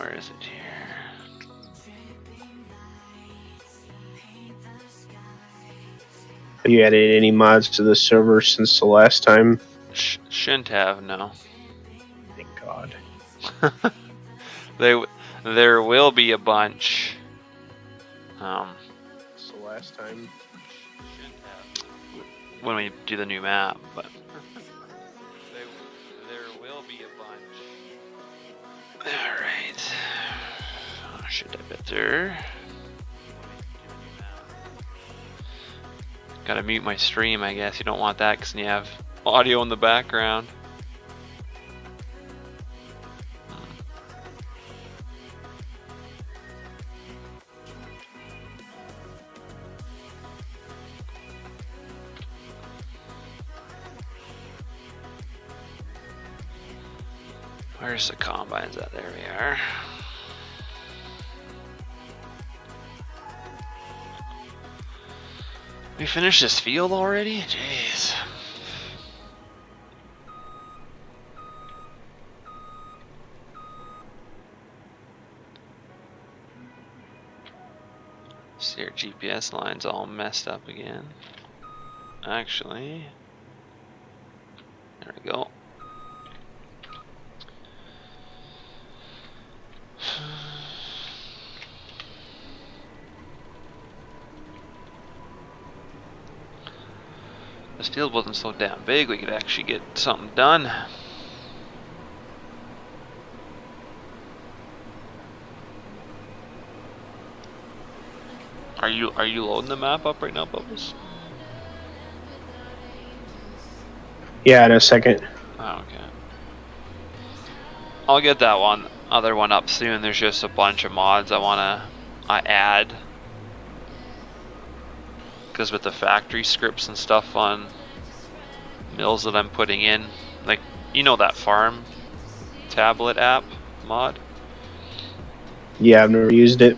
Where is it here? Have you added any mods to the server since the last time? Shouldn't have, no. Thank God. There will be a bunch. It's the last time. When we do the new map, but there will be a bunch. All right. Should I better? Gotta mute my stream, I guess. You don't want that because you have audio in the background. Where's the combines at? There we are. We finished this field already? Jeez. See, our GPS line's all messed up again. Actually, there we go. This field wasn't so damn big, we could actually get something done. Are you loading the map up right now, Bubbles? Yeah, in a second. Oh, okay. I'll get that other one up soon. There's just a bunch of mods I add. Because with the factory scripts and stuff on mills that I'm putting in, like, you know that farm tablet app mod? Yeah, I've never used it.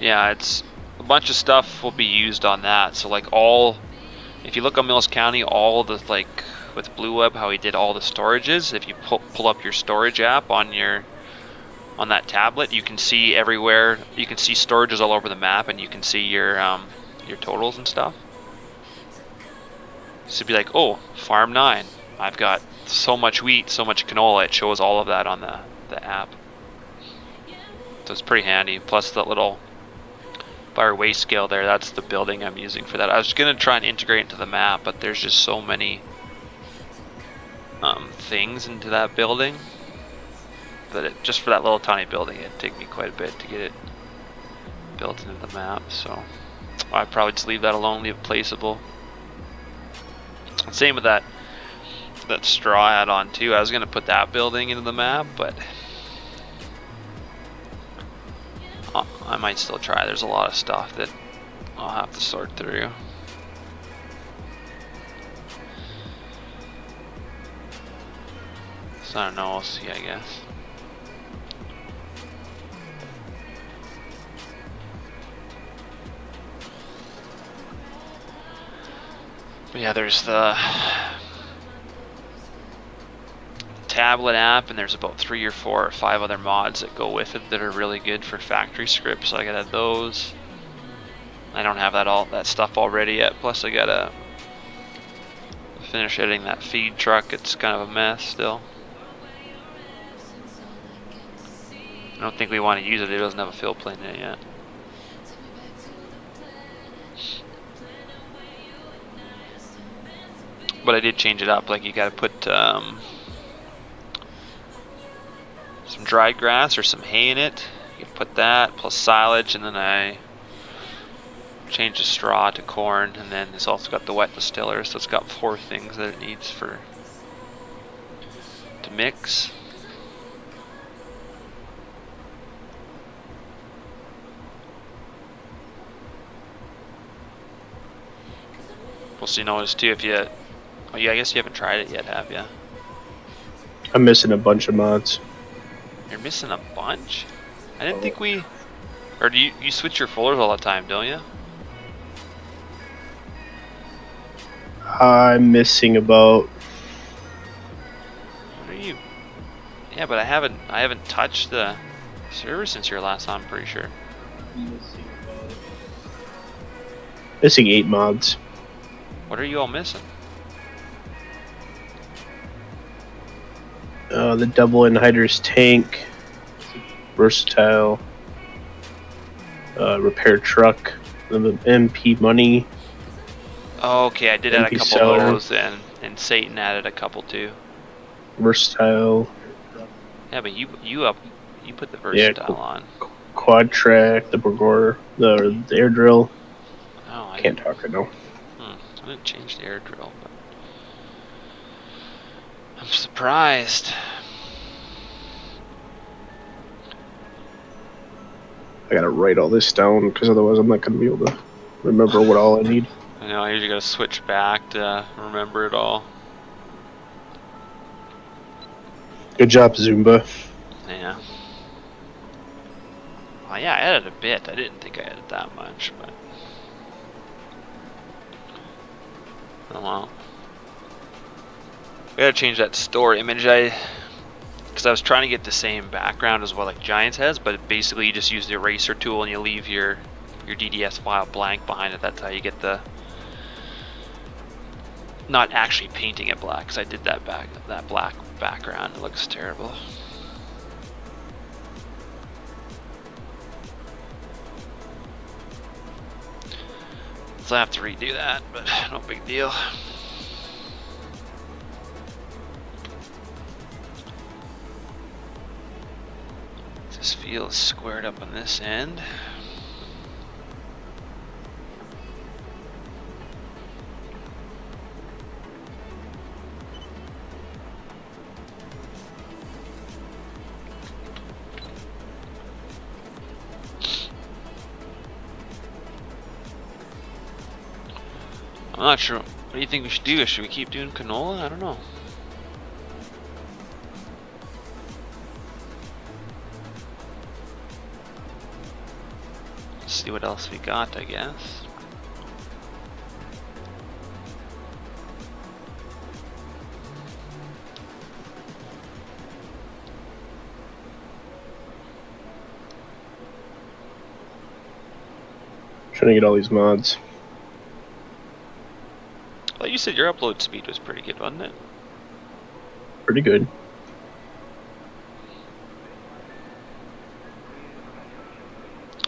Yeah, it's a bunch of stuff will be used on that. So like if you look on Mills County, all the, like with Blue Web, how he did all the storages, if you pull up your storage app on that tablet, you can see everywhere, you can see storages all over the map, and you can see your totals and stuff. So it'd be like, oh, farm 9, I've got so much wheat, so much canola. It shows all of that on the app. So it's pretty handy. Plus that little bar waste scale there, that's the building I'm using for that. I was gonna try and integrate into the map, but there's just so many things into that building that just for that little tiny building, it'd take me quite a bit to get it built into the map. So I'd probably just leave that alone, leave it placeable. Same with that straw add-on too. I was gonna put that building into the map, but I might still try. There's a lot of stuff that I'll have to sort through. So I don't know, we'll see, I guess. But yeah, there's the tablet app, and there's about 3 or 4 or 5 other mods that go with it that are really good for factory scripts. So I gotta add those. I don't have that stuff already yet. Plus I gotta finish editing that feed truck. It's kind of a mess still. I don't think we want to use it. It doesn't have a fill plane in it yet. But I did change it up. Like, you gotta put some dried grass or some hay in it. You can put that plus silage, and then I changed the straw to corn, and then it's also got the wet distiller, so it's got 4 things that it needs to mix. Plus, you notice too, if you, oh yeah, I guess you haven't tried it yet, have you? I'm missing a bunch of mods. You're missing a bunch? I didn't think we, or do you switch your folders all the time, don't you? I'm missing about. What are you? Yeah, but I haven't touched the Server since your last on, I'm pretty sure. Missing 8 mods. What are you all missing? The double anhydrous tank, versatile, repair truck, the MP money. Oh, okay, I did add a MP couple seller. of those, and Satan added a couple too. Versatile. Yeah, but you put the versatile on. Quad track, the Burgor, the air drill. Oh, I Can't talk right now. I didn't change the air drill, but I'm surprised. I gotta write all this down because otherwise I'm not gonna be able to remember what all I need. I know, I usually gotta switch back to remember it all. Good job, Zumba. Yeah. Well, yeah, I added a bit. I didn't think I added that much, but oh well. We gotta change that store image. Because I was trying to get the same background as what like Giants has, but basically you just use the eraser tool and you leave your DDS file blank behind it. That's how you get the not actually painting it black. Because I did that black background. It looks terrible. So I have to redo that, but no big deal. This field is squared up on this end. I'm not sure. What do you think we should do? Should we keep doing canola? I don't know. Let's see what else we got, I guess. Trying to get all these mods. Well, you said your upload speed was pretty good, wasn't it? Pretty good.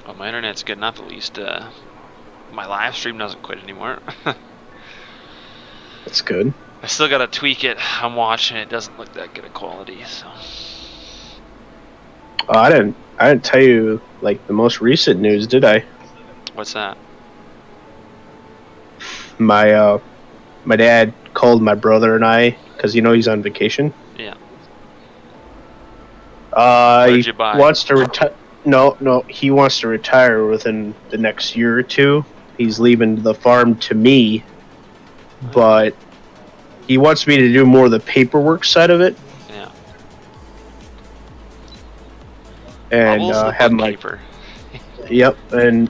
Well, my internet's good enough at least. My live stream doesn't quit anymore. That's good. I still gotta tweak it. I'm watching it. Doesn't look that good of quality, so. I didn't tell you like the most recent news, did I? What's that? My dad called my brother and I because he's on vacation. Yeah. What did you buy? Wants to retire. No, he wants to retire within the next year or two. He's leaving the farm to me, but he wants me to do more of the paperwork side of it. Yeah. And have my bookkeeper. Yep, and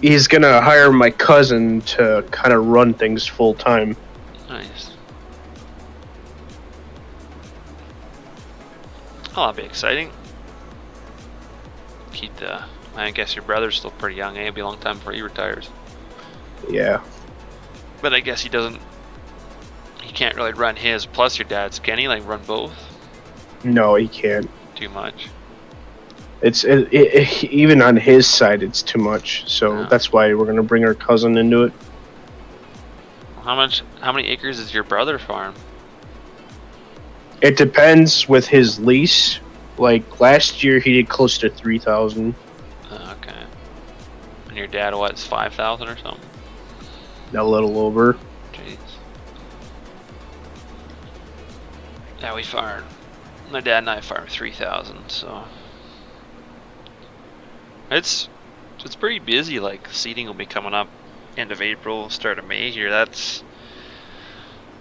he's gonna hire my cousin to kind of run things full time. Nice. Oh, that'll be exciting. I guess your brother's still pretty young, eh? It'll be a long time before he retires. Yeah. But I guess he can't really run his plus your dad's, can he? Like run both? No, he can't. Too much. It's even on his side, it's too much. So that's why we're gonna bring our cousin into it. How many acres is your brother farm? It depends with his lease. Like last year, he did close to 3,000. Okay. And your dad, what's 5,000 or something? A little over. Jeez. Yeah, we farmed. My dad and I farmed 3,000, so it's pretty busy. Like seeding will be coming up end of April, start of May here.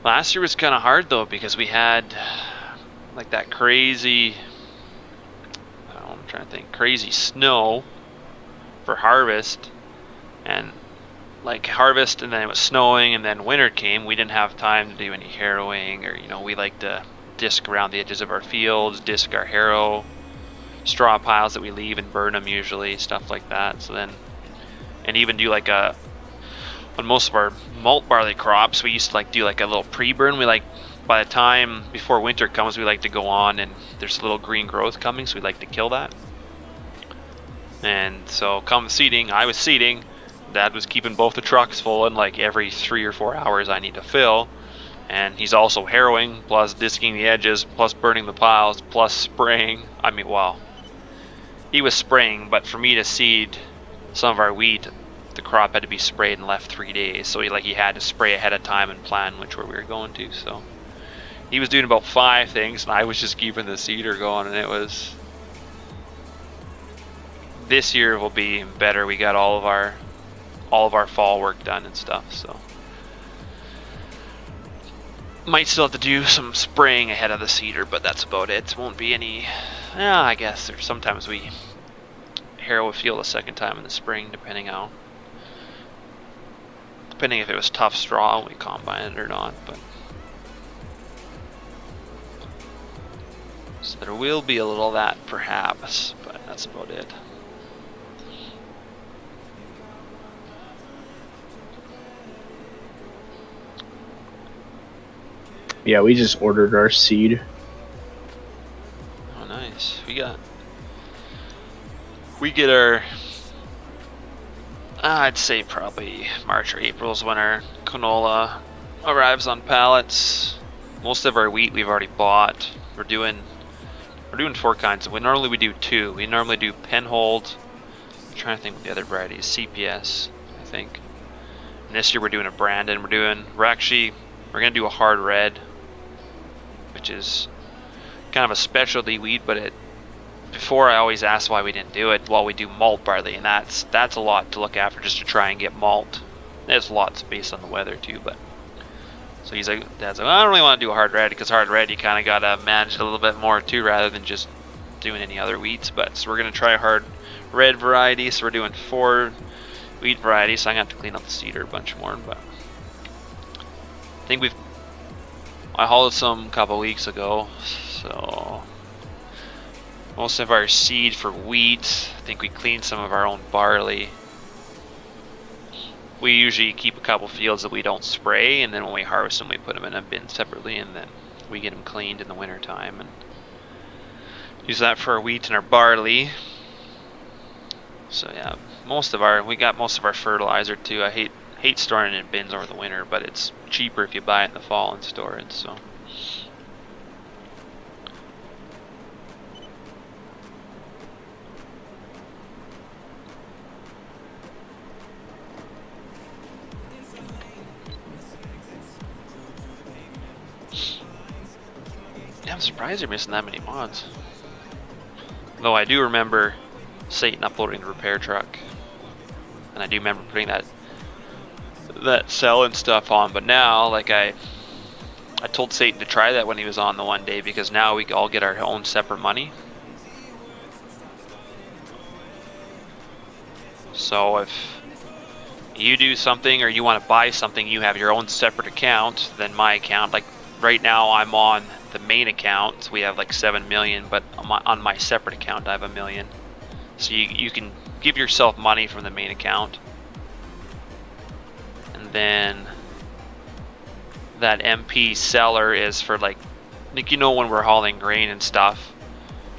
Last year was kind of hard though because we had like that crazy. I'm trying to think. Crazy snow for harvest, and like harvest, and then it was snowing, and then winter came. We didn't have time to do any harrowing, or we like to disc around the edges of our fields, disc our harrow, straw piles that we leave and burn them usually, stuff like that. So then, and even do like a, on most of our malt barley crops, we used to like do like a little pre-burn. We like, by the time before winter comes, we like to go on and there's a little green growth coming, so we like to kill that. And so come seeding, I was seeding, Dad was keeping both the trucks full, and like every 3 or 4 hours I need to fill. And he's also harrowing, plus disking the edges, plus burning the piles, plus spraying. I mean, well, he was spraying, but for me to seed some of our wheat, the crop had to be sprayed and left 3 days. So he had to spray ahead of time and plan which way we were going to. So he was doing about 5 things, and I was just keeping the seeder going, and it was... This year will be better. We got all of our fall work done and stuff, so might still have to do some spraying ahead of the seeder, but that's about it. Won't be any. Yeah, I guess there's sometimes we harrow a field a second time in the spring, depending if it was tough straw and we combine it or not. But so there will be a little of that perhaps, but that's about it. Yeah, we just ordered our seed. Oh, nice. We get our, I'd say probably March or April is when our canola arrives on pallets. Most of our wheat we've already bought. We're doing 4 kinds. We normally do 2. We normally do Penhold. I'm trying to think what the other variety is. CPS, I think. And this year we're doing a Brandon. We're gonna do a hard red, which is kind of a specialty wheat, but before I always asked why we didn't do it. Well, we do malt barley, and that's a lot to look after just to try and get malt. There's lots based on the weather too, but so Dad's like, well, I don't really want to do a hard red, because hard red you kind of gotta manage it a little bit more too, rather than just doing any other wheats. But so we're gonna try a hard red variety. So we're doing 4 wheat varieties. So I'm gonna have to clean up the seeder a bunch more, but I think I hauled some a couple weeks ago, so most of our seed for wheat, I think we cleaned some of our own barley. We usually keep a couple fields that we don't spray, and then when we harvest them we put them in a bin separately, and then we get them cleaned in the winter time and use that for our wheat and our barley. So yeah, we got most of our fertilizer too. I hate storing it in bins over the winter, but it's cheaper if you buy it in the fall and store it. So yeah, I'm surprised you're missing that many mods. Though I do remember Satan uploading the repair truck, and I do remember putting that cell and stuff on. But now, like I told Satan to try that when he was on the one day, because now we all get our own separate money. So if you do something or you want to buy something, you have your own separate account than my account. Like right now I'm on the main account, we have like 7 million, but on my separate account I have 1 million. So you can give yourself money from the main account, and then that MP seller is for like when we're hauling grain and stuff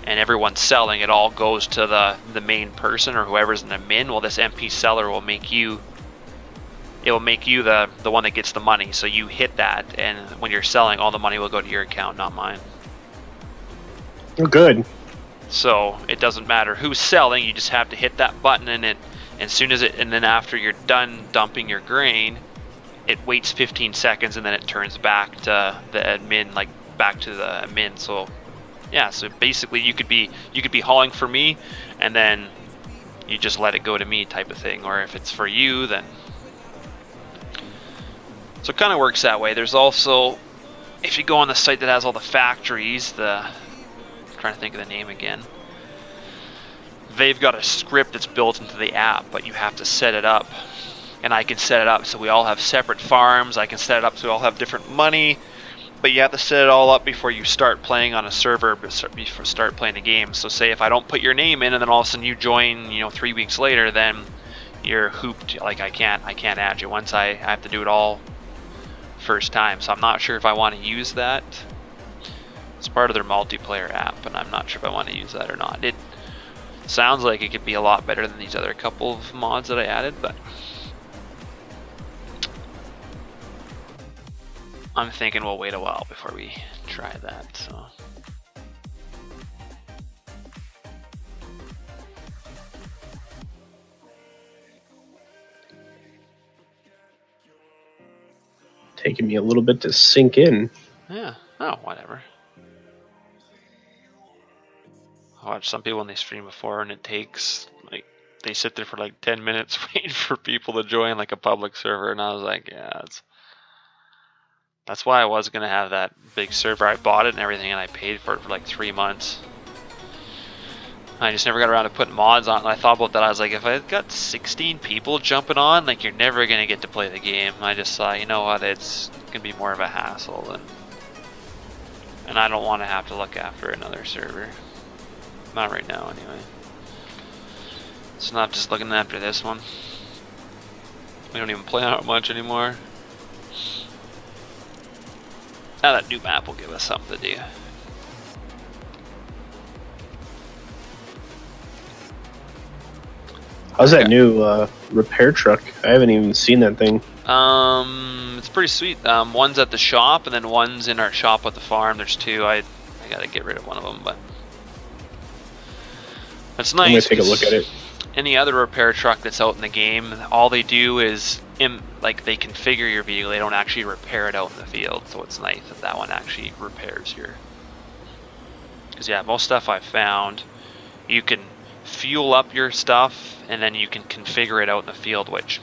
and everyone's selling, it all goes to the main person or whoever's in the min. Well, this MP seller will make you the one that gets the money. So you hit that, and when you're selling, all the money will go to your account, not mine. Oh, good. So it doesn't matter who's selling, you just have to hit that button, and then after you're done dumping your grain, it waits 15 seconds and then it turns back to the admin, like back to the admin. So yeah, so basically you could be hauling for me and then you just let it go to me type of thing, or if it's for you, then so it kind of works that way. There's also, if you go on the site that has all the factories, I'm trying to think of the name again, they've got a script that's built into the app, but you have to set it up. And I can set it up so we all have separate farms. I can set it up so we all have different money. But you have to set it all up before you start playing on a server, before start playing a game. So say if I don't put your name in and then all of a sudden you join, 3 weeks later, then you're hooped. Like I can't add you once I have to do it all first time. So I'm not sure if I want to use that. It's part of their multiplayer app, and I'm not sure if I want to use that or not. It sounds like it could be a lot better than these other couple of mods that I added, but I'm thinking we'll wait a while before we try that. So taking me a little bit to sink in. yeah, oh whatever. I watched some people when they stream before, and it takes like they sit there for like 10 minutes waiting for people to join like a public server, and I was like, yeah, that's why I was gonna have that big server. I bought it and everything, and I paid for it for like 3 months. I just never got around to putting mods on it. And I thought about that. I was like, if I got 16 people jumping on, like you're never gonna get to play the game. I just thought, you know what, it's gonna be more of a hassle, and I don't want to have to look after another server. Not right now, anyway. It's not just looking after this one. We don't even play on it much anymore. Now that new map will give us something to do. How's that new repair truck? I haven't even seen that thing. It's pretty sweet. One's at the shop, and then one's in our shop at the farm. There's two. I gotta get rid of one of them, but it's nice. I'm gonna take a look at it. Any other repair truck that's out in the game, all they do is like they configure your vehicle. They don't actually repair it out in the field. So it's nice that that one actually repairs your. Because yeah, most stuff I've found, you can fuel up your stuff and then you can configure it out in the field, which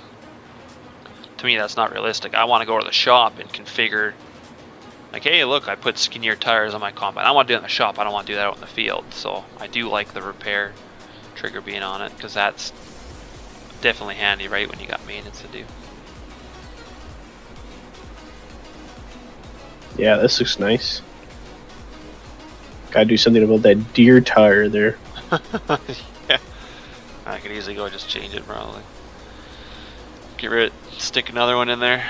to me that's not realistic. I want to go to the shop and configure. Like, hey, look, I put skinnier tires on my combine. I want to do it in the shop. I don't want to do that out in the field. So I do like the repair trigger being on it, because that's definitely handy, right, when you got maintenance to do. Yeah, this looks nice. Gotta do something about that deer tire there. Yeah, I could easily go just change it probably. Get rid of it, stick another one in there.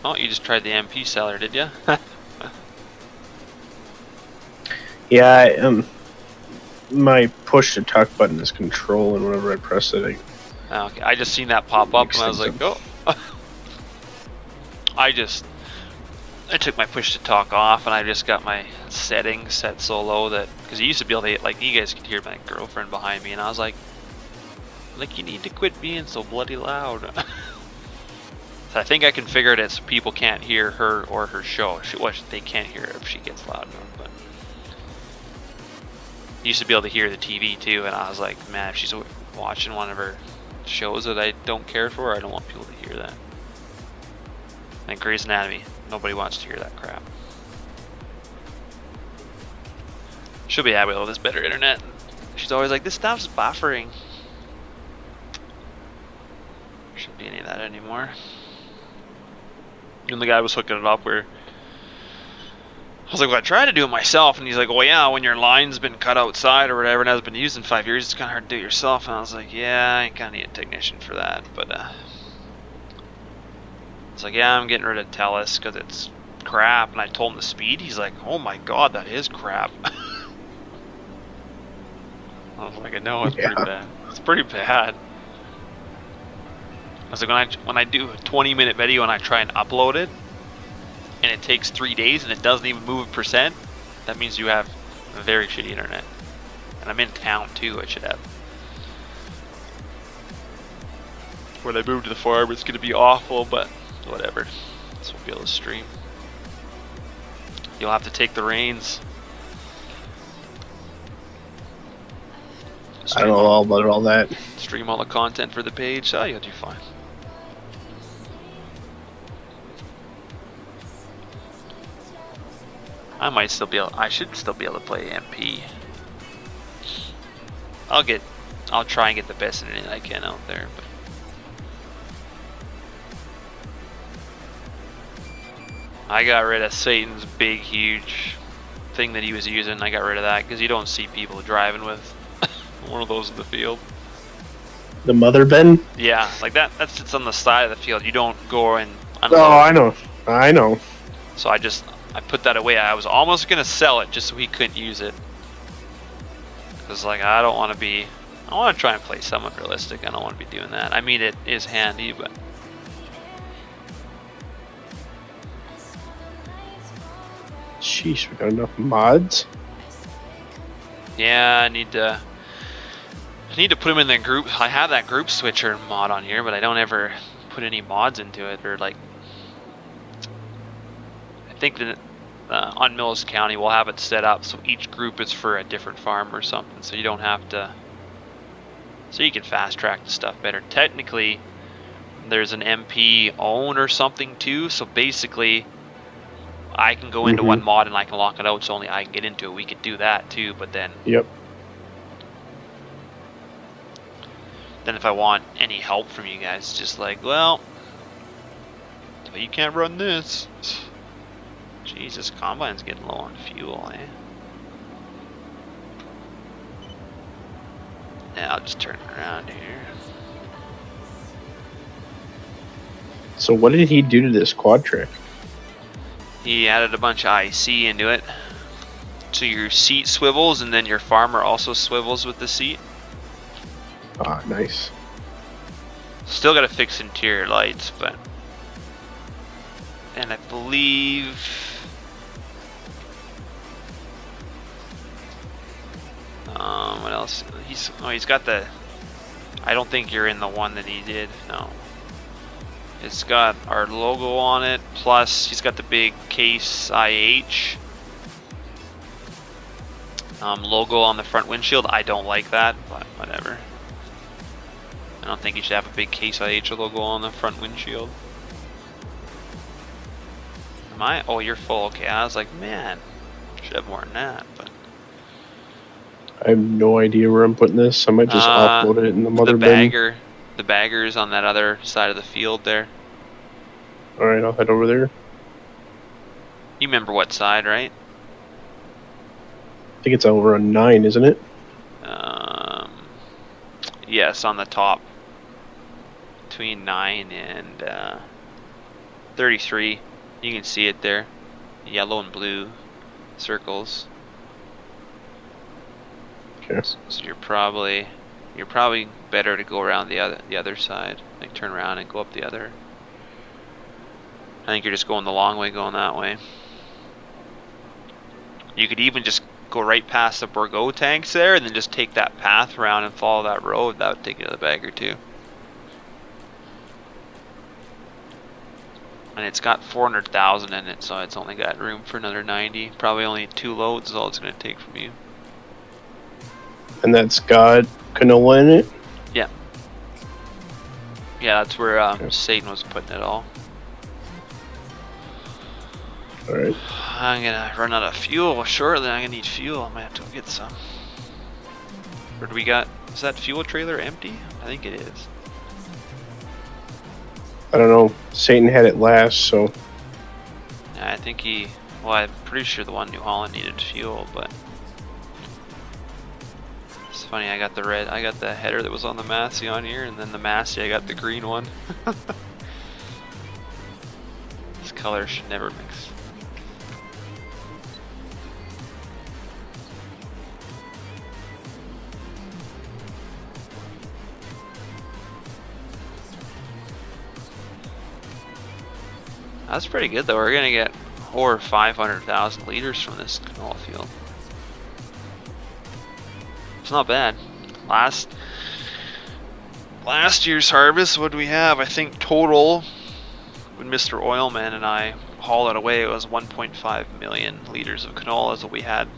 Oh, you just tried the MP seller, did you? Yeah, my push to talk button is control, and whenever I press it, Okay, I just seen that pop up and I was like, oh. I took my push to talk off, and I just got my settings set so low that, because you used to be able to, like, you guys could hear my girlfriend behind me, and I was like, you need to quit being so bloody loud. So I think I configured it so people can't hear her or her show. They can't hear her if she gets loud enough, but you used to be able to hear the TV too, and I was like, man, if she's watching one of her shows that I don't care for, I don't want people to hear that. Like Grey's Anatomy, nobody wants to hear that crap. She'll be happy with all this better internet. She's always like, this stuff's buffering. Shouldn't be any of that anymore. And the guy was hooking it up where I was like, well, I tried to do it myself, and he's like, well, yeah, when your line's been cut outside or whatever and hasn't been used in 5 years, it's kind of hard to do it yourself. And I was like, yeah, I kind of need a technician for that. But it's like, yeah, I'm getting rid of Telus because it's crap. And I told him the speed. He's like, oh my god, that is crap. I was like, I know, it's pretty bad. It's pretty bad. I was like, when I do a 20-minute video and I try and upload it, and it takes 3 days and it doesn't even move a percent, that means you have a very shitty internet. And I'm in town too, I should have. When I move to the farm, it's going to be awful, but whatever. So we'll be able to stream. You'll have to take the reins. I don't know all about all that. Stream all the content for the page. Oh, you'll do fine. I should still be able to play MP. I'll try and get the best internet I can out there, but I got rid of Satan's big, huge thing that he was using. I got rid of that because you don't see people driving with one of those in the field. The mother bin? Yeah, like that sits on the side of the field. You don't go and unload. Oh, I know. So I put that away. I was almost gonna sell it just so he couldn't use it. Cause like I want to try and play somewhat realistic. I don't want to be doing that. I mean, it is handy, but. Sheesh, we got enough mods. Yeah, I need to put them in the group. I have that group switcher mod on here, but I don't ever put any mods into it, or like. I think that on Mills County we'll have it set up so each group is for a different farm or something, so you don't have to. So you can fast track the stuff better. Technically, there's an MP own or something too. So basically, I can go into one mod and I can lock it out, so only I can get into it. We could do that too, but then. Yep. Then if I want any help from you guys, it's just like, well, you can't run this. Jesus, Combine's getting low on fuel, eh? Yeah, I'll just turn it around here. So what did he do to this quad trick? He added a bunch of IC into it. So your seat swivels, and then your farmer also swivels with the seat. Ah, nice. Still gotta fix interior lights, but... And I believe... what else? He's got the... I don't think you're in the one that he did, no. It's got our logo on it, plus he's got the big case IH logo on the front windshield. I don't like that, but whatever. I don't think you should have a big case IH logo on the front windshield. Am I? Oh, you're full. Okay, I was like, man, should have more than that, but. I have no idea where I'm putting this. I might just offload it in the mother bin. The bagger is on that other side of the field there. Alright, I'll head over there. You remember what side, right? I think it's over on 9, isn't it? Yes, on the top. Between 9 and 33. You can see it there. Yellow and blue circles. Okay. So you're probably better to go around the other side. Like turn around and go up the other. I think you're just going the long way going that way. You could even just go right past the Bourgault tanks there and then just take that path around and follow that road. That would take you to the bagger too. And it's got 400,000 in it, so it's only got room for another 90. Probably only 2 loads is all it's going to take from you. And that's got canola in it? Yeah. Yeah, that's where Satan was putting it all. Alright. I'm gonna run out of fuel shortly. I'm gonna need fuel. I might have to go get some. Where do we got? Is that fuel trailer empty? I think it is. I don't know. Satan had it last, so. Yeah, I think he. Well, I'm pretty sure the one New Holland needed fuel, but. It's funny, I got the header that was on the Massey on here, and then the Massey, I got the green one. This color should never mix. That's pretty good though. We're gonna get over 500,000 liters from this canola field. It's not bad. Last year's harvest, what do we have? I think total, when Mr. Oilman and I haul it away, it was 1.5 million liters of canola is what we had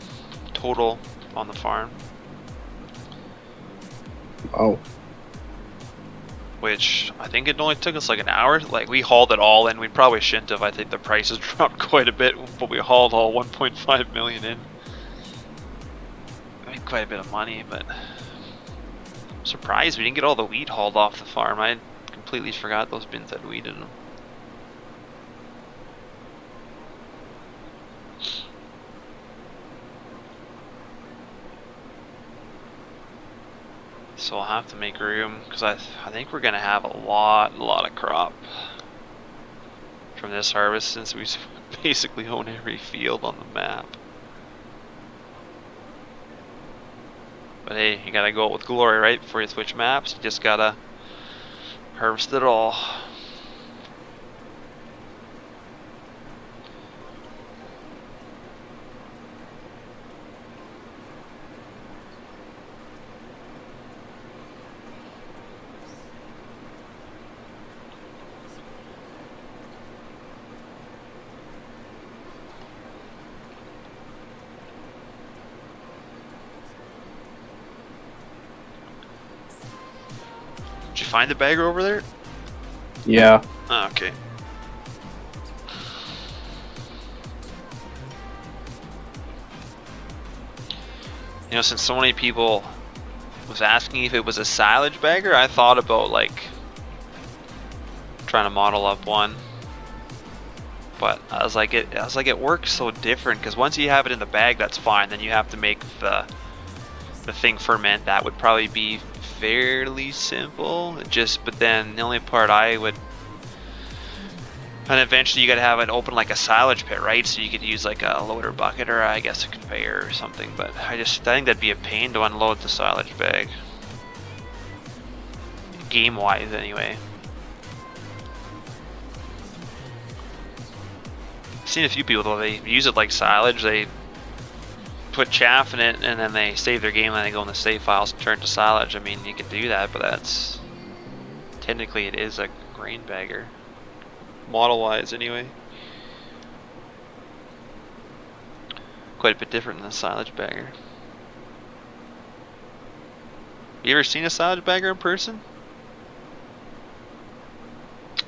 total on the farm. Wow. Which I think it only took us like an hour. Like we hauled it all in. We probably shouldn't have. I think the prices dropped quite a bit, but we hauled all 1.5 million in. I made quite a bit of money, but I'm surprised we didn't get all the wheat hauled off the farm. I completely forgot those bins had wheat in them. So I'll have to make room because I think we're gonna have a lot of crop from this harvest since we basically own every field on the map. But hey, you gotta go with glory, right? Before you switch maps, you just gotta harvest it all. Did you find the bagger over there? Yeah. Oh, okay. You know, since so many people was asking if it was a silage bagger, I thought about like trying to model up one. But I was like, it works so different because once you have it in the bag, that's fine. Then you have to make the thing ferment. That would probably be fairly simple. But then the only part I would, and eventually you gotta have it open like a silage pit, right? So you could use like a loader bucket or I guess a conveyor or something. But I think that'd be a pain to unload the silage bag. Game wise, anyway. I've seen a few people though, they use it like silage. They put chaff in it and then they save their game and they go in the save files and turn it to silage. I mean, you could do that, but that's technically it is a grain bagger, model wise anyway. Quite a bit different than a silage bagger. You ever seen a silage bagger in person?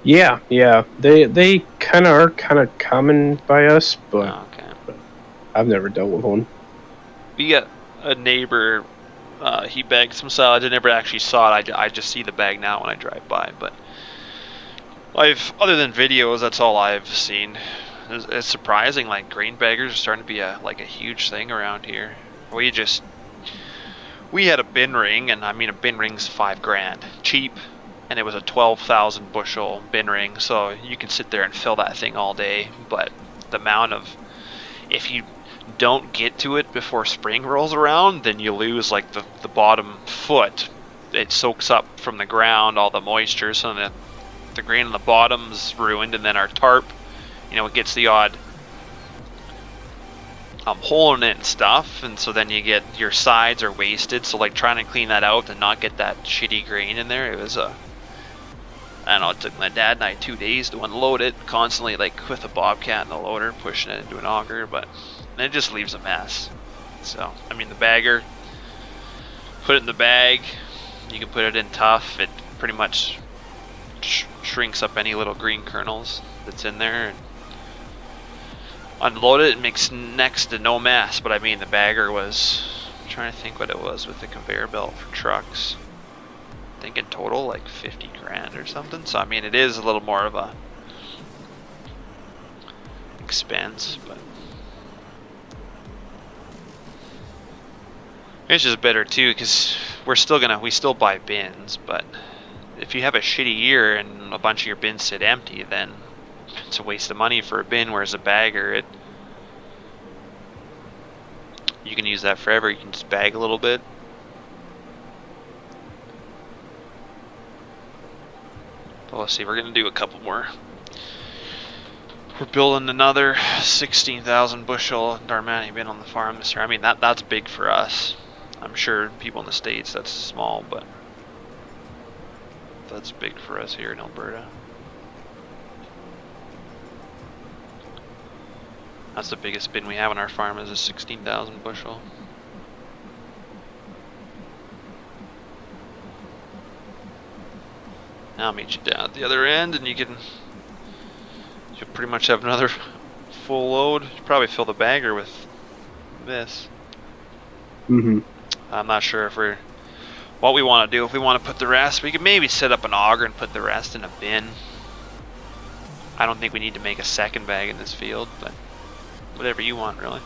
Yeah. They kind of are kind of common by us, but, Oh, okay. but I've never dealt with one. We got a neighbor. He bagged some silage. I never actually saw it. I just see the bag now when I drive by. But other than videos, that's all I've seen. It's surprising. Like grain baggers are starting to be a huge thing around here. We had a bin ring, and I mean a bin ring's $5,000, cheap, and it was a 12,000 bushel bin ring. So you can sit there and fill that thing all day. But the amount of, if you don't get to it before spring rolls around, then you lose like the bottom foot. It soaks up from the ground all the moisture, so the grain on the bottom's ruined, and then our tarp, it gets the odd hole in it and stuff, and so then you get your sides are wasted. So like trying to clean that out and not get that shitty grain in there, it was I don't know, it took my dad and I 2 days to unload it, constantly like with a bobcat and the loader pushing it into an auger, but it just leaves a mess. So I mean, the bagger, put it in the bag, you can put it in tough, it pretty much shrinks up any little green kernels that's in there, and unload it, it makes next to no mess. But I mean, the bagger was, I'm trying to think what it was with the conveyor belt for trucks, I think in total like 50 grand or something. So I mean, it is a little more of a expense, but it's just better too, because we still buy bins. But if you have a shitty year and a bunch of your bins sit empty, then it's a waste of money for a bin. Whereas a bagger, you can use that forever. You can just bag a little bit. But let's see, we're gonna do a couple more. We're building another 16,000 bushel Darmani bin on the farm this year. I mean, that's big for us. I'm sure people in the States that's small, but that's big for us here in Alberta. That's the biggest bin we have on our farm, is a 16,000 bushel. Now I'll meet you down at the other end, and you'll pretty much have another full load. You probably fill the bagger with this. Mm-hmm. I'm not sure what we want to do. If we want to put the rest, we could maybe set up an auger and put the rest in a bin. I don't think we need to make a second bag in this field, but whatever you want, really.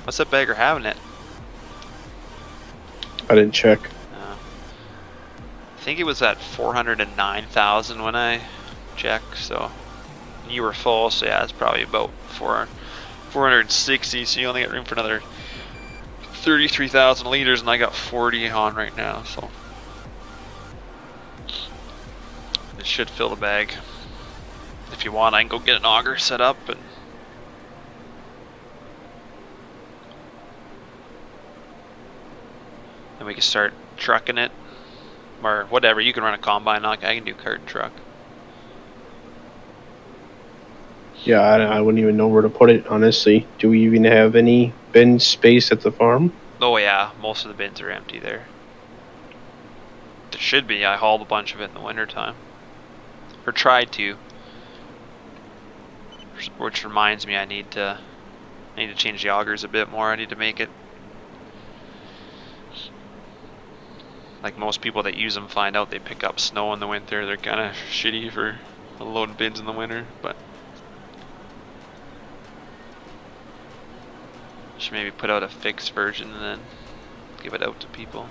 What's that bagger having it? I didn't check. I think it was at 409,000 when I checked, so you were full, so yeah, it's probably about 460, so you only got room for another 33,000 liters, and I got 40 on right now, so it should fill the bag. If you want, I can go get an auger set up, and then we can start trucking it, or whatever. You can run a combine, I can do cart and truck. Yeah, I wouldn't even know where to put it, honestly. Do we even have any bin space at the farm? Oh yeah, most of the bins are empty there. There should be. I hauled a bunch of it in the winter time, or tried to. Which reminds me, I need to change the augers a bit more. I need to make it like most people that use them find out they pick up snow in the winter. They're kind of shitty for unloading bins in the winter, but should maybe put out a fixed version and then give it out to people.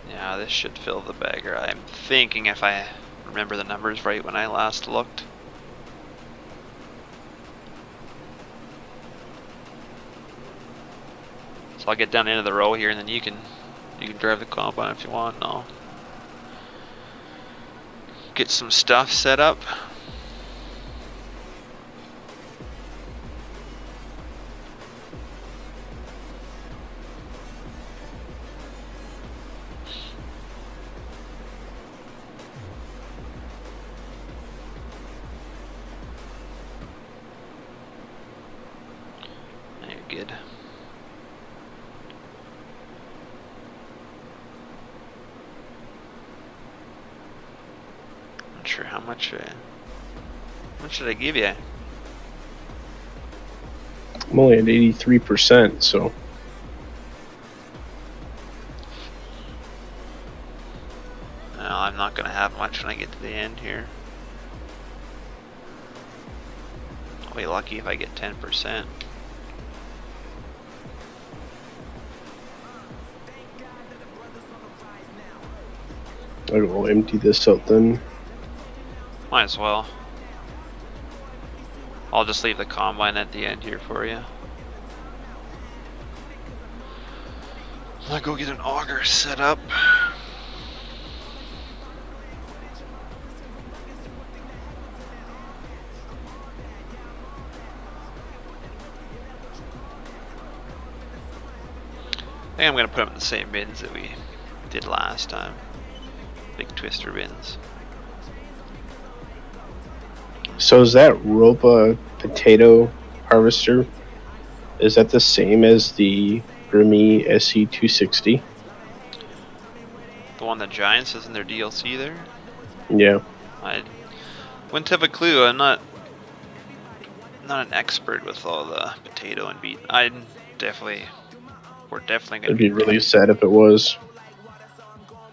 Yeah, this should fill the bagger. I'm thinking, if I remember the numbers right when I last looked. So I'll get down into the row here, and then you can drive the combine if you want, and I'll get some stuff set up. You're good. Not sure how much should I give you? I'm only at 83%, so. No, I'm not gonna have much when I get to the end here. I'll be lucky if I get 10%. I will empty this out then. Might as well. I'll just leave the combine at the end here for you. I'll go get an auger set up. I think I'm going to put them in the same bins that we did last time. Big twister bins. So is that Ropa potato harvester, is that the same as the Grimmy SE260? The one that Giants is in their DLC there? Yeah. I wouldn't have a clue. I'm not an expert with all the potato and beet. We're definitely gonna It'd be really sad if it was.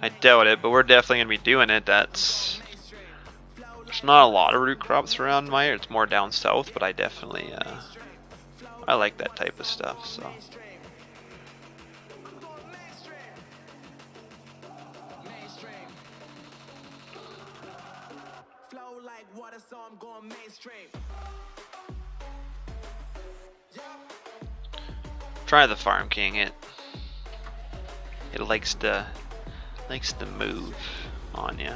I doubt it, but we're definitely gonna be doing it. There's not a lot of root crops around Meyer. It's more down south, but I definitely I like that type of stuff. So try the Farm King. It likes to move on you.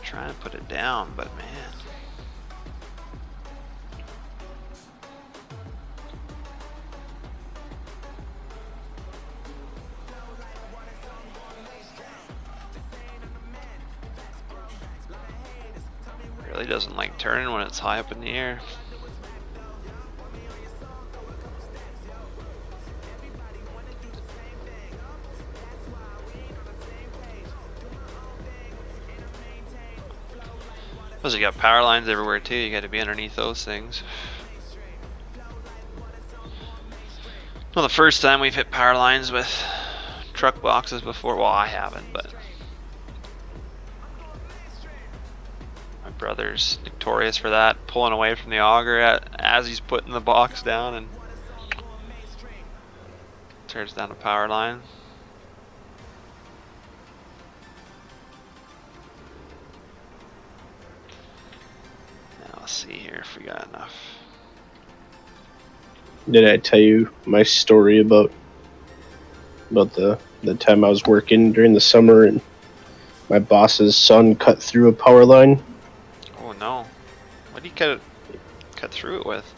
Trying to put it down, but man. Really doesn't like turning when it's high up in the air. Plus you got power lines everywhere too, you gotta be underneath those things. Well, the first time we've hit power lines with truck boxes before, well, I haven't, but my brother's notorious for that, pulling away from the auger as he's putting the box down and turns down a power line. Now let's see here if we got enough. Did I tell you my story about the time I was working during the summer and my boss's son cut through a power line? Oh no! What did he cut through it with?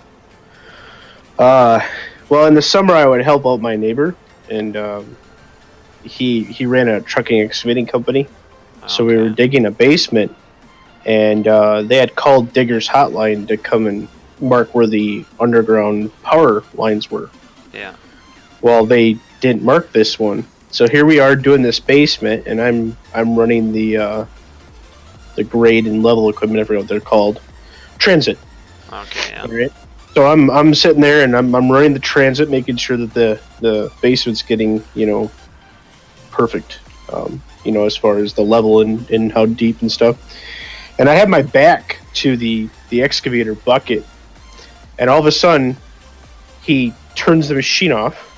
Well, in the summer I would help out my neighbor, and he ran a trucking excavating company, so we were digging a basement, and they had called Diggers Hotline to come and mark where the underground power lines were. Yeah. Well, they didn't mark this one, so here we are doing this basement, and I'm running the grade and level equipment, I forget what they're called, transit. Okay. Yeah. Right? So I'm sitting there and I'm running the transit, making sure that the basement's getting perfect, as far as the level and how deep and stuff. And I have my back to the excavator bucket, and all of a sudden he turns the machine off,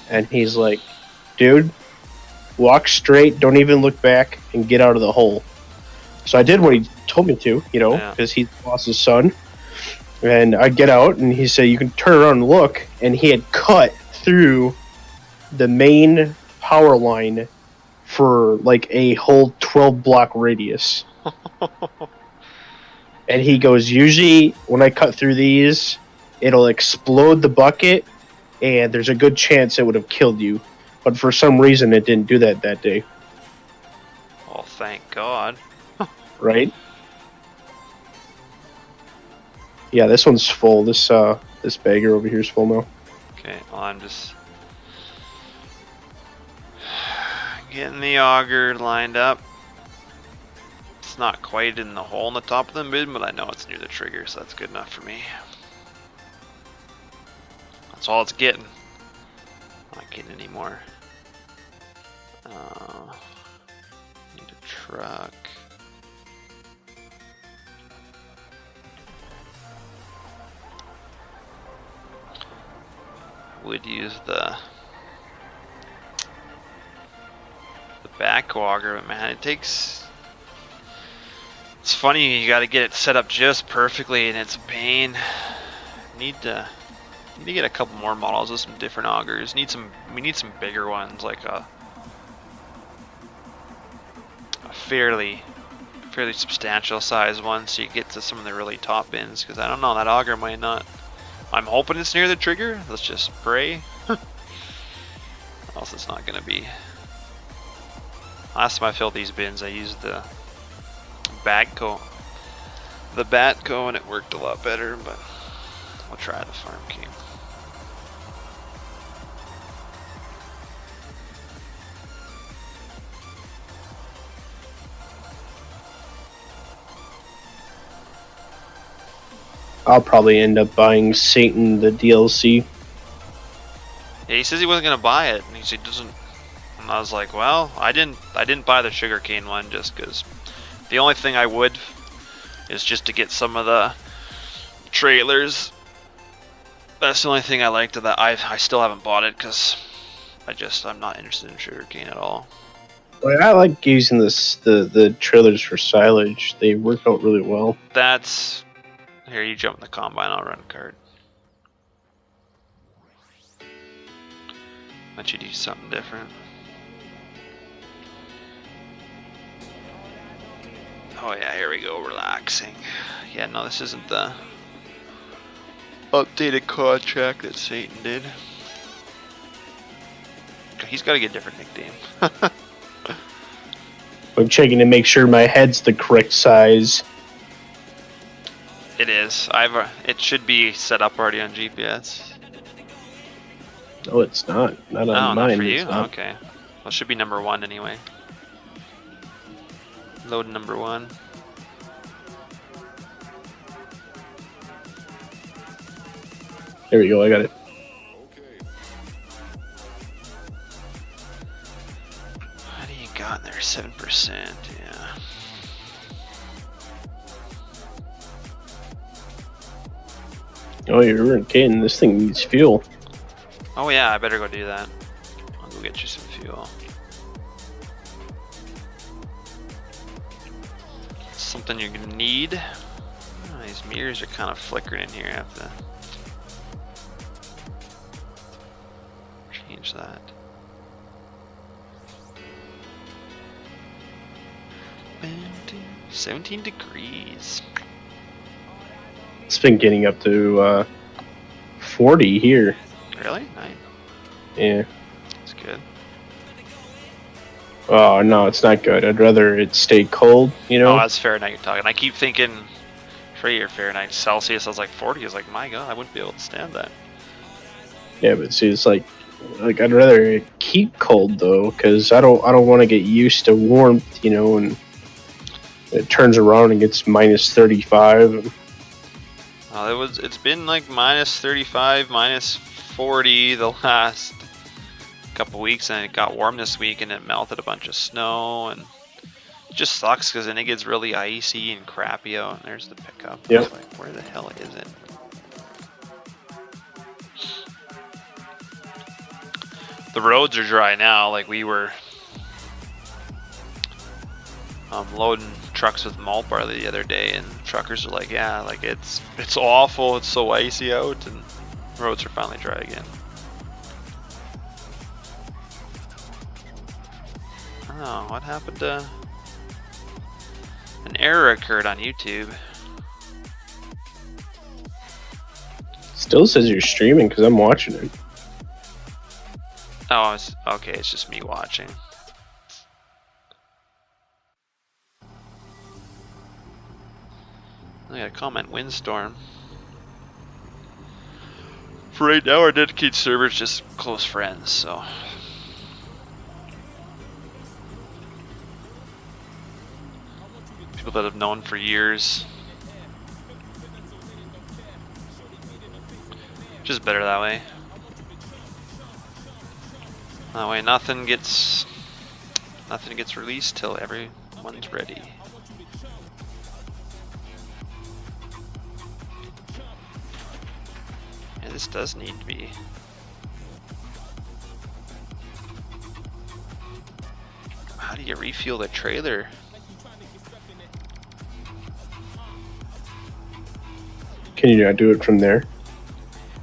and he's like, "Dude, walk straight, don't even look back, and get out of the hole." So I did what he told me to, because he's the boss's son. And I get out, and he said, "You can turn around and look." And he had cut through the main power line for like a whole 12 block radius. And he goes, "Usually when I cut through these, it'll explode the bucket, and there's a good chance it would have killed you. But for some reason, it didn't do that day." Oh, thank God. Right? Yeah, this one's full. This bagger over here is full now. Okay, well, I'm just getting the auger lined up. It's not quite in the hole in the top of the mid, but I know it's near the trigger, so that's good enough for me. That's all it's getting. Not getting any more. Need a truck. Would use the back auger, but man, it's funny, you got to get it set up just perfectly, and it's a pain. Need to get a couple more models with some different augers. We need some bigger ones, like a fairly substantial size one, so you get to some of the really top ends. Because I don't know, that auger might not. I'm hoping it's near the trigger. Let's just pray. Else it's not gonna be. Last time I filled these bins, I used the Batco, and it worked a lot better. But we'll try the Farm King. I'll probably end up buying Satan the DLC. Yeah, he says he wasn't gonna buy it, and he doesn't. And I was like, well, I didn't buy the sugarcane one just because the only thing I would is just to get some of the trailers. That's the only thing I liked of that. I still haven't bought it because I'm not interested in sugarcane at all. Well, I like using the trailers for silage. They work out really well. That's here. You jump in the combine. I'll run a cart. Let you do something different. Oh yeah, here we go, relaxing. Yeah, no, this isn't the updated contract that Satan did. He's got to get a different nickname. I'm checking to make sure my head's the correct size. It is. It should be set up already on GPS. No, it's not. Not on mine. Not for you? Okay. Well, it should be number 1 anyway. Load number 1. There we go. I got it. What do you got in there? 7%. Yeah. Oh, you're kidding. This thing needs fuel. Oh yeah, I better go do that. I'll go get you some fuel. Something you're gonna need. Oh, these mirrors are kind of flickering in here. I have to change that. 17 degrees. It's been getting up to 40 here. Really? Nice. Yeah. That's good. Oh, no, it's not good. I'd rather it stay cold, you know? Oh, that's Fahrenheit you're talking. I keep thinking Fahrenheit. Celsius, I was like 40. I was like, my God, I wouldn't be able to stand that. Yeah, but see, it's like I'd rather it keep cold though, because I don't want to get used to warmth, you know, and it turns around and gets minus 35. And It's been like minus 35, minus 40 the last couple weeks, and it got warm this week, and it melted a bunch of snow, and it just sucks because then it gets really icy and crappy out. And there's the pickup. Yep. It's like, where the hell is it? The roads are dry now. Like we were loading trucks with malt barley the other day, and truckers are like, yeah, like it's awful. It's so icy out, and roads are finally dry again. Oh, what happened to... An error occurred on YouTube. still says you're streaming because I'm watching it. Oh, okay, it's just me watching. I got a comment, windstorm. For right now, our dedicated server's just close friends, so. People that I've known for years. Just better that way. That way nothing gets released till everyone's ready. Yeah, this does need to be. How do you refuel the trailer? Can you not do it from there?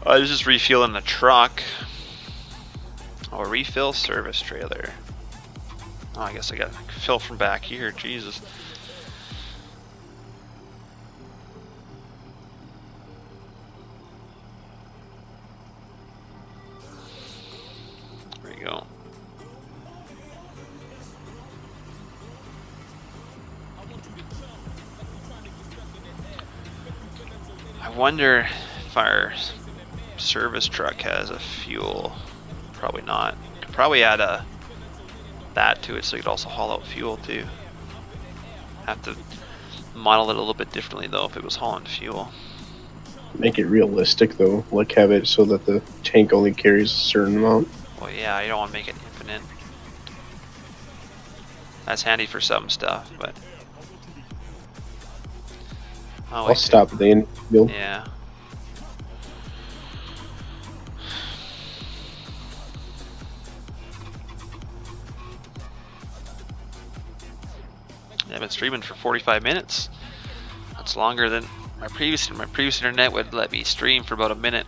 I was just refueling the truck. Oh, refill service trailer. Oh, I guess I gotta fill from back here, Jesus. There you go. I wonder if our service truck has a fuel. Probably not. Could probably add that to it so you could also haul out fuel too. Have to model it a little bit differently though if it was hauling fuel. Make it realistic though, like have it so that the tank only carries a certain amount. Well, yeah, you don't want to make it infinite. That's handy for some stuff, but I'll stop at the end. Yeah. I've been streaming for 45 minutes. That's longer than my previous internet would let me stream for about a minute.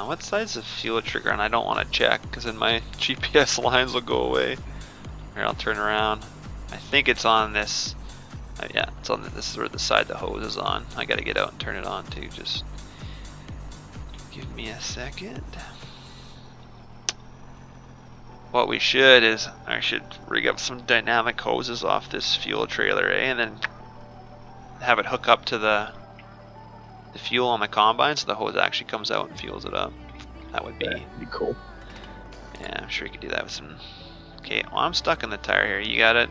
What size the fuel trigger on? I don't want to check because then my GPS lines will go away. Here, I'll turn around. I think it's on this. Yeah, it's on this is where the side the hose is on. I gotta get out and turn it on too. Just give me a second. What we should is I should rig up some dynamic hoses off this fuel trailer, and then have it hook up to the fuel on the combine so the hose actually comes out and fuels it up. That would be cool. Yeah, I'm sure you could do that with some. Okay, well I'm stuck in the tire here. You got it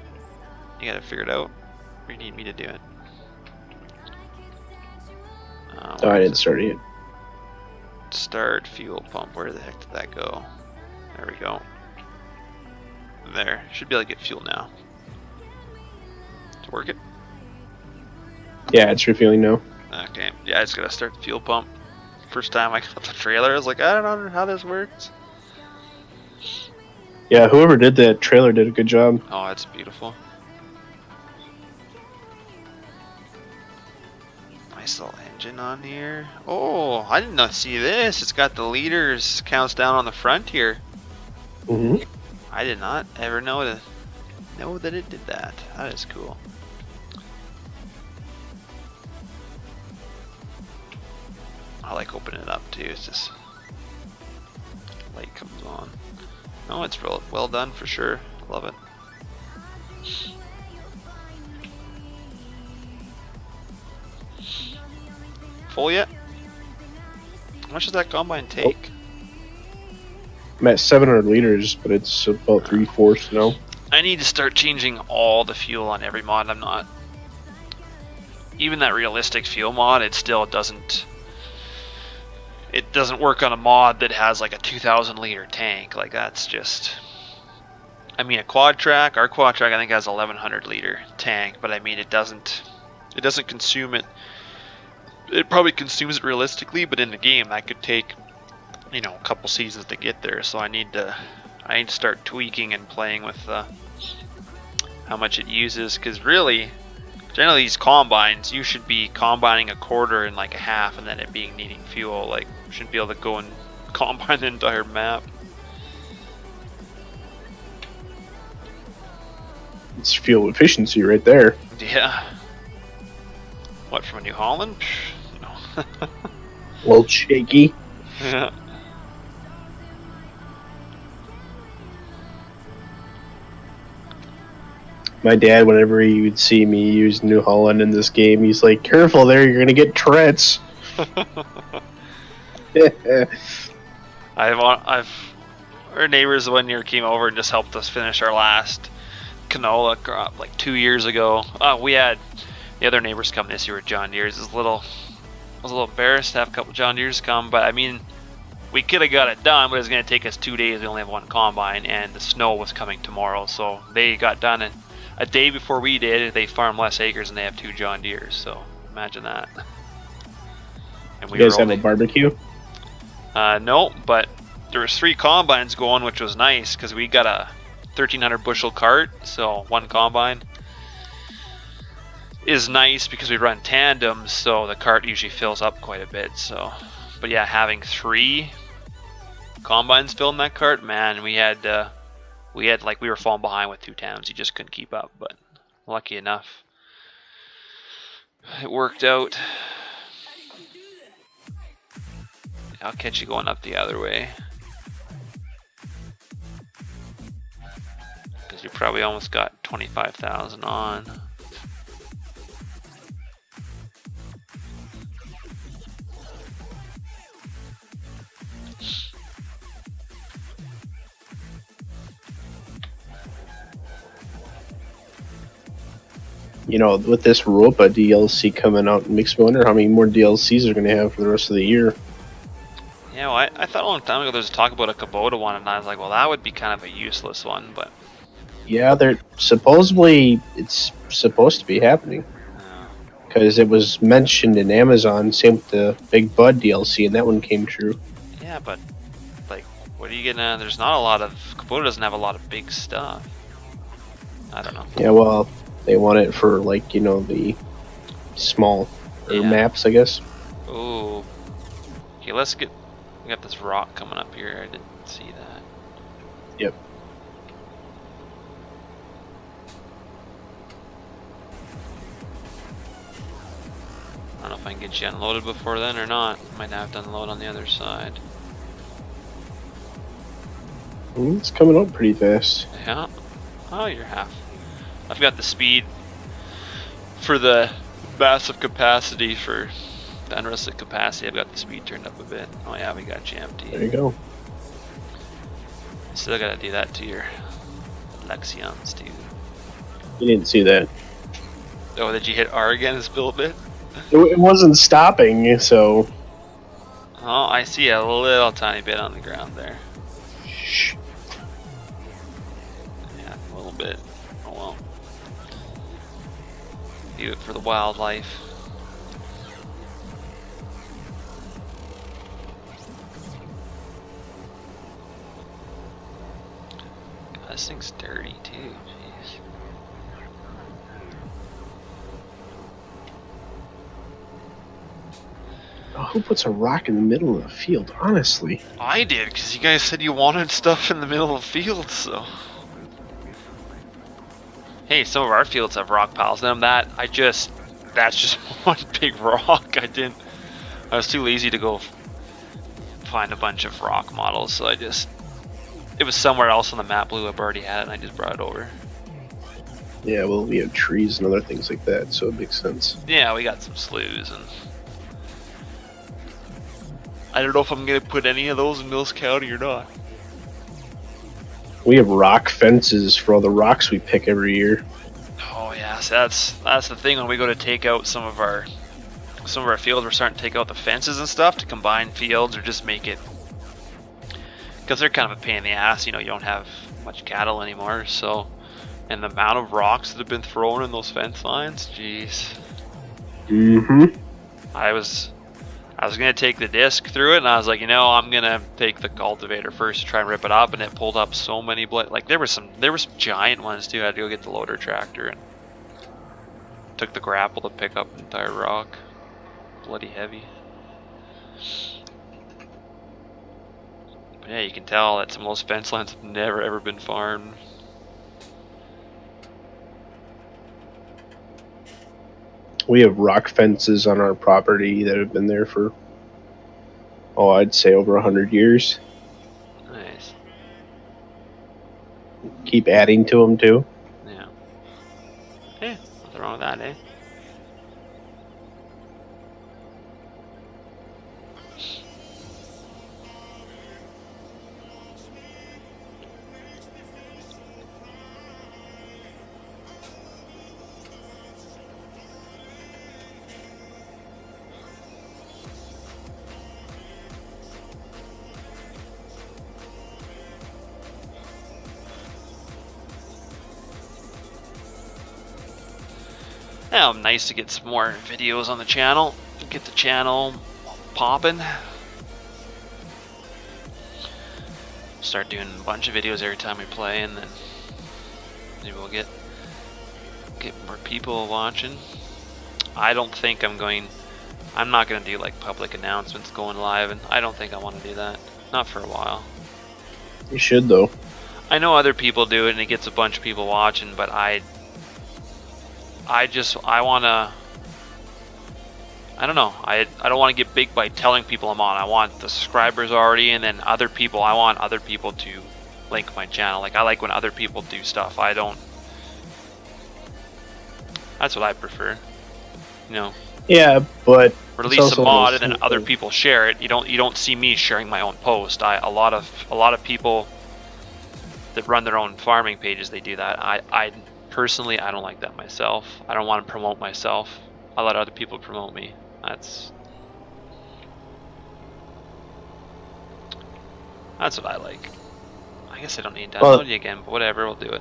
You got it figured out? Or you need me to do it? Oh, I didn't start it yet. Start fuel pump. Where the heck did that go? There we go. There. Should be able to get fuel now. To work it? Yeah, it's refueling now. Okay. Yeah, I just gotta start the fuel pump. First time I got the trailer, I was like, I don't know how this works. Yeah, whoever did that trailer did a good job. Oh, it's beautiful. Nice little engine on here. Oh, I did not see this. It's got the liters counts down on the front here. Mm-hmm. I did not ever know that it did that. That is cool. I like opening it up too. It's just light comes on. Oh, it's real well done for sure. Love it. Full yet? How much does that combine take? I'm at 700 liters, but it's about 3/4 now. I need to start changing all the fuel on every mod. I'm not. Even that realistic fuel mod, it still doesn't. It doesn't work on a mod that has like a 2,000 liter tank. Like that's just. I mean, a quad track. Our quad track I think has 1,100 liter tank, but I mean it doesn't. It doesn't consume it. It probably consumes it realistically, but in the game that could take, you know, a couple seasons to get there. So I need to start tweaking and playing with how much it uses, because really, generally these combines, you should be combining a quarter and like a half, and then it being needing fuel. Like, you shouldn't be able to go and combine the entire map. It's fuel efficiency right there. Yeah. What, from a New Holland? Psh, no. A little shaky. Yeah. My dad, whenever he would see me use New Holland in this game, he's like, "Careful there, you're gonna get Tourette's." Our neighbors one year came over and just helped us finish our last canola crop like 2 years ago. We had the other neighbors come this year with John Deere's. I was a little embarrassed to have a couple John Deere's come, but I mean, we could have got it done, but it was going to take us 2 days. We only have one combine, and the snow was coming tomorrow, so they got done a day before we did. They farm less acres and they have 2 John Deere's, so imagine that. And we You guys have a barbecue? No, but there was 3 combines going, which was nice because we got a 1,300 bushel cart, so one combine is nice because we run tandems, so the cart usually fills up quite a bit. So, but yeah, having 3 combines filling that cart, man, we were falling behind with 2 towns. You just couldn't keep up, but lucky enough, it worked out. I'll catch you going up the other way, because you probably almost got 25,000 on. You know, with this Europa DLC coming out, it makes me wonder how many more DLCs they're going to have for the rest of the year. Yeah, well, I thought a long time ago there was talk about a Kubota one, and I was like, well, that would be kind of a useless one, but... Yeah, they're supposedly, it's supposed to be happening. Because it was mentioned in Amazon, same with the Big Bud DLC, and that one came true. Yeah, but, like, what are you gonna... There's not a lot of... Kubota doesn't have a lot of big stuff. I don't know. Yeah, well, they want it for, like, you know, the small maps, I guess. Ooh. Okay, let's get... We got this rock coming up here. I didn't see that. Yep. I don't know if I can get you unloaded before then or not. Might have to unload on the other side. It's coming up pretty fast. Yeah. Oh, you're half. I've got the speed for the massive capacity for the unrealistic capacity. I've got the speed turned up a bit. Oh yeah, we got you empty. There you go. Still gotta do that to your Lexions too. You didn't see that. Oh, did you hit R again and spill a bit? It wasn't stopping, so. Oh, I see a little tiny bit on the ground there. Shh. Yeah, a little bit. Oh well. Do it for the wildlife. God, this thing's dirty too. Jeez. Who puts a rock in the middle of the field, honestly? I did, because you guys said you wanted stuff in the middle of the field, so. Hey, some of our fields have rock piles in them. That's just one big rock. I was too lazy to go find a bunch of rock models, so it was somewhere else on the map. Blue Up already had it, and I just brought it over. Yeah, well, we have trees and other things like that, so it makes sense. Yeah, we got some sloughs, and I don't know if I'm gonna put any of those in Mills County or not. We have rock fences for all the rocks we pick every year. Oh yeah, so that's the thing when we go to take out some of our fields. We're starting to take out the fences and stuff to combine fields or just make it, because they're kind of a pain in the ass. You know, you don't have much cattle anymore, so. And the amount of rocks that have been thrown in those fence lines, jeez. Mm-hmm. I was gonna take the disc through it, and I was like, you know, I'm gonna take the cultivator first to try and rip it up, and it pulled up so many like there were some giant ones too. I had to go get the loader tractor and took the grapple to pick up an entire rock. Bloody heavy. But yeah, you can tell that some of those fence lines have never ever been farmed. We have rock fences on our property that have been there for, I'd say over 100 years. Nice. Keep adding to them too. Yeah. Yeah, nothing wrong with that, eh? Now, nice to get some more videos on the channel. Get the channel popping. Start doing a bunch of videos every time we play, and then maybe we'll get more people watching. I'm not gonna do like public announcements going live, and I don't think I want to do that. Not for a while. You should though. I know other people do it, and it gets a bunch of people watching, but I don't know. I don't want to get big by telling people I'm on. I want the subscribers already, and then I want other people to link my channel. Like, I like when other people do stuff. That's what I prefer. You know. Yeah, but release a mod and then other people share it. You don't see me sharing my own post. A lot of people that run their own farming pages, they do that. I personally, I don't like that myself. I don't want to promote myself. I let other people promote me. That's what I like. I guess I don't need to download you again, but whatever, we'll do it.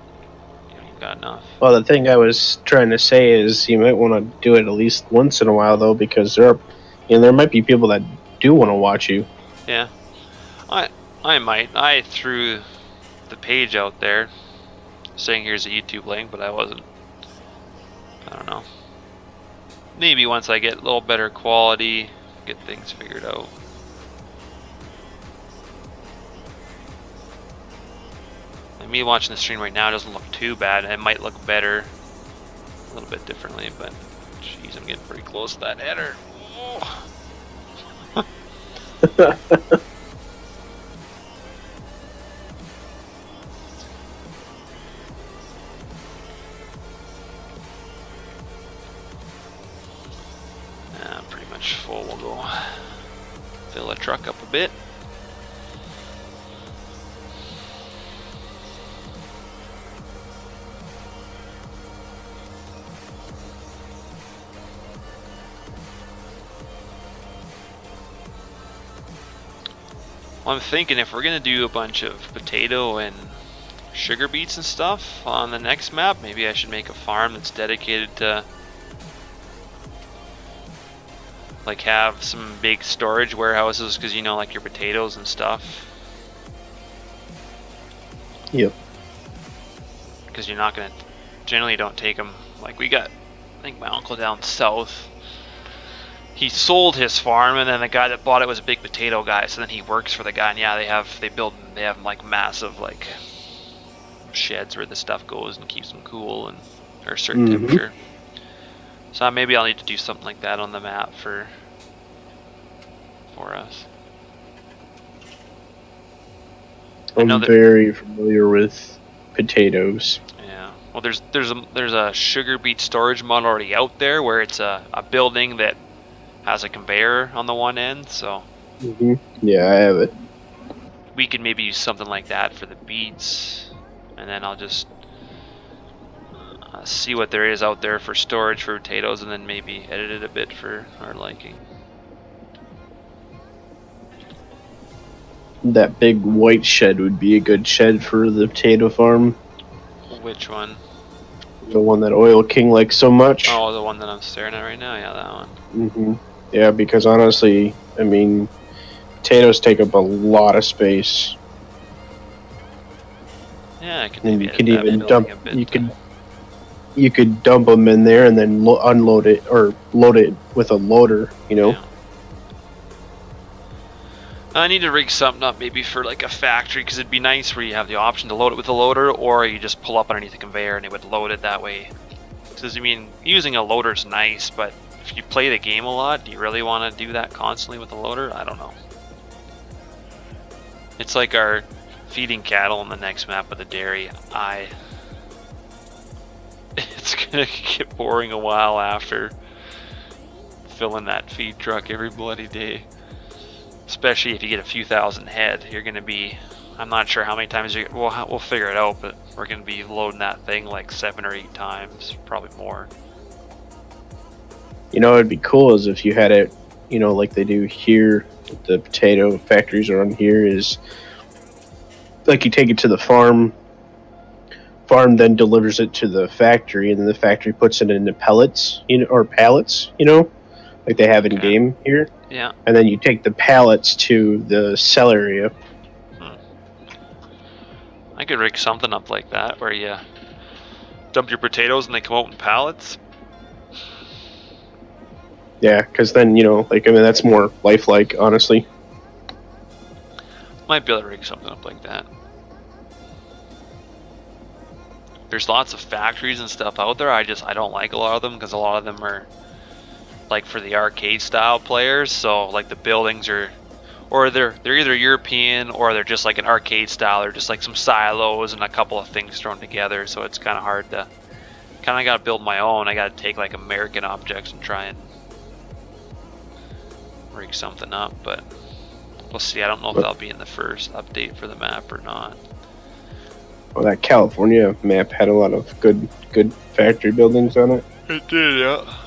You've got enough. Well, the thing I was trying to say is you might want to do it at least once in a while, though, because there might be people that do want to watch you. Yeah, I might. I threw the page out there saying here's a YouTube link, but I don't know. Maybe once I get a little better quality, get things figured out. Like me watching the stream right now doesn't look too bad. It might look better a little bit differently, but jeez, I'm getting pretty close to that header. Oh. Pretty much full. We'll go fill the truck up a bit. Well, I'm thinking if we're gonna do a bunch of potato and sugar beets and stuff on the next map, maybe I should make a farm that's dedicated to like have some big storage warehouses, because you know, like your potatoes and stuff. Yep. Because you're not gonna generally don't take them. Like we got, I think my uncle down south, he sold his farm, and then the guy that bought it was a big potato guy. So then he works for the guy, and yeah, they have like massive like sheds where the stuff goes and keeps them cool and or a certain temperature. So maybe I'll need to do something like that on the map for us. I'm very familiar with potatoes. Yeah. Well, there's a sugar beet storage mod already out there where it's a building that has a conveyor on the one end. So. Yeah, I have it. We could maybe use something like that for the beets, and then I'll just see what there is out there for storage for potatoes, and then maybe edit it a bit for our liking. That big white shed would be a good shed for the potato farm. Which one? The one that Oil King likes so much. Oh, the one that I'm staring at right now? Yeah, that one. Yeah, because honestly, I mean, potatoes take up a lot of space. Yeah, I could and you could even dump. You could dump them in there and then unload it or load it with a loader. You know. Yeah. I need to rig something up maybe for like a factory, because it'd be nice where you have the option to load it with a loader, or you just pull up underneath the conveyor and it would load it that way. Because I mean, using a loader is nice, but if you play the game a lot, do you really want to do that constantly with a loader? I don't know. It's like our feeding cattle on the next map with the dairy. It's gonna get boring a while after filling that feed truck every bloody day. Especially if you get a few thousand head, you're gonna be, I'm not sure how many times we'll figure it out, but we're gonna be loading that thing like 7 or 8 times, probably more. You know, it'd be cool is if you had it, you know, like they do here, the potato factories around here, is like you take it to the farm then delivers it to the factory, and then the factory puts it into pellets, you know, or pallets, you know, like they have in game here. Yeah. And then you take the pallets to the sell area. I could rig something up like that where you dump your potatoes and they come out in pallets. Yeah, because then, you know, like, I mean, that's more lifelike, honestly. Might be able to rig something up like that. There's lots of factories and stuff out there. I don't like a lot of them, because a lot of them are like for the arcade style players. So like the buildings are, or they're either European or they're just like an arcade style. They're just like some silos and a couple of things thrown together. So it's kind of hard to, kind of got to build my own. I got to take like American objects and try and rig something up, but we'll see. I don't know if that'll be in the first update for the map or not. Well, that California map had a lot of good factory buildings on it. It did, yeah.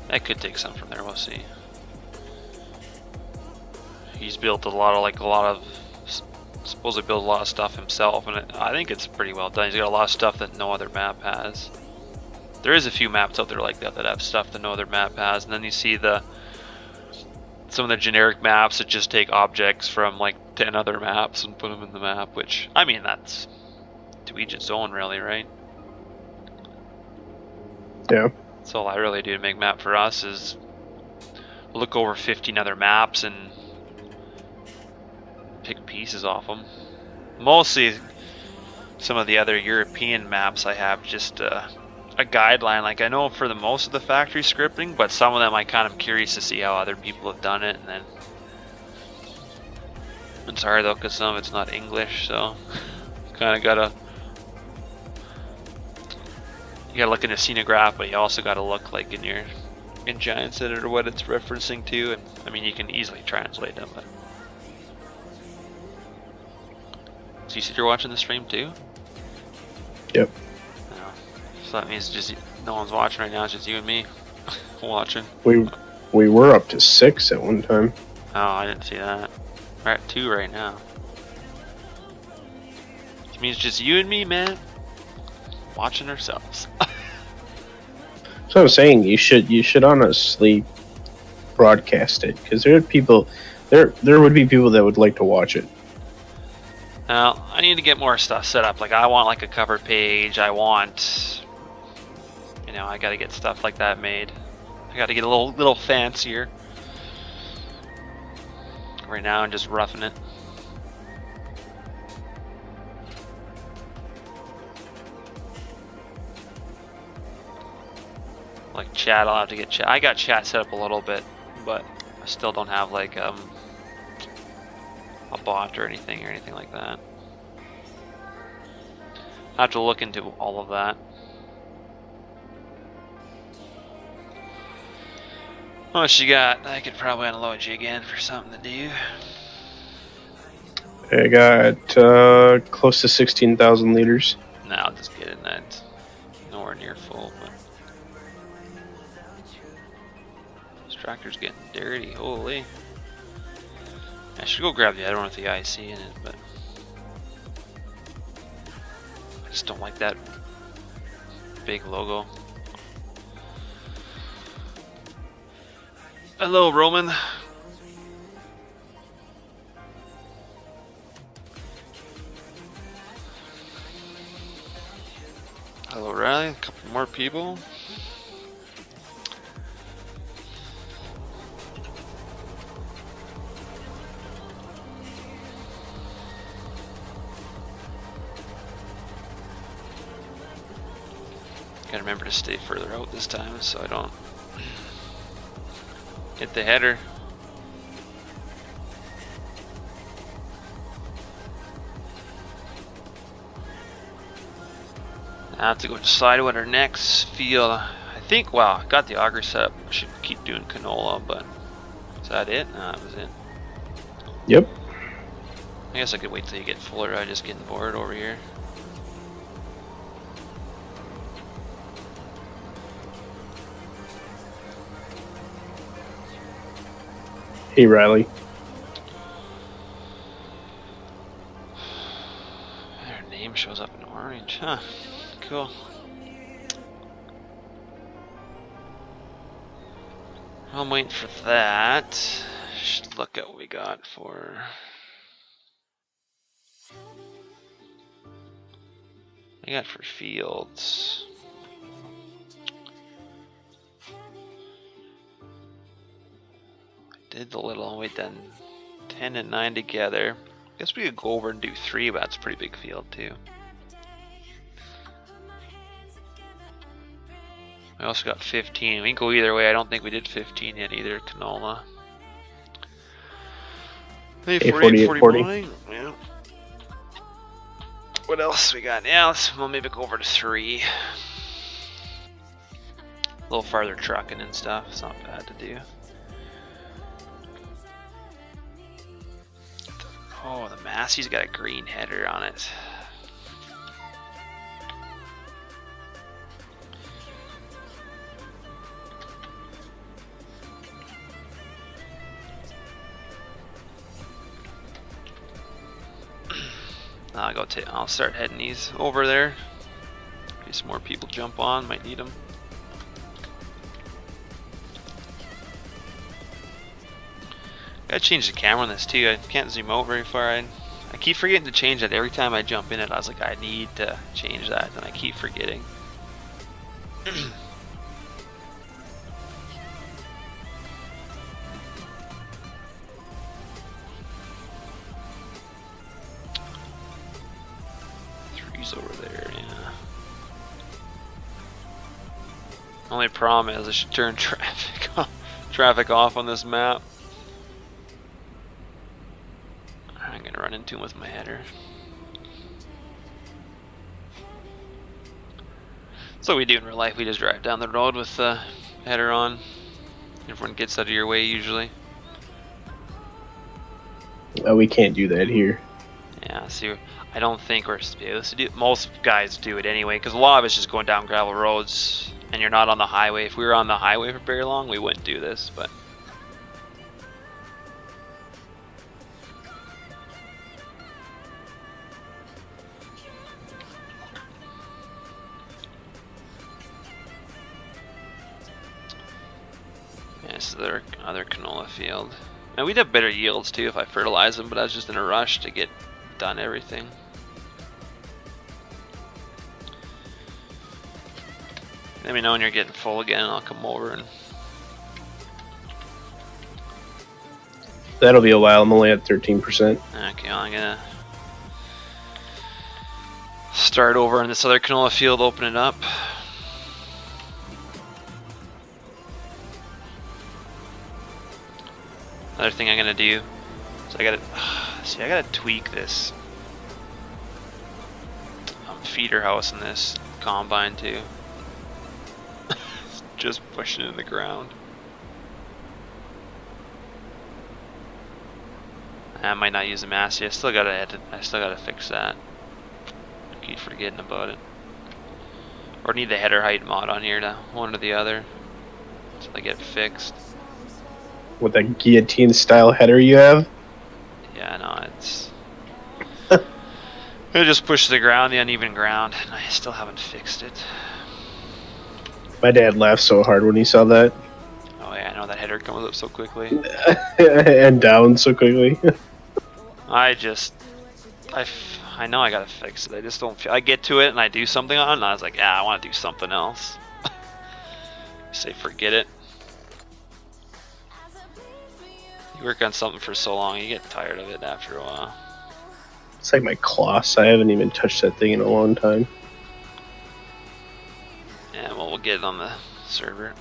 I could take some from there, we'll see. He's built a lot of supposedly built a lot of stuff himself, and I think it's pretty well done. He's got a lot of stuff that no other map has. There is a few maps out there like that have stuff that no other map has, and then you see some of the generic maps that just take objects from like 10 other maps and put them in the map, which, I mean, that's to each its own, really, right? Yeah. That's all I really do to make map for us is look over 15 other maps and pick pieces off them. Mostly some of the other European maps I have just a guideline. Like, I know for the most of the factory scripting, but some of them I kind of curious to see how other people have done it. And then it's hard though, because some of it's not English, so kind of gotta, you gotta look in the scenograph, but you also gotta look like in Giants Editor what it's referencing to. And I mean, you can easily translate them, but. So you said you're watching the stream too? Yep. So that means just No one's watching right now. It's just you and me watching. We were up to 6 at one time. Oh, I didn't see that. We're at 2 right now. Which means just you and me, man, watching ourselves. So I'm saying you should honestly broadcast it, because there would be people that would like to watch it. Now, I need to get more stuff set up. Like, I want like a cover page. I want, you know, I got to get stuff like that made. I got to get a little fancier. Right now, I'm just roughing it. Like chat, I'll have to get chat. I got chat set up a little bit, but I still don't have like a bot or anything like that. I have to look into all of that. How much you got? I could probably unload you again for something to do. I got close to 16,000 liters. No, I'll just get in that. Nowhere near full, but this tractor's getting dirty. Holy! I should go grab the other one with the IC in it, but I just don't like that big logo. Hello, Roman. Hello, Riley. A couple more people. Gotta remember to stay further out this time so I don't hit the header. I have to go decide what our next field. I think, well, I got the auger set up. I should keep doing canola, but is that it? No, that was it. Yep. I guess I could wait till you get fuller. I'm just getting bored over here. Hey, Riley. Their name shows up in orange. Huh. Cool. I'm waiting for that. Should look at what we got for. I got for fields. Did the little, we done 10 and 9 together. Guess we could go over and do 3, but that's a pretty big field too. We also got 15. We can go either way. I don't think we did 15 yet either. Canola. Hey, 48, 49. Yeah. What else we got? Yeah, we'll maybe go over to 3. A little farther trucking and stuff. It's not bad to do. Oh, the Massey's got a green header on it. I'll start heading these over there. In case more people jump on, might need them. Gotta change the camera on this too. I can't zoom out very far. I keep forgetting to change that every time I jump in it. I was like, I need to change that, and I keep forgetting. Three's over there, yeah. Only problem is I should turn traffic off on this map. I'm gonna run into him with my header. So we do in real life. We just drive down the road with the header on. Everyone gets out of your way usually. We can't do that here. Yeah, see, I don't think we're supposed to do it. Most guys do it anyway, because a lot of it's just going down gravel roads. and you're not on the highway. If we were on the highway for very long, we wouldn't do this, but. Yeah, this is their other canola field. And we'd have better yields too if I fertilize them, but I was just in a rush to get done everything. Let me know when you're getting full again, and I'll come over and. That'll be a while. I'm only at 13%. Okay, well, I'm gonna start over in this other canola field, open it up. Another thing I'm gonna do, so I gotta tweak this feeder house in this combine too. Just pushing it in the ground. I might not use the Massey. I still gotta fix that. I keep forgetting about it. Or need the header height mod on here to one or the other until I get it fixed. With that guillotine style header you have? Yeah, no, it's. I just pushed the ground, the uneven ground, and I still haven't fixed it. My dad laughed so hard when he saw that. Oh yeah, I know that header comes up so quickly. And down so quickly. I know I gotta fix it. I just don't feel. I get to it and I do something on it, and I was like, yeah, I want to do something else. Say forget it. You work on something for so long, you get tired of it after a while. It's like my cloths. I haven't even touched that thing in a long time. Yeah, well, we'll get it on the server.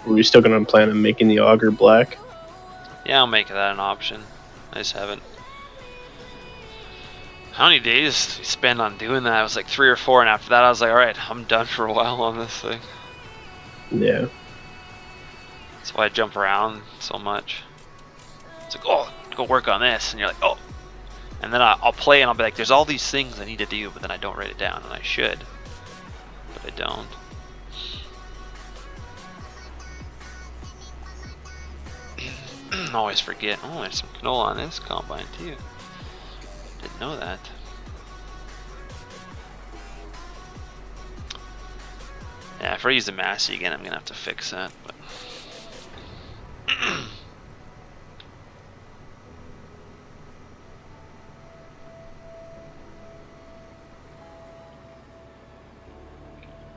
Were we still gonna plan on making the auger black? Yeah, I'll make that an option. I just haven't. How many days did we spend on doing that? It was like 3 or 4, and after that I was like, alright, I'm done for a while on this thing. Yeah. That's why I jump around so much. It's like, oh, go work on this, and you're like, oh. And then I'll play and I'll be like, there's all these things I need to do, but then I don't write it down, and I should. But I don't. I always forget. Oh, there's some canola on this combine too. Didn't know that. Yeah, if I use the Massey again, I'm gonna have to fix that. But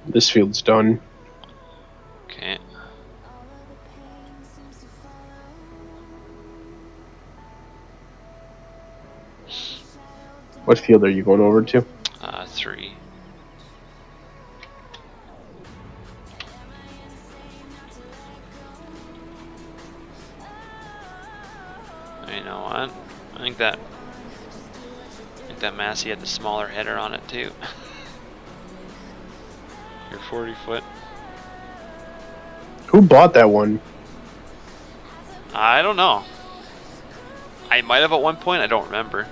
this field's done. okay. What field are you going over to? 3. You know what? I think that Massey had the smaller header on it too. Your 40 foot. Who bought that one? I don't know. I might have at one point. I don't remember.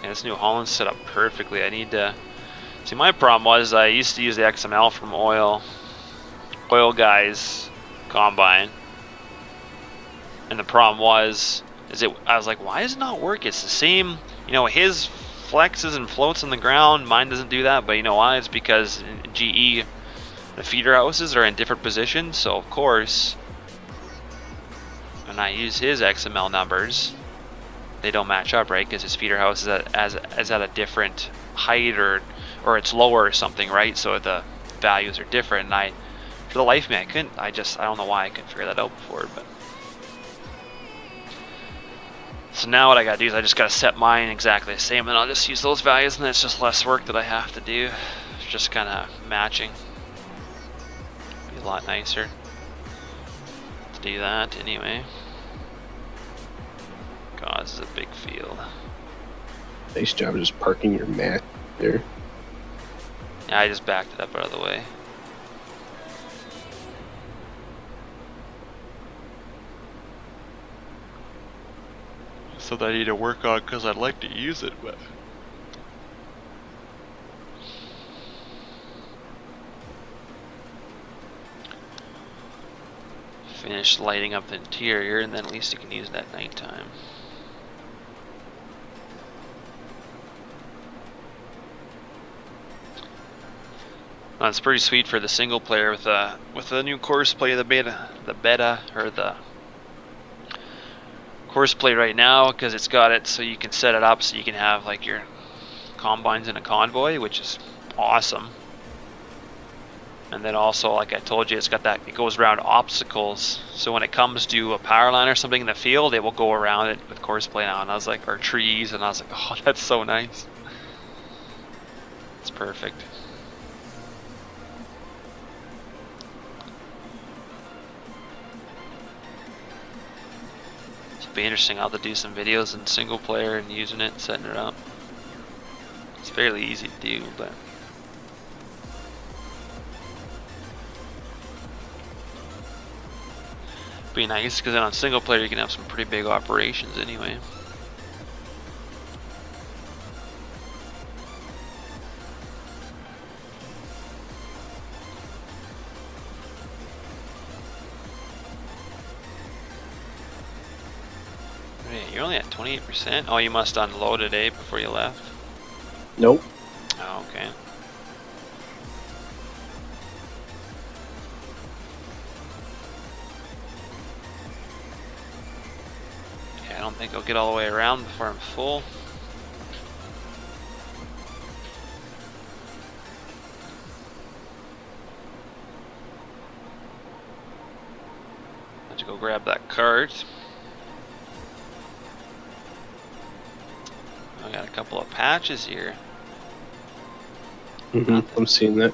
Yeah, this New Holland's set up perfectly. I need to see. My problem was I used to use the XML from Oil Guys combine, and the problem was I was like, why does it not work? It's the same, you know, his flexes and floats on the ground. Mine doesn't do that, but you know why? It's because in GE the feeder houses are in different positions. So of course, when I use his XML numbers, they don't match up, right? Because his feeder house is at a different height, or it's lower or something, right? So the values are different. And for the life of me, I don't know why I couldn't figure that out before. But so now what I gotta do is I just gotta set mine exactly the same, and I'll just use those values, and it's just less work that I have to do. It's just kind of matching. Be a lot nicer to do that anyway. God, this is a big field. Nice job just parking your mat there. Yeah, I just backed it up out of the way. something I need to work on because I'd like to use it, but. Finish lighting up the interior, and then at least you can use it at nighttime. It's pretty sweet for the single player with the new course play, the beta or the course play right now, because it's got it so you can set it up so you can have like your combines in a convoy, which is awesome. And then also, like I told you, it's got that, it goes around obstacles. So when it comes to a power line or something in the field, it will go around it with course play now. And I was like, or trees, and I was like, oh, that's so nice. It's perfect. It'll be interesting. I'll have to do some videos in single player and using it and setting it up. It's fairly easy to do, but. Be nice because then on single player you can have some pretty big operations anyway. Hey, you're only at 28%. Oh, you must unload it, eh, before you left? Nope. Oh, okay. I don't think I'll get all the way around before I'm full. Have to go grab that cart. I got a couple of patches here. I'm seeing that.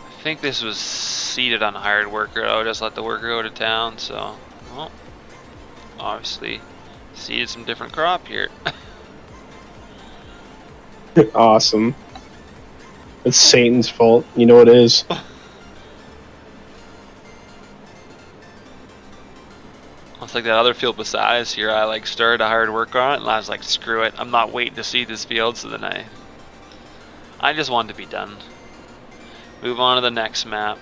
I think this was seated on a hired worker. I'll just let the worker go to town, so, well, obviously seeded some different crop here. Awesome. It's Satan's fault. You know it is. It's like that other field beside us here. I like started a hard work on it, and I was like, screw it. I'm not waiting to see this field. So then I just wanted to be done. Move on to the next map.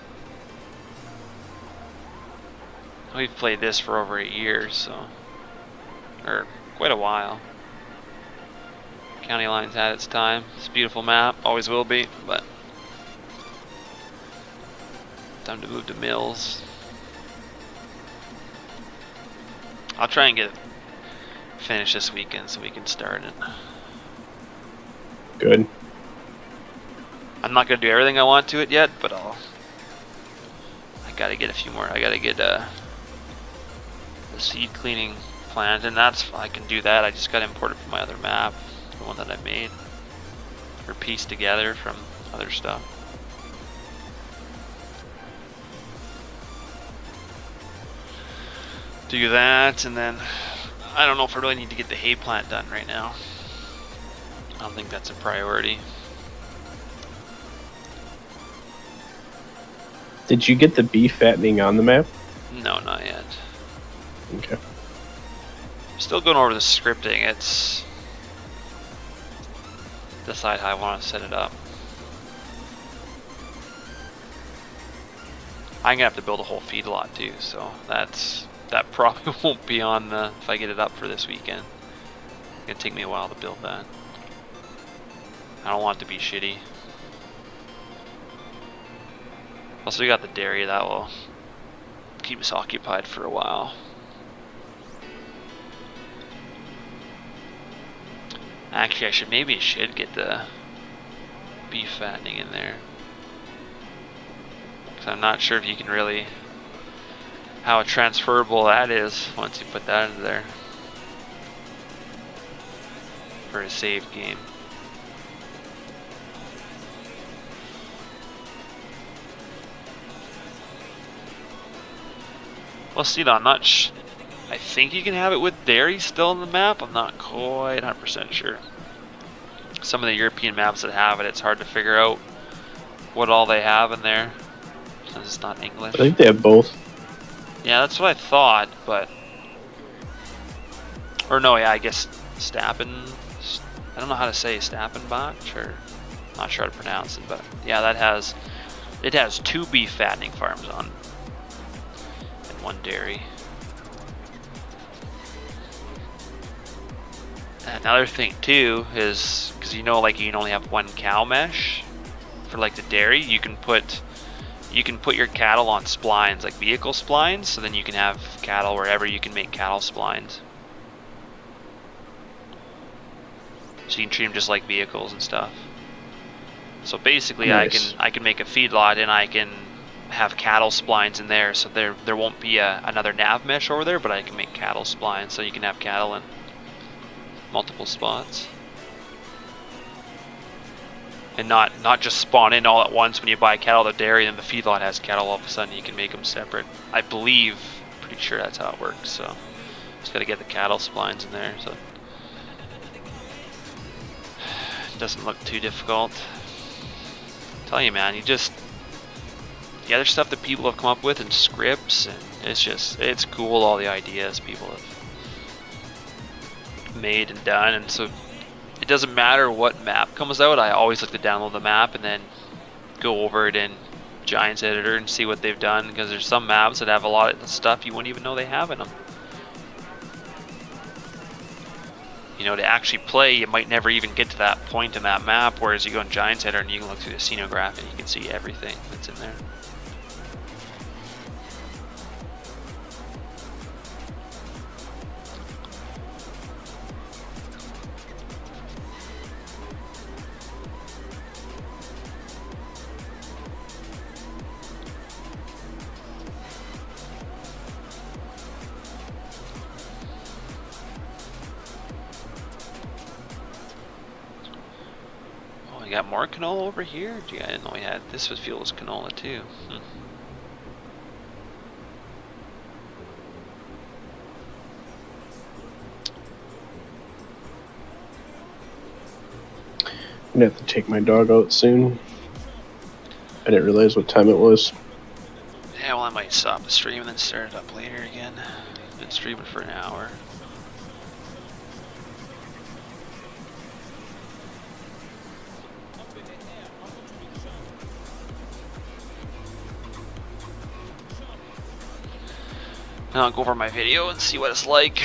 We've played this for over 8 years, so, or quite a while. County Line's had its time. It's a beautiful map, always will be, but time to move to Mills. I'll try and get it finished this weekend so we can start it. Good. I'm not gonna do everything I want to it yet, but I gotta get a few more. I gotta get the seed cleaning plant, and I can do that. I just gotta import it from my other map, the one that I made, or pieced together from other stuff. Do that, and then I don't know if I really need to get the hay plant done right now. I don't think that's a priority. Did you get the beef fattening on the map? No, not yet. Okay. Still going over the scripting. It's decide how I want to set it up. I'm gonna have to build a whole feedlot too, so that probably won't be on if I get it up for this weekend. It's gonna take me a while to build that. I don't want it to be shitty. Also, we got the dairy that will keep us occupied for a while. Actually, I should get the beef fattening in there. Because I'm not sure if you can really, how transferable that is once you put that into there for a save game. Well, see, I'm not I think you can have it with dairy still in the map. I'm not quite 100% sure. Some of the European maps that have it, it's hard to figure out what all they have in there since it's not English. I think they have both. Yeah, that's what I thought, but... Or no, yeah, I guess Stappen... I don't know how to say Stappenbach, or... Not sure how to pronounce it, but yeah, that has... It has 2 beef fattening farms on. And 1 dairy. Another thing too is, because you know, like you can only have 1 cow mesh for like the dairy, you can put your cattle on splines, like vehicle splines, so then you can have cattle wherever you can make cattle splines. So you can treat them just like vehicles and stuff. So basically, nice. I can make a feedlot and I can have cattle splines in there, so there won't be another nav mesh over there, but I can make cattle splines, so you can have cattle in multiple spots. And not just spawn in all at once when you buy cattle at the dairy and the feedlot has cattle all of a sudden. You can make them separate. I believe, pretty sure that's how it works. So just got to get the cattle splines in there. So it doesn't look too difficult. Tell you, man, the other stuff that people have come up with and scripts, and it's cool, all the ideas people have made and done. And so it doesn't matter what map comes out, I always like to download the map and then go over it in Giants Editor and see what they've done, because there's some maps that have a lot of the stuff you wouldn't even know they have in them. You know, to actually play, you might never even get to that point in that map, whereas you go in Giants Editor and you can look through the scenograph and you can see everything that's in there. We got more canola over here? Gee, I didn't know we had this. Was fuel as canola too. I'm gonna have to take my dog out soon. I didn't realize what time it was. Yeah, well, I might stop the stream and then start it up later again. Been streaming for an hour. Now I'll go over my video and see what it's like.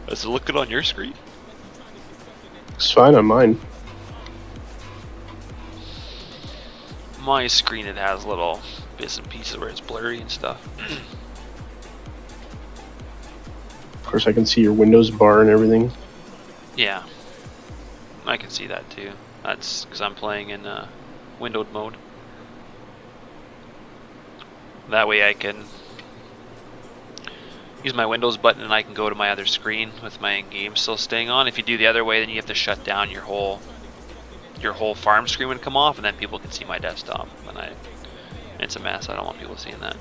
Is it looking on your screen? It's fine on mine. My screen, it has little bits and pieces where it's blurry and stuff. Of course, I can see your Windows bar and everything. Yeah, I can see that too. That's because I'm playing in windowed mode. That way I can use my Windows button and I can go to my other screen with my game still staying on. If you do the other way, then you have to shut down your whole farm screen would come off, and then people can see my desktop. And it's a mess. I don't want people seeing that.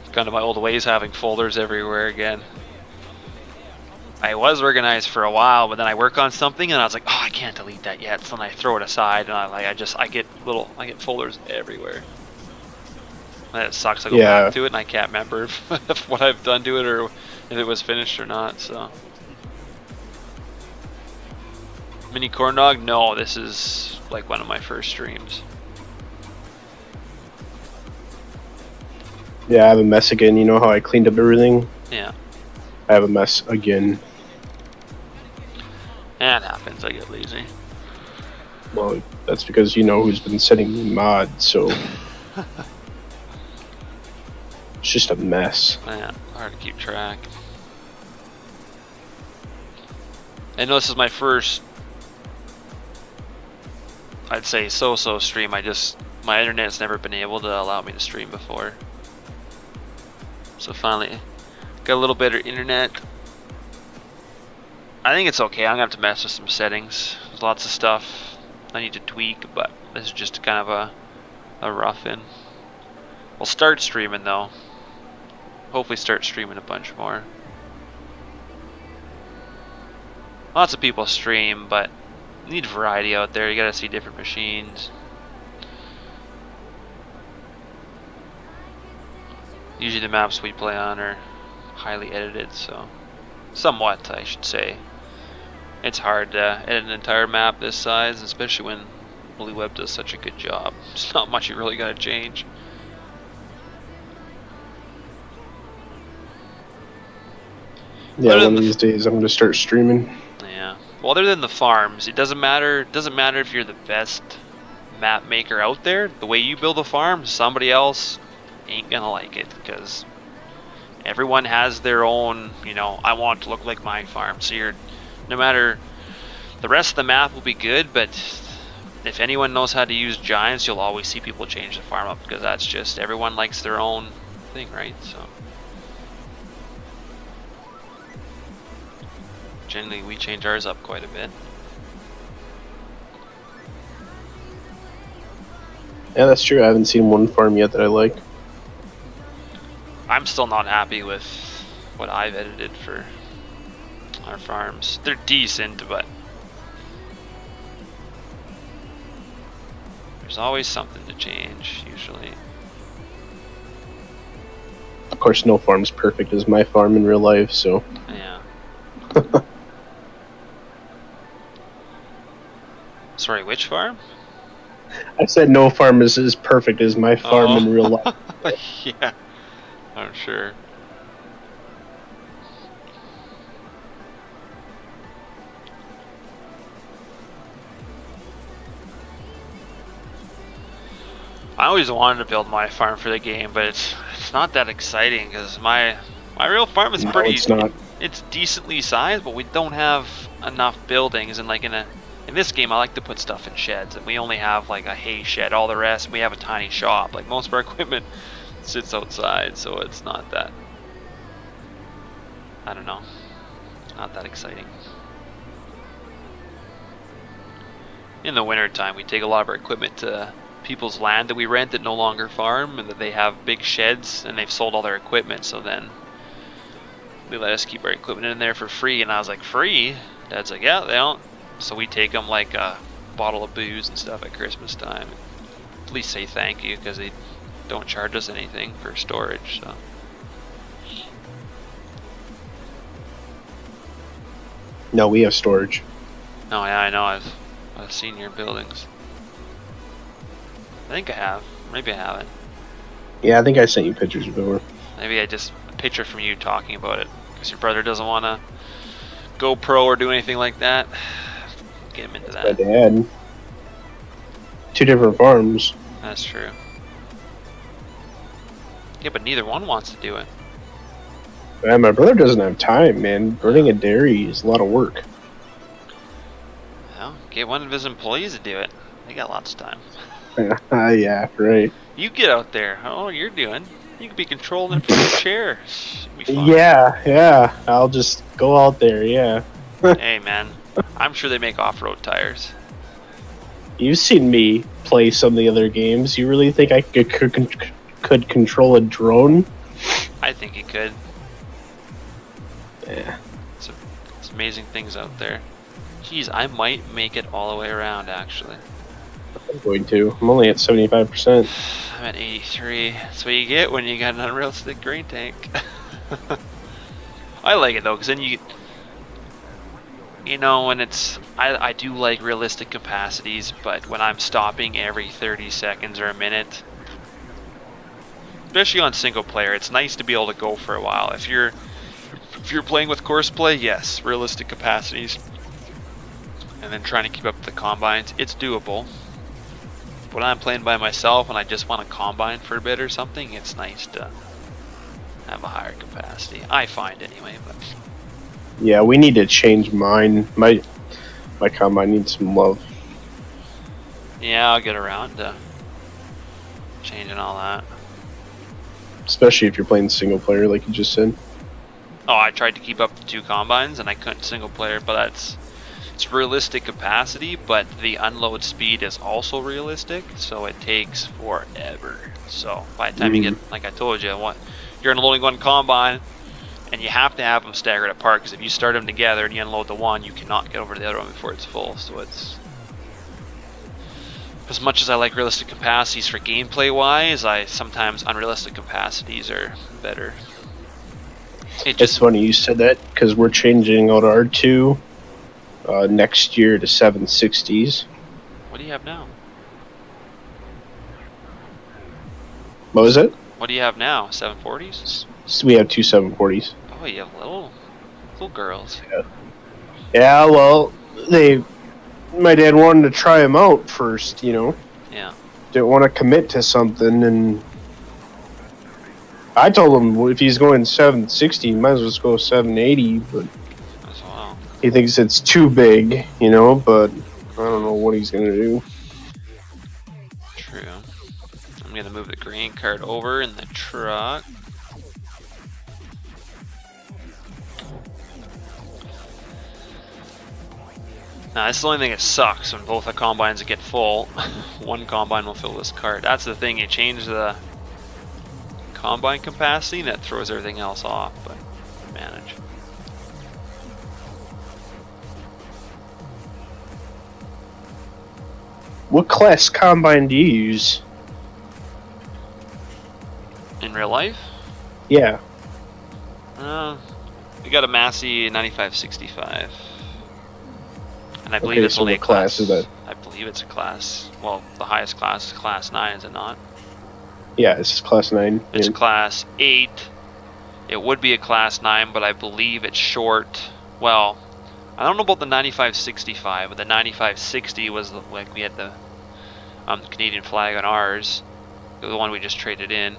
It's kind of my old ways, having folders everywhere again. I was organized for a while, but then I work on something and I was like, oh, I can't delete that yet. So then I throw it aside, and I get folders everywhere. And it sucks. I go back to it and I can't remember if what I've done to it or if it was finished or not. So mini corn dog? No, this is like one of my first streams. Yeah, I have a mess again. You know how I cleaned up everything? Yeah. I have a mess again. Yeah, it happens. I get lazy. Well, that's because you know who's been setting me mods, so it's just a mess. Yeah, hard to keep track. I know this is my first, I'd say so-so stream. My internet's never been able to allow me to stream before. So finally got a little better internet. I think it's okay. I'm gonna have to mess with some settings. There's lots of stuff I need to tweak, but this is just kind of a rough-in. We'll start streaming though. Hopefully start streaming a bunch more. Lots of people stream, but You need variety out there. You gotta see different machines. Usually the maps we play on are highly edited, so somewhat, I should say. It's hard to edit an entire map this size, especially when Blue Web does such a good job. There's not much you really gotta change. Yeah, one of these days I'm gonna start streaming. Yeah. Well, other than the farms, it doesn't matter. It doesn't matter if you're the best map maker out there. The way you build a farm, somebody else ain't gonna like it, because everyone has their own. You know, I want it to look like my farm. So you're, no matter, the rest of the map will be good, but if anyone knows how to use giants, you'll always see people change the farm up, because that's just, everyone likes their own thing, right? So generally we change ours up quite a bit. Yeah, that's true. I haven't seen one farm yet that I like. I'm still not happy with what I've edited for our farms. They're decent, but there's always something to change, usually. Of course, no farm's perfect as my farm in real life, so. Yeah. Sorry, which farm? I said no farm is as perfect as my farm in real life. Yeah, I'm sure. I always wanted to build my farm for the game, but it's not that exciting, because my real farm is pretty. It's not. It's decently sized, but we don't have enough buildings, and like in this game, I like to put stuff in sheds, and we only have like a hay shed. All the rest, we have a tiny shop. Like, most of our equipment sits outside, so it's not that, I don't know, not that exciting. In the winter time, we take a lot of our equipment to people's land that we rent that no longer farm, and that they have big sheds, and they've sold all their equipment, so then they let us keep our equipment in there for free. And I was like, free? Dad's like, yeah, they don't. So we take them like a bottle of booze and stuff at Christmas time. At least say thank you, because they don't charge us anything for storage. So No, we have storage. no, yeah, I know. I've seen your buildings. I think I have. Maybe I haven't. Yeah, I think I sent you pictures before. Maybe I just a picture from you talking about it, because your brother doesn't want to go pro or do anything like that. Get him into that. My dad. 2 different farms. That's true. Yeah, but neither one wants to do it. Man, my brother doesn't have time, man. Running a dairy is a lot of work. Well, get one of his employees to do it. They got lots of time. Yeah, right. You get out there. Oh, you're doing. You could be controlling it from your chair. It'd be fun. Yeah. I'll just go out there, yeah. Hey, man. I'm sure they make off-road tires. You've seen me play some of the other games. You really think I could control a drone? I think you could. Yeah. It's amazing things out there. Jeez, I might make it all the way around, actually. I'm going to. I'm only at 75%. I'm at 83. That's what you get when you got an unrealistic grain tank. I like it, though, because then you know, when it's, I do like realistic capacities, but when I'm stopping every 30 seconds or a minute, especially on single player, it's nice to be able to go for a while. If you're playing with course play, yes, realistic capacities, and then trying to keep up with the combines, it's doable. But when I'm playing by myself and I just want to combine for a bit or something, it's nice to have a higher capacity. I find anyway, but Yeah, we need to change mine. My combine needs some love. yeah, I'll get around to changing all that. Especially if you're playing single player, like you just said. Oh, I tried to keep up the 2 combines and I couldn't single player, but it's realistic capacity, but the unload speed is also realistic, so it takes forever. So by the time you get, like I told you, you're unloading one combine And you have to have them staggered apart, because if you start them together and you unload the one, you cannot get over to the other one before it's full. So it's, as much as I like realistic capacities for gameplay wise, sometimes unrealistic capacities are better. It's funny you said that, because we're changing out R2 next year to 760s. What do you have now? What was it? What do you have now? 740s? So we have two 740s. Oh, you have little girls. Yeah, well, my dad wanted to try them out first, you know. Yeah. Didn't want to commit to something, and I told him if he's going 760, he might as well just go 780, but well. He thinks it's too big, you know, but I don't know what he's going to do. True. I'm going to move the grain cart over in the truck. Now, this is the only thing that sucks when both the combines get full. One combine will fill this cart. That's the thing, you change the combine capacity and that throws everything else off, but manage. What class combine do you use? In real life? Yeah. We got a Massey 9565. And I believe Okay, it's so only a what class is that? I believe it's a class. Well, the highest class is class 9, is it not? Yeah, this is class 9. It's yeah. class 8. It would be a class 9, but I believe it's short. Well, I don't know about the 9565, but the 9560 was like we had the Canadian flag on ours, the one we just traded in,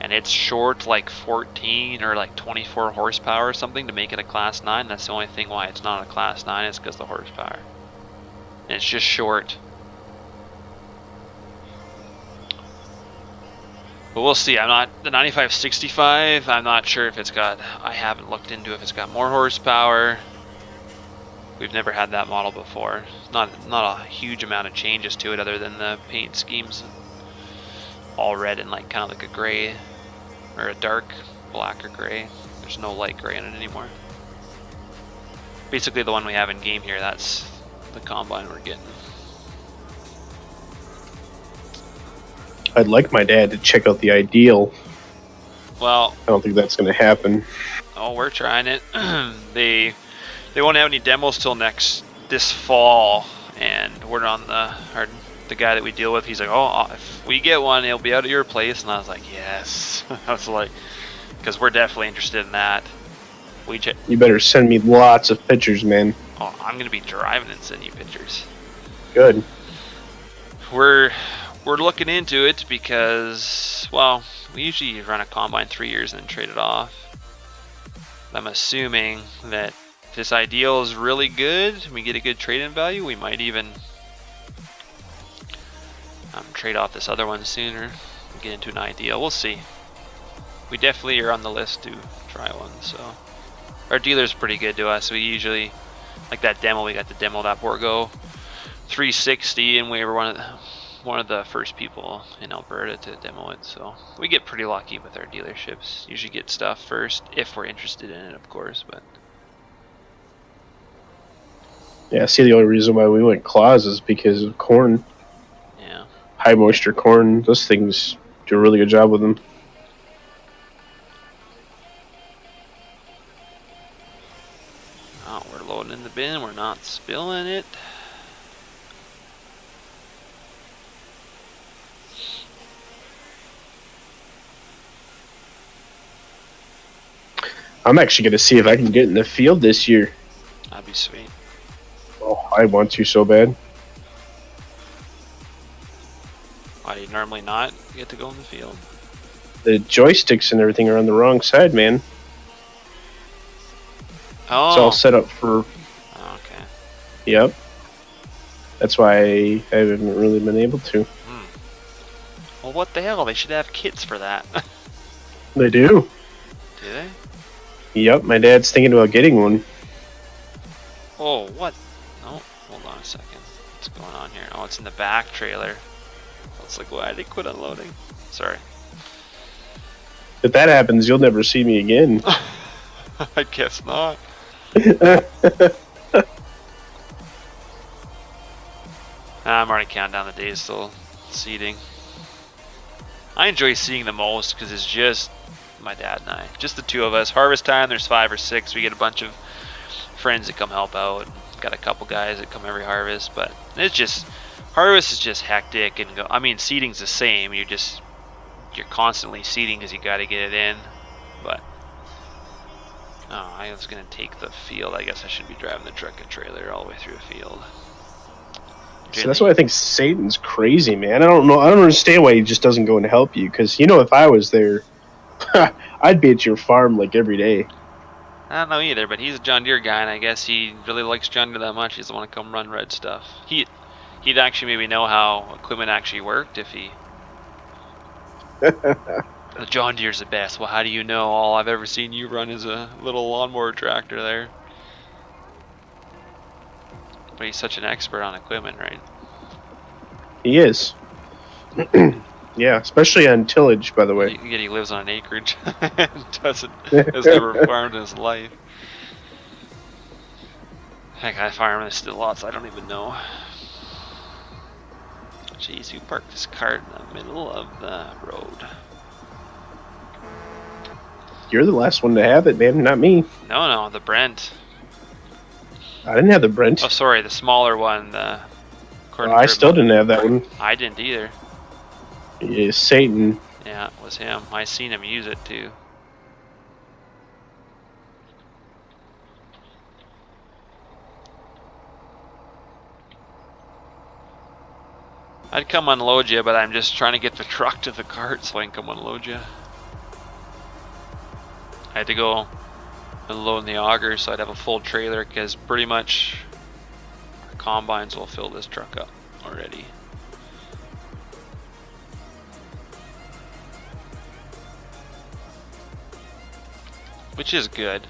and it's short like 14 or like 24 horsepower or something to make it a class 9. That's the only thing why it's not a class 9 is because of the horsepower, and it's just short. But we'll see. The 9565, I'm not sure if it's got, I haven't looked into if it's got more horsepower. We've never had that model before. Not a huge amount of changes to it other than the paint schemes. All red and like kind of like a gray or a dark black or gray. There's no light gray in it anymore. Basically the one we have in game here, that's the combine we're getting. I'd like my dad to check out the Ideal. Well, I don't think that's going to happen. Oh, we're trying it. They won't have any demos till this fall, and we're on the guy that we deal with. He's like, oh, if we get one, it'll be out at your place. And I was like, yes. I was like, because we're definitely interested in that. You better send me lots of pictures, man. Oh, I'm gonna be driving and sending you pictures. Good. We're looking into it because, well, we usually run a combine 3 years and then trade it off. I'm assuming that if this Ideal is really good, we get a good trade-in value, we might even trade off this other one sooner and get into an Ideal. We'll see. We definitely are on the list to try one, so. Our dealer's pretty good to us. We usually, like that demo, we got to demo that Borgo 360, and we were one of the first people in Alberta to demo it, so we get pretty lucky with our dealerships. Usually get stuff first if we're interested in it, of course. But yeah, see, the only reason why we went claws is because of corn. Yeah, high moisture corn. Those things do a really good job with them. oh, we're loading in the bin. We're not spilling it. I'm actually going to see if I can get in the field this year. That'd be sweet. Oh, I want to so bad. Why do you normally not get to go in the field? The joysticks and everything are on the wrong side, man. Oh. It's all set up for... Oh, okay. Yep. That's why I haven't really been able to. Well, what the hell? They should have kits for that. They do. Do they? Yep, my dad's thinking about getting one. Oh, what? Oh, hold on a second. What's going on here? Oh, it's in the back trailer. It's like, why did they quit unloading? Sorry. If that happens, you'll never see me again. I guess not. I'm already counting down the days till seeding. I enjoy seeing the most because it's just my dad and I. Just the two of us. Harvest time, there's 5 or 6. We get a bunch of friends that come help out. Got a couple guys that come every harvest, but it's just harvest is just hectic and I mean seeding's the same. You're constantly seeding because you got to get it in. But I was gonna take the field. I guess I should be driving the truck and trailer all the way through the field. So that's why I think Satan's crazy, man. I don't know. I don't understand why he just doesn't go and help you. Because if I was there, I'd be at your farm like every day. I don't know either, but he's a John Deere guy, and I guess he really likes John Deere that much. He's the one to come run red stuff. He'd actually maybe know how equipment actually worked if he. The John Deere's the best. Well, how do you know? All I've ever seen you run is a little lawnmower tractor there. But he's such an expert on equipment, right? He is. Yeah, especially on tillage, by the way. Yet he lives on an acreage. Has never farmed in his life. Heck, I farm this still lots I don't even know. Jeez, who parked this cart in the middle of the road? You're the last one to have it, man, not me. No, the Brent. I didn't have the Brent. Oh, sorry, the smaller one. I still didn't have that one. I didn't either. Yeah, Satan. Yeah, it was him. I seen him use it too. I'd come unload you, but I'm just trying to get the truck to the cart so I can come unload you. I had to go unload the auger so I'd have a full trailer because pretty much our combines will fill this truck up already. Which is good.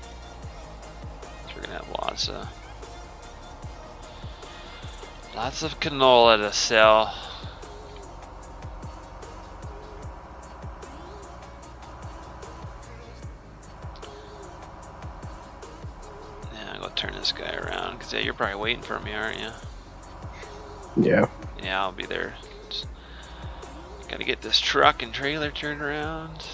So we're gonna have lots of canola to sell. Yeah, I'll go turn this guy around because you're probably waiting for me, aren't you? Yeah. Yeah, I'll be there. Just gotta get this truck and trailer turned around.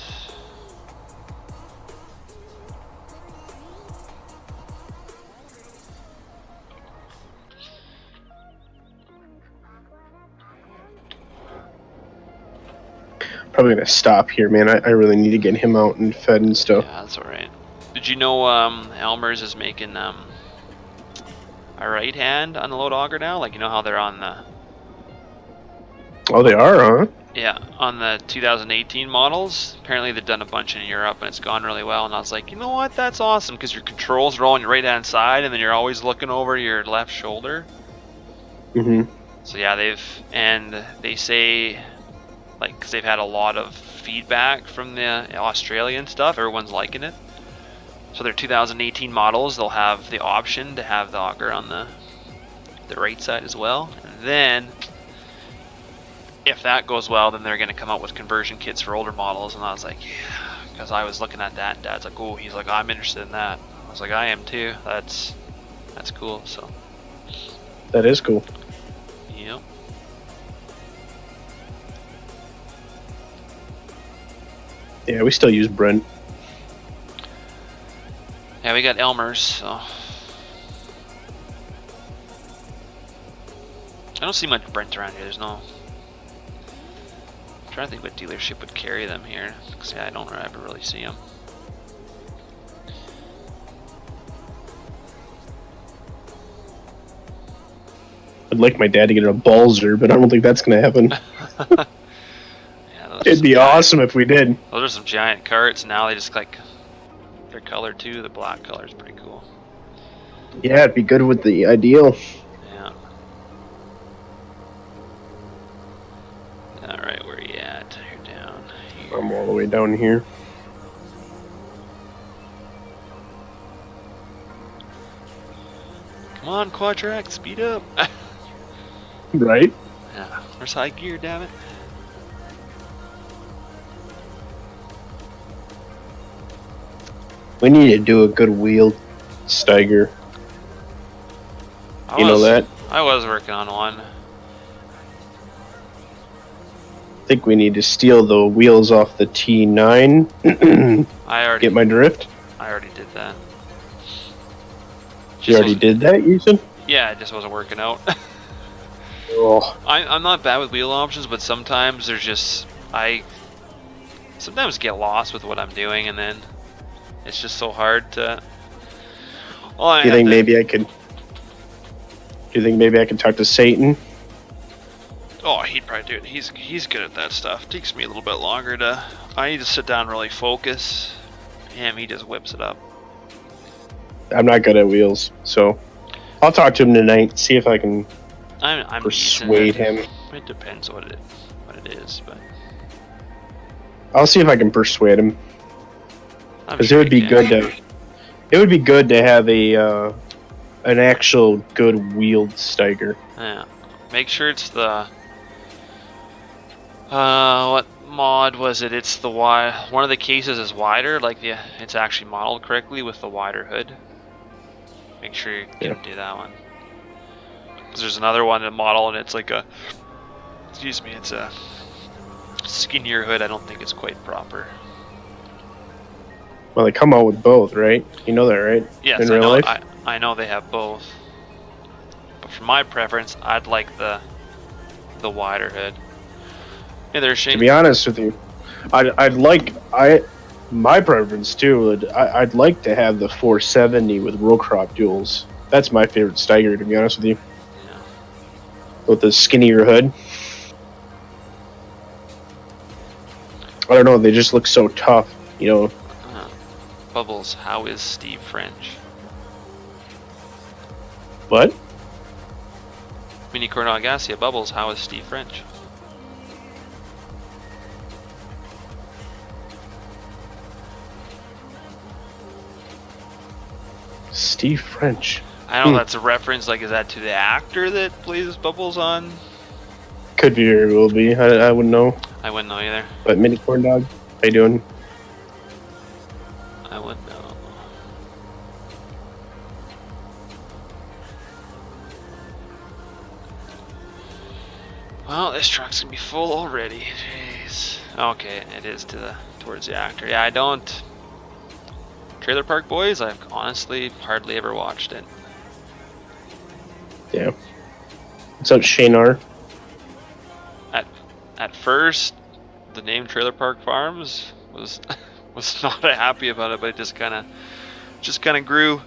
Probably gonna stop here, man. I really need to get him out and fed and stuff. Yeah, that's alright. Did you know Elmer's is making a right hand unload auger now? Like, you know how they're on the... Oh, they are, huh? Yeah, on the 2018 models. Apparently they've done a bunch in Europe and it's gone really well. And I was like, you know what? That's awesome because your controls are all on your right hand side and then you're always looking over your left shoulder. Mm-hmm. So yeah, they say, like, because they've had a lot of feedback from the Australian stuff. Everyone's liking it. So their 2018 models, they'll have the option to have the auger on the right side as well. And then, if that goes well, then they're going to come out with conversion kits for older models. And I was like, yeah, because I was looking at that, and Dad's like, oh, he's like, I'm interested in that. I was like, I am too. That's cool. So. That is cool. Yep. Yeah, we still use Brent. Yeah, we got Elmer's, so. I don't see much Brent around here. There's no. I'm trying to think what dealership would carry them here. Because yeah, I don't ever really see them. I'd like my dad to get a Balzer, but I don't think that's gonna happen. Yeah, it'd be awesome if we did. Those are some giant carts. Now they just like. They're colored too. The black color is pretty cool. Yeah, it'd be good with the ideal. Yeah. Alright, where are you at? You're down here. I'm all the way down here. Come on, Quadrax, speed up. Right? Yeah. Where's high gear, damn it? We need to do a good wheel Steiger. You know that? I was working on one. I think we need to steal the wheels off the T9. Get my drift? I already did that. You already did that, you said? Yeah, it just wasn't working out. Oh. I'm not bad with wheel options, but sometimes there's just... I sometimes get lost with what I'm doing, and then it's just so hard to... Well, Do you think maybe I could... Do you think maybe I could talk to Satan? Oh, he'd probably do it. He's good at that stuff. It takes me a little bit longer to... I need to sit down and really focus. He just whips it up. I'm not good at wheels, so I'll talk to him tonight. See if I can I'm persuade him. It depends what it is, but I'll see if I can persuade him. Because sure it would be good to. It would be good to have a an actual good wheeled Steiger. Yeah. Make sure it's the what mod was it? It's the one of the cases is wider, like it's actually modeled correctly with the wider hood. Make sure you can do that one. Because there's another one to model and it's like a it's a skinnier hood. I don't think it's quite proper. Well, they come out with both, right? You know that, right? Yes, in real life? I know they have both. But for my preference, I'd like the wider hood. Hey there, Shane. To be honest with you, my preference too. I'd like to have the 470 with row crop duals. That's my favorite Steiger, to be honest with you. Yeah. With the skinnier hood. I don't know. They just look so tough, you know. Bubbles, how is Steve French? What? Mini Cornell Garcia, Bubbles, how is Steve French? Steve French. I don't know, that's a reference, like, is that to the actor that plays Bubbles on? Could be or will be. I wouldn't know. I wouldn't know either. But Mini Corn Dog, how you doing? I wouldn't know. Well, this truck's gonna be full already. Jeez. Okay, it is towards the actor. Yeah, I don't... Trailer Park Boys, I've honestly hardly ever watched it. Yeah. What's up, Shane R? At first, the name Trailer Park Farms was not happy about it, but it just kind of grew.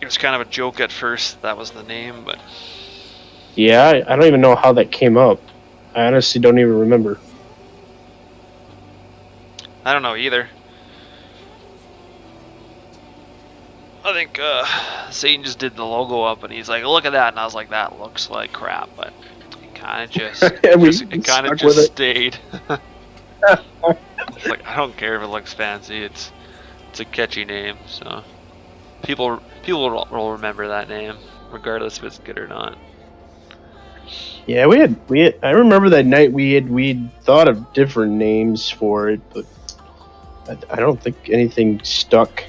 It was kind of a joke at first. That was the name, but yeah, I don't even know how that came up. I honestly don't even remember. I don't know either. I think Satan just did the logo up, and he's like, "Look at that," and I was like, "That looks like crap," but it kind of just stayed. Like, I don't care if it looks fancy. It's a catchy name, so people will remember that name, regardless if it's good or not. Yeah, we had. I remember that night we thought of different names for it, but I don't think anything stuck.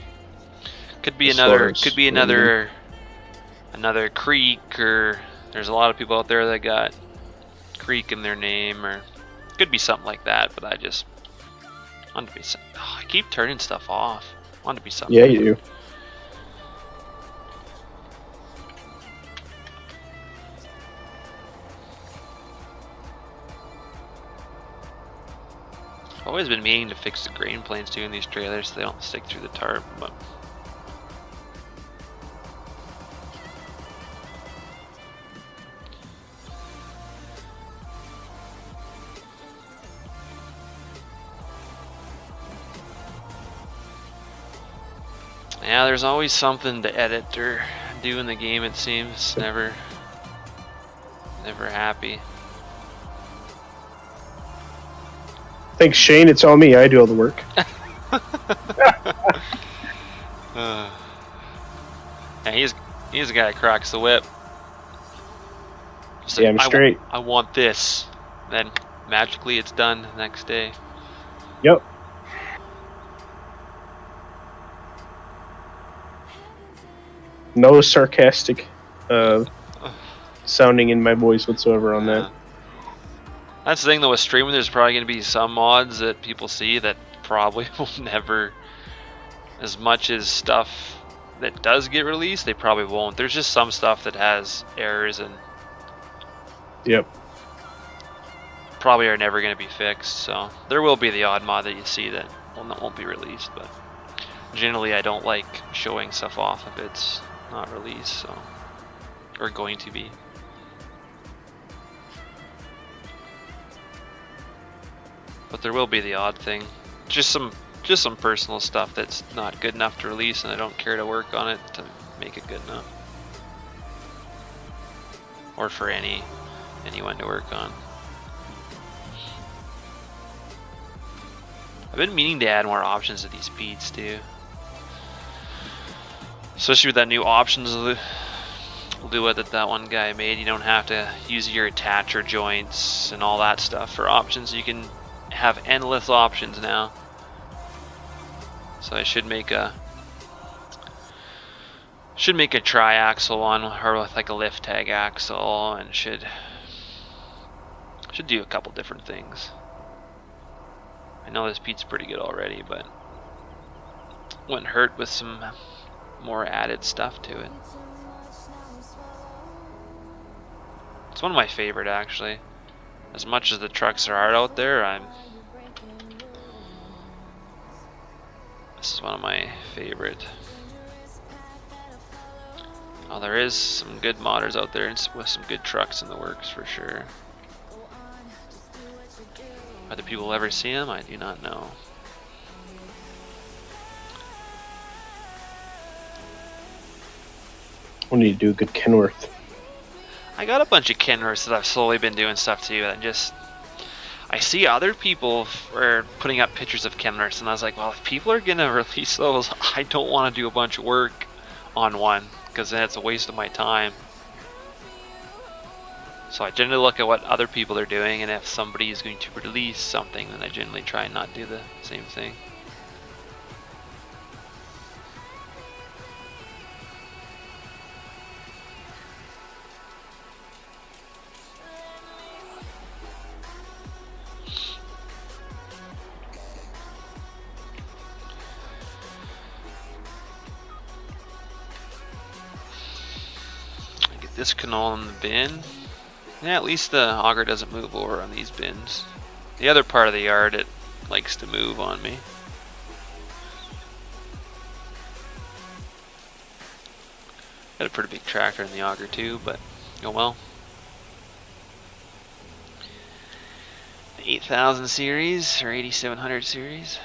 Could be another creek, or there's a lot of people out there that got creek in their name, or could be something like that. But I just wanted to be. I keep turning stuff off. I want to be something. Yeah, you do. I've always been meaning to fix the grain planes too in these trailers so they don't stick through the tarp, but yeah, there's always something to edit or do in the game, it seems. Never happy. Thanks, Shane. It's all me. I do all the work. Yeah, he's the guy that cracks the whip. Yeah, I'm straight. I want this. Then magically it's done the next day. Yep. No sarcastic sounding in my voice whatsoever on that. That's the thing though with streaming, there's probably going to be some mods that people see that probably will never, as much as stuff that does get released, they probably won't. There's just some stuff that has errors and yep, probably are never going to be fixed, so there will be the odd mod that you see that won't be released, but generally I don't like showing stuff off if it's not released, so, or going to be. But there will be the odd thing. Just some personal stuff that's not good enough to release, and I don't care to work on it to make it good enough. Or for anyone to work on. I've been meaning to add more options to these beats too. Especially with that new options Lua that one guy made. You don't have to use your attacher joints and all that stuff for options. You can have endless options now. So I should make a tri-axle one, or with like a lift tag axle, and should do a couple different things. I know this beat's pretty good already, but wouldn't hurt with some more added stuff to it. It's one of my favorite actually. As much as the trucks are hard out there, this is one of my favorite. Oh, there is some good modders out there with some good trucks in the works for sure. Whether people will ever see them, I do not know. We need to do a good Kenworth. I got a bunch of Kenworths that I've slowly been doing stuff to, and I see other people are putting up pictures of Kenworths, and I was like, well, if people are gonna release those, I don't want to do a bunch of work on one, because then it's a waste of my time. So I generally look at what other people are doing, and if somebody is going to release something, then I generally try and not do the same thing. Get this canola in the bin. Yeah, at least the auger doesn't move over on these bins. The other part of the yard, it likes to move on me. Got a pretty big tractor in the auger too, but oh well. 8000 series or 8700 series.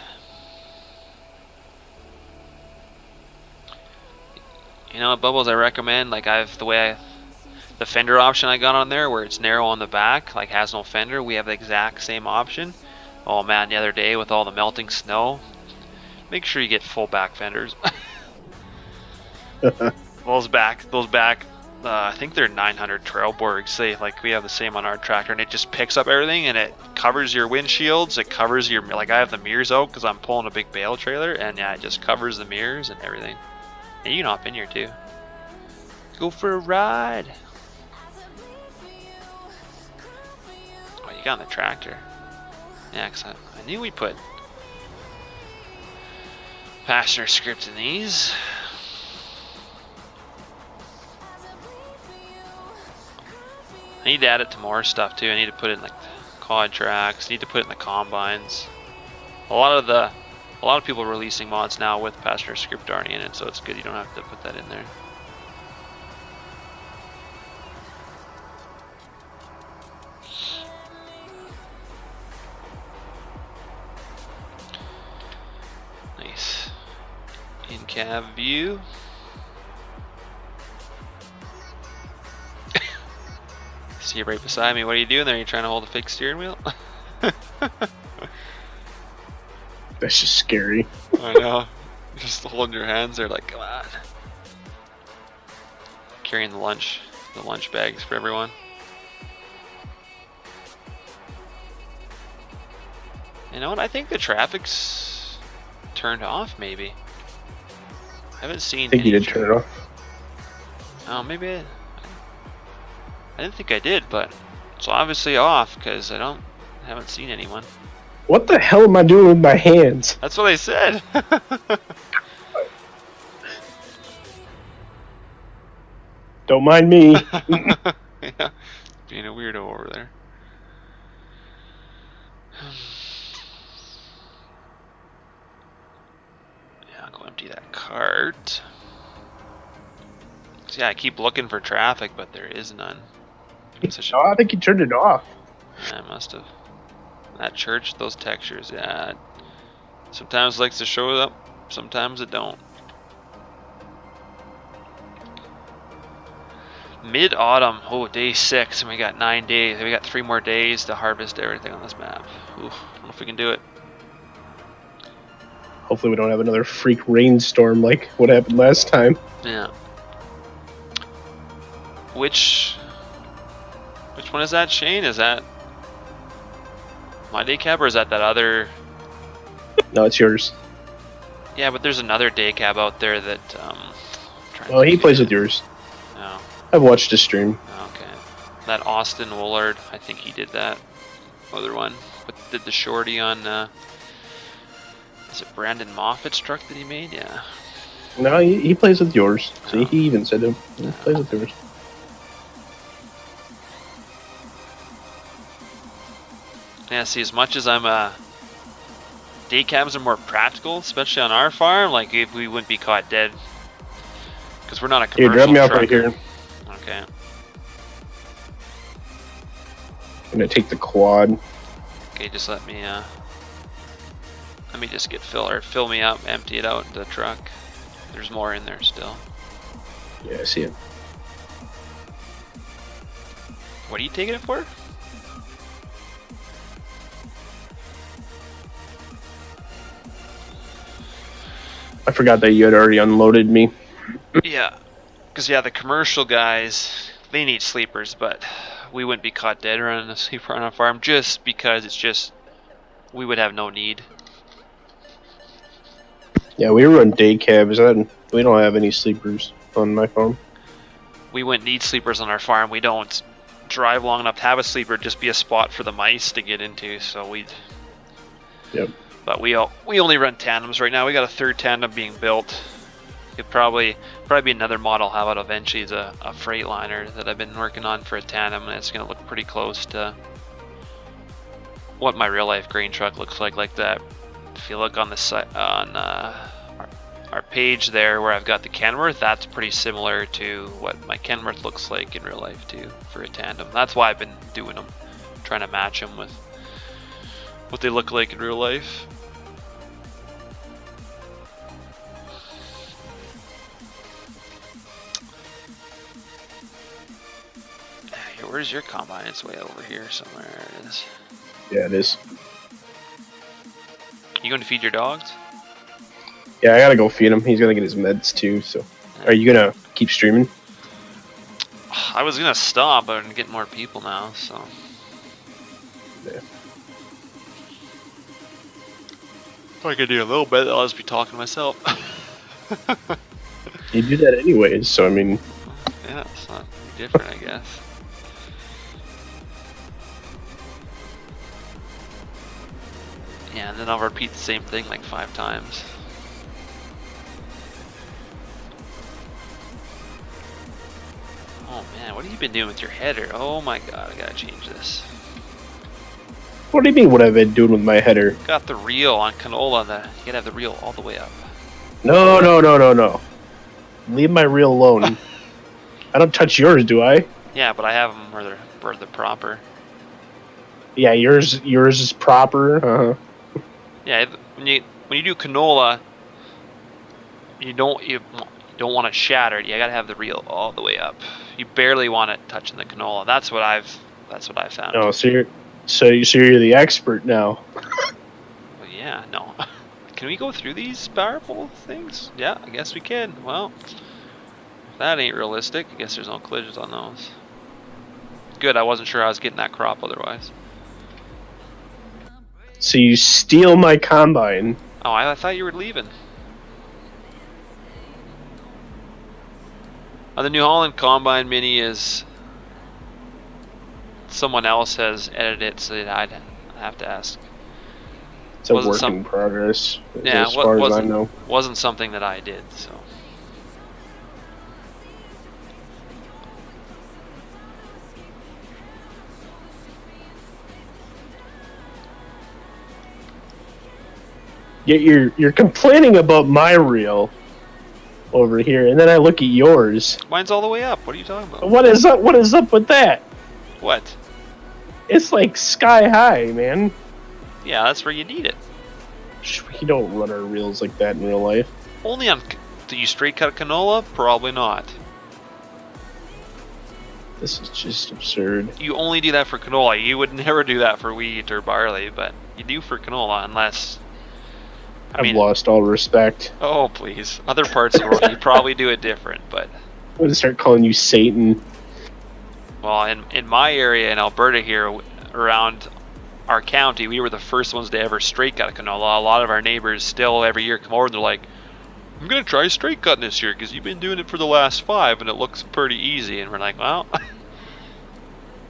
You know what, Bubbles, I recommend, like the fender option I got on there where it's narrow on the back, like has no fender, we have the exact same option. Oh man, the other day with all the melting snow, make sure you get full back fenders. those back I think they're 900 Trailborgs. Like we have the same on our tractor, and it just picks up everything and it covers your windshields, it covers your, like I have the mirrors out because I'm pulling a big bale trailer, and yeah, it just covers the mirrors and everything. And you can hop in here too. Go for a ride. Oh, you got on the tractor. Yeah, because I knew we put passenger script in these. I need to add it to more stuff too. I need to put it in like quad tracks. Need to put it in the combines. A lot of people are releasing mods now with passenger script already in it, so it's good you don't have to put that in there. Nice. In-cab view. See you right beside me. What are you doing there? Are you trying to hold a fixed steering wheel? That's just scary. I know. Just holding your hands there like, come on. Carrying the lunch bags for everyone. You know what? I think the traffic's turned off maybe. I haven't seen I think you did turn it off. Oh, maybe I didn't think I did, but it's obviously off because haven't seen anyone. What the hell am I doing with my hands? That's what I said. Don't mind me. Yeah, being a weirdo over there. Yeah, I'll go empty that cart. So yeah, I keep looking for traffic, but there is none. Oh, I think you turned it off. I must have. That church, those textures, yeah. Sometimes likes to show up, sometimes it don't. Mid-autumn, oh, day 6, and we got 9 days. We got 3 more days to harvest everything on this map. Oof, I don't know if we can do it. Hopefully we don't have another freak rainstorm like what happened last time. Yeah. Which one is that, Shane? Is that my day cab or is that other? No, it's yours. Yeah, but there's another day cab out there that Oh, he plays with yours. No. I've watched his stream. Okay. That Austin Woolard, I think he did that other one. But did the shorty on is it Brandon Moffat's truck that he made? Yeah. No, he plays with yours. See, he even said him. He plays with yours. Yeah, see, as much as I'm day cabs are more practical, especially on our farm, like if we wouldn't be caught dead. Because we're not a commercial Here, drop me off truck. right here. Okay. I'm gonna take the quad. Okay, just let me just get fill me up, empty it out into the truck. There's more in there still. Yeah, I see it. What are you taking it for? I forgot that you had already unloaded me. Yeah, because yeah, the commercial guys, they need sleepers, but we wouldn't be caught dead running a sleeper on a farm just because we would have no need. Yeah, we run day cabs. We don't have any sleepers on my farm. We wouldn't need sleepers on our farm. We don't drive long enough to have a sleeper, just be a spot for the mice to get into. So we'd. Yep. But we only run tandems right now. We got a third tandem being built. It'd probably be another model. How about eventually is a Freightliner that I've been working on for a tandem, and it's gonna look pretty close to what my real life grain truck looks like that. If you look on the site on our page there where I've got the Kenworth, that's pretty similar to what my Kenworth looks like in real life too for a tandem. That's why I've been doing them, trying to match them with what they look like in real life. Where's your combine? It's way over here somewhere. It is. Yeah, it is. You going to feed your dogs? Yeah, I gotta go feed him. He's gonna get his meds too. So, are you gonna keep streaming? I was gonna stop, but I'm getting more people now. So. Yeah. If I could do a little bit, I'll just be talking to myself. You do that anyways, so I mean. Yeah, it's not different, I guess. Yeah, and then I'll repeat the same thing like 5 times. Oh man, what have you been doing with your header? Oh my god, I gotta change this. What do you mean? What I've been doing with my header? Got the reel on canola. You gotta have the reel all the way up. No. Leave my reel alone. I don't touch yours, do I? Yeah, but I have them where they're proper. Yeah, yours is proper. Yeah, when you do canola, you don't want it shattered. You gotta have the reel all the way up. You barely want it touching the canola. That's what I've found. Oh, so you're the expert now. Well, yeah, no. Can we go through these powerful things? Yeah, I guess we can. Well, if that ain't realistic. I guess there's no collisions on those. Good, I wasn't sure I was getting that crop otherwise. So you steal my combine. Oh, I thought you were leaving. The New Holland Combine Mini is... Someone else has edited it, so I'd have to ask. It's a work in progress, yeah, as far as I know. Wasn't something that I did, so. Yet you're complaining about my reel over here, and then I look at yours. Mine's all the way up. What are you talking about? What is up? What is up with that? What? It's like sky high, man. Yeah, that's where you need it. We don't run our reels like that in real life. Only on... Do you straight cut canola? Probably not. This is just absurd. You only do that for canola. You would never do that for wheat or barley, but you do for canola unless... I've lost all respect. Oh, please. Other parts of the world, you probably do it different, but... I'm going to start calling you Satan. Well, in my area in Alberta here, around our county, we were the first ones to ever straight cut canola. A lot of our neighbors still every year come over and they're like, I'm going to try straight cutting this year because you've been doing it for the last 5 and it looks pretty easy. And we're like, well...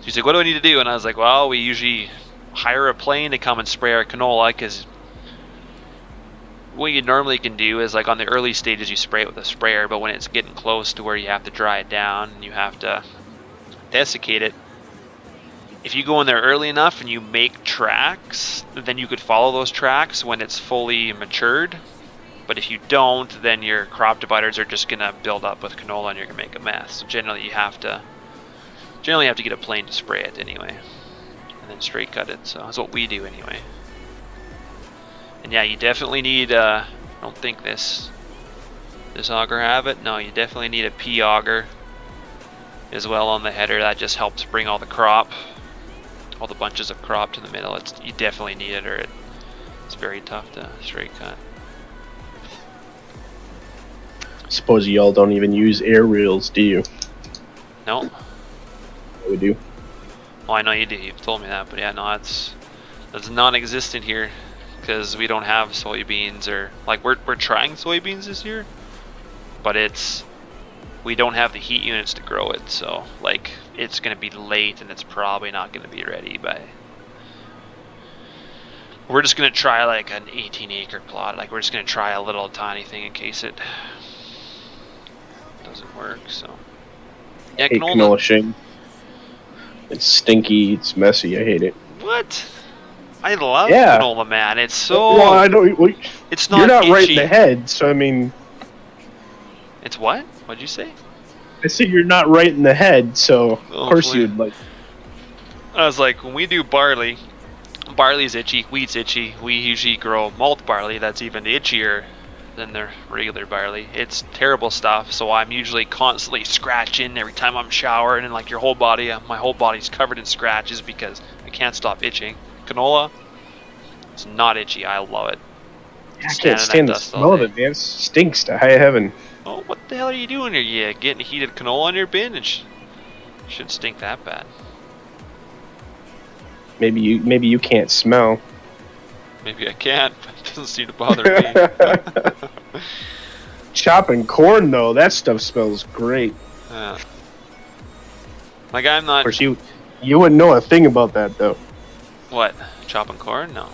She's like, what do I need to do? And I was like, well, we usually hire a plane to come and spray our canola because... What you normally can do is, like, on the early stages you spray it with a sprayer, but when it's getting close to where you have to dry it down and you have to desiccate it, if you go in there early enough and you make tracks, then you could follow those tracks when it's fully matured. But if you don't, then your crop dividers are just gonna build up with canola and you're gonna make a mess. So generally you have to get a plane to spray it anyway, and then straight cut it. So that's what we do anyway. And yeah, you definitely need, I don't think this auger have it. No, you definitely need a P auger as well on the header. That just helps bring all the bunches of crop to the middle. You definitely need it, or it's very tough to straight cut. Suppose y'all don't even use air reels, do you? No. We do. Well, I know you do. You've told me that, but yeah, no, that's non-existent here. Because we don't have soybeans, or like we're trying soybeans this year, but we don't have the heat units to grow it, so like it's gonna be late and it's probably not gonna be ready by. We're just gonna try like an 18-acre plot. Like we're just gonna try a little tiny thing in case it doesn't work. So yeah, canola shame. It's stinky. It's messy. I hate it. What? I love canola, man. It's so... Well, I don't... Well, it's not You're not itchy. right in the head, so I mean... It's what? What'd you say? I said you're not right in the head, so of course you'd like... I was like, when we do barley's itchy, wheat's itchy. We usually grow malt barley that's even itchier than the regular barley. It's terrible stuff, so I'm usually constantly scratching every time I'm showering, and like your whole body, my whole body's covered in scratches because I can't stop itching. Canola, it's not itchy. I love it. I can't stand the smell of it, man. It stinks to high heaven. Oh, what the hell are you doing here? You getting heated canola in your bin? It shouldn't stink that bad. Maybe you can't smell. Maybe I can't, but it doesn't seem to bother me. Chopping corn, though, that stuff smells great. Like, I'm not... Of course, you wouldn't know a thing about that, though. What? Chopping corn? No.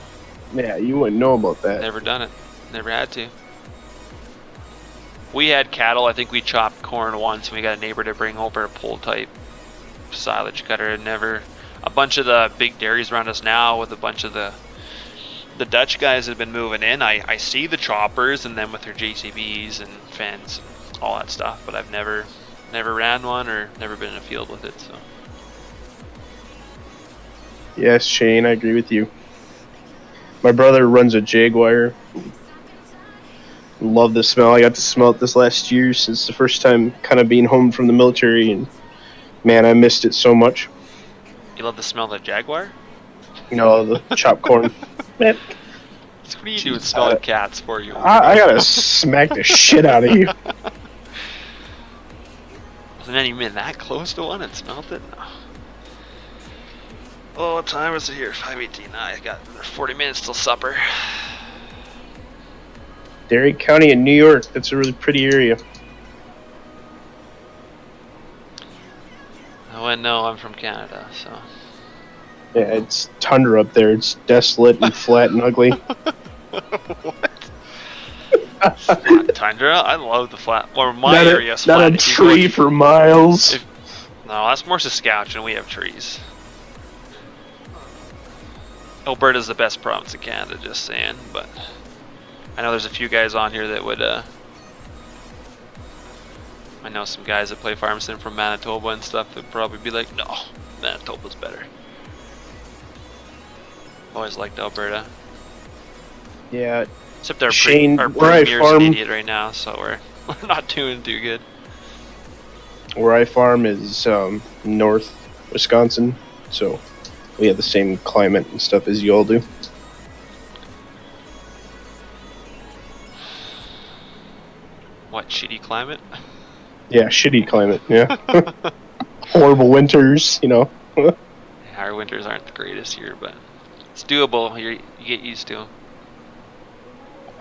Yeah, you wouldn't know about that. Never done it. Never had to. We had cattle. I think we chopped corn once, and we got a neighbor to bring over a pull-type silage cutter. And never... A bunch of the big dairies around us now, with a bunch of the Dutch guys that have been moving in, I see the choppers, and then with their JCBs and fence, all that stuff. But I've never ran one or never been in a field with it, so... Yes, Shane, I agree with you. My brother runs a Jaguar. Love the smell. I got to smell it this last year since the first time kind of being home from the military, and man, I missed it so much. You love the smell of the Jaguar? You know, the chopped corn. Man. What are you doing smelling cats for you? I gotta smack the shit out of you. Wasn't any been that close to one and smelled it? No. Oh, what time is it here? 5:18. I got another 40 minutes till supper. Derry County in New York. That's a really pretty area. Well, no, I'm from Canada, so. Yeah, it's tundra up there. It's desolate and flat and ugly. What? Flat tundra? I love the flat. Or my area's not flat. a tree for miles. No, that's more Saskatchewan. We have trees. Alberta's the best province in Canada, just saying. But I know there's a few guys on here that would. I know some guys that play farm sim from Manitoba and stuff that would probably be like, no, Manitoba's better. Always liked Alberta. Yeah. Except our Shane, our where I premier's an farm, idiot right now, so we're not doing too good. where I farm is north Wisconsin, so we have the same climate and stuff as you all do. What, shitty climate? Yeah, shitty climate. Yeah. Horrible winters, you know. Yeah, our winters aren't the greatest here, but it's doable. You get used to them.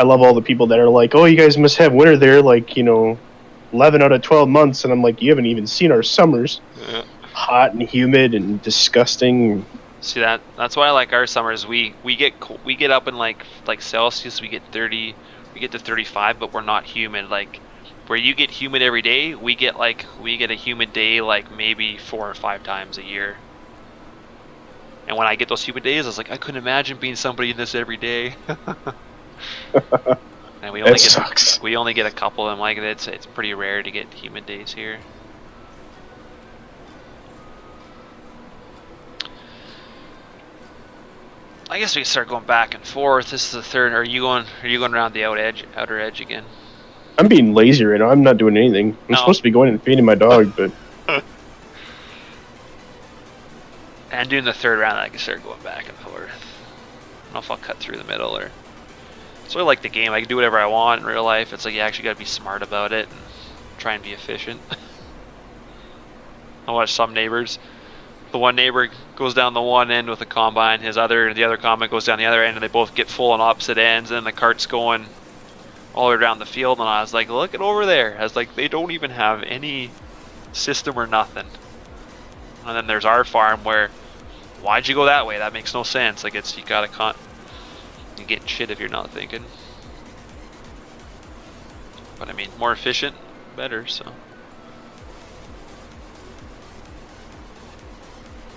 I love all the people that are like, "Oh, you guys must have winter there, like 11 out of 12 months," and I'm like, "You haven't even seen our summers. Yeah. Hot and humid and disgusting." See that's why I like our summers. We get up in like Celsius. We get 30. We get to 35, but we're not humid. Like where you get humid every day, we get a humid day like maybe 4 or 5 times a year. And when I get those humid days, I was like, I couldn't imagine being somebody in this every day. And we only sucks. We only get a couple of them. Like it's pretty rare to get humid days here. I guess we can start going back and forth. This is the third. Are you going around the outer edge again? I'm being lazy right now. I'm not doing anything. I'm supposed to be going and feeding my dog, but and doing the third round, I can start going back and forth. I don't know if I'll cut through the middle or. So I like the game. I can do whatever I want in real life. It's like you actually got to be smart about it and try and be efficient. I watch some neighbors. The one neighbor goes down the one end with a combine. The other combine goes down the other end, and they both get full on opposite ends. And the cart's going all the way around the field. And I was like, look at over there. I was like, they don't even have any system or nothing. And then there's our farm where, why'd you go that way? That makes no sense. Like you gotta you get shit if you're not thinking. But I mean, more efficient, better. So.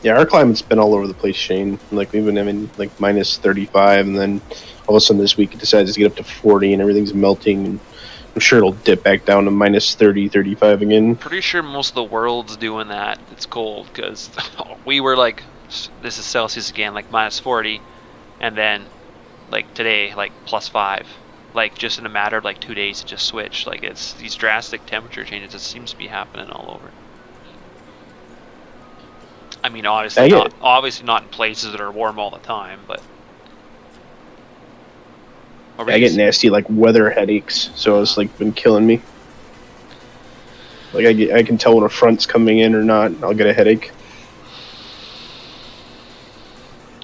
yeah, our climate's been all over the place, Shane. Like we've been having like minus 35, and then all of a sudden this week it decides to get up to 40, and everything's melting. And I'm sure it'll dip back down to minus 30, 35 again. Pretty sure most of the world's doing that. It's cold because we were like, this is Celsius again, like minus 40, and then like today, like plus 5. Like just in a matter of like 2 days, it just switched. Like it's these drastic temperature changes. It seems to be happening all over. I mean, obviously not in places that are warm all the time, but. I get nasty like weather headaches, so it's like been killing me. Like I can tell when a front's coming in or not. I'll get a headache.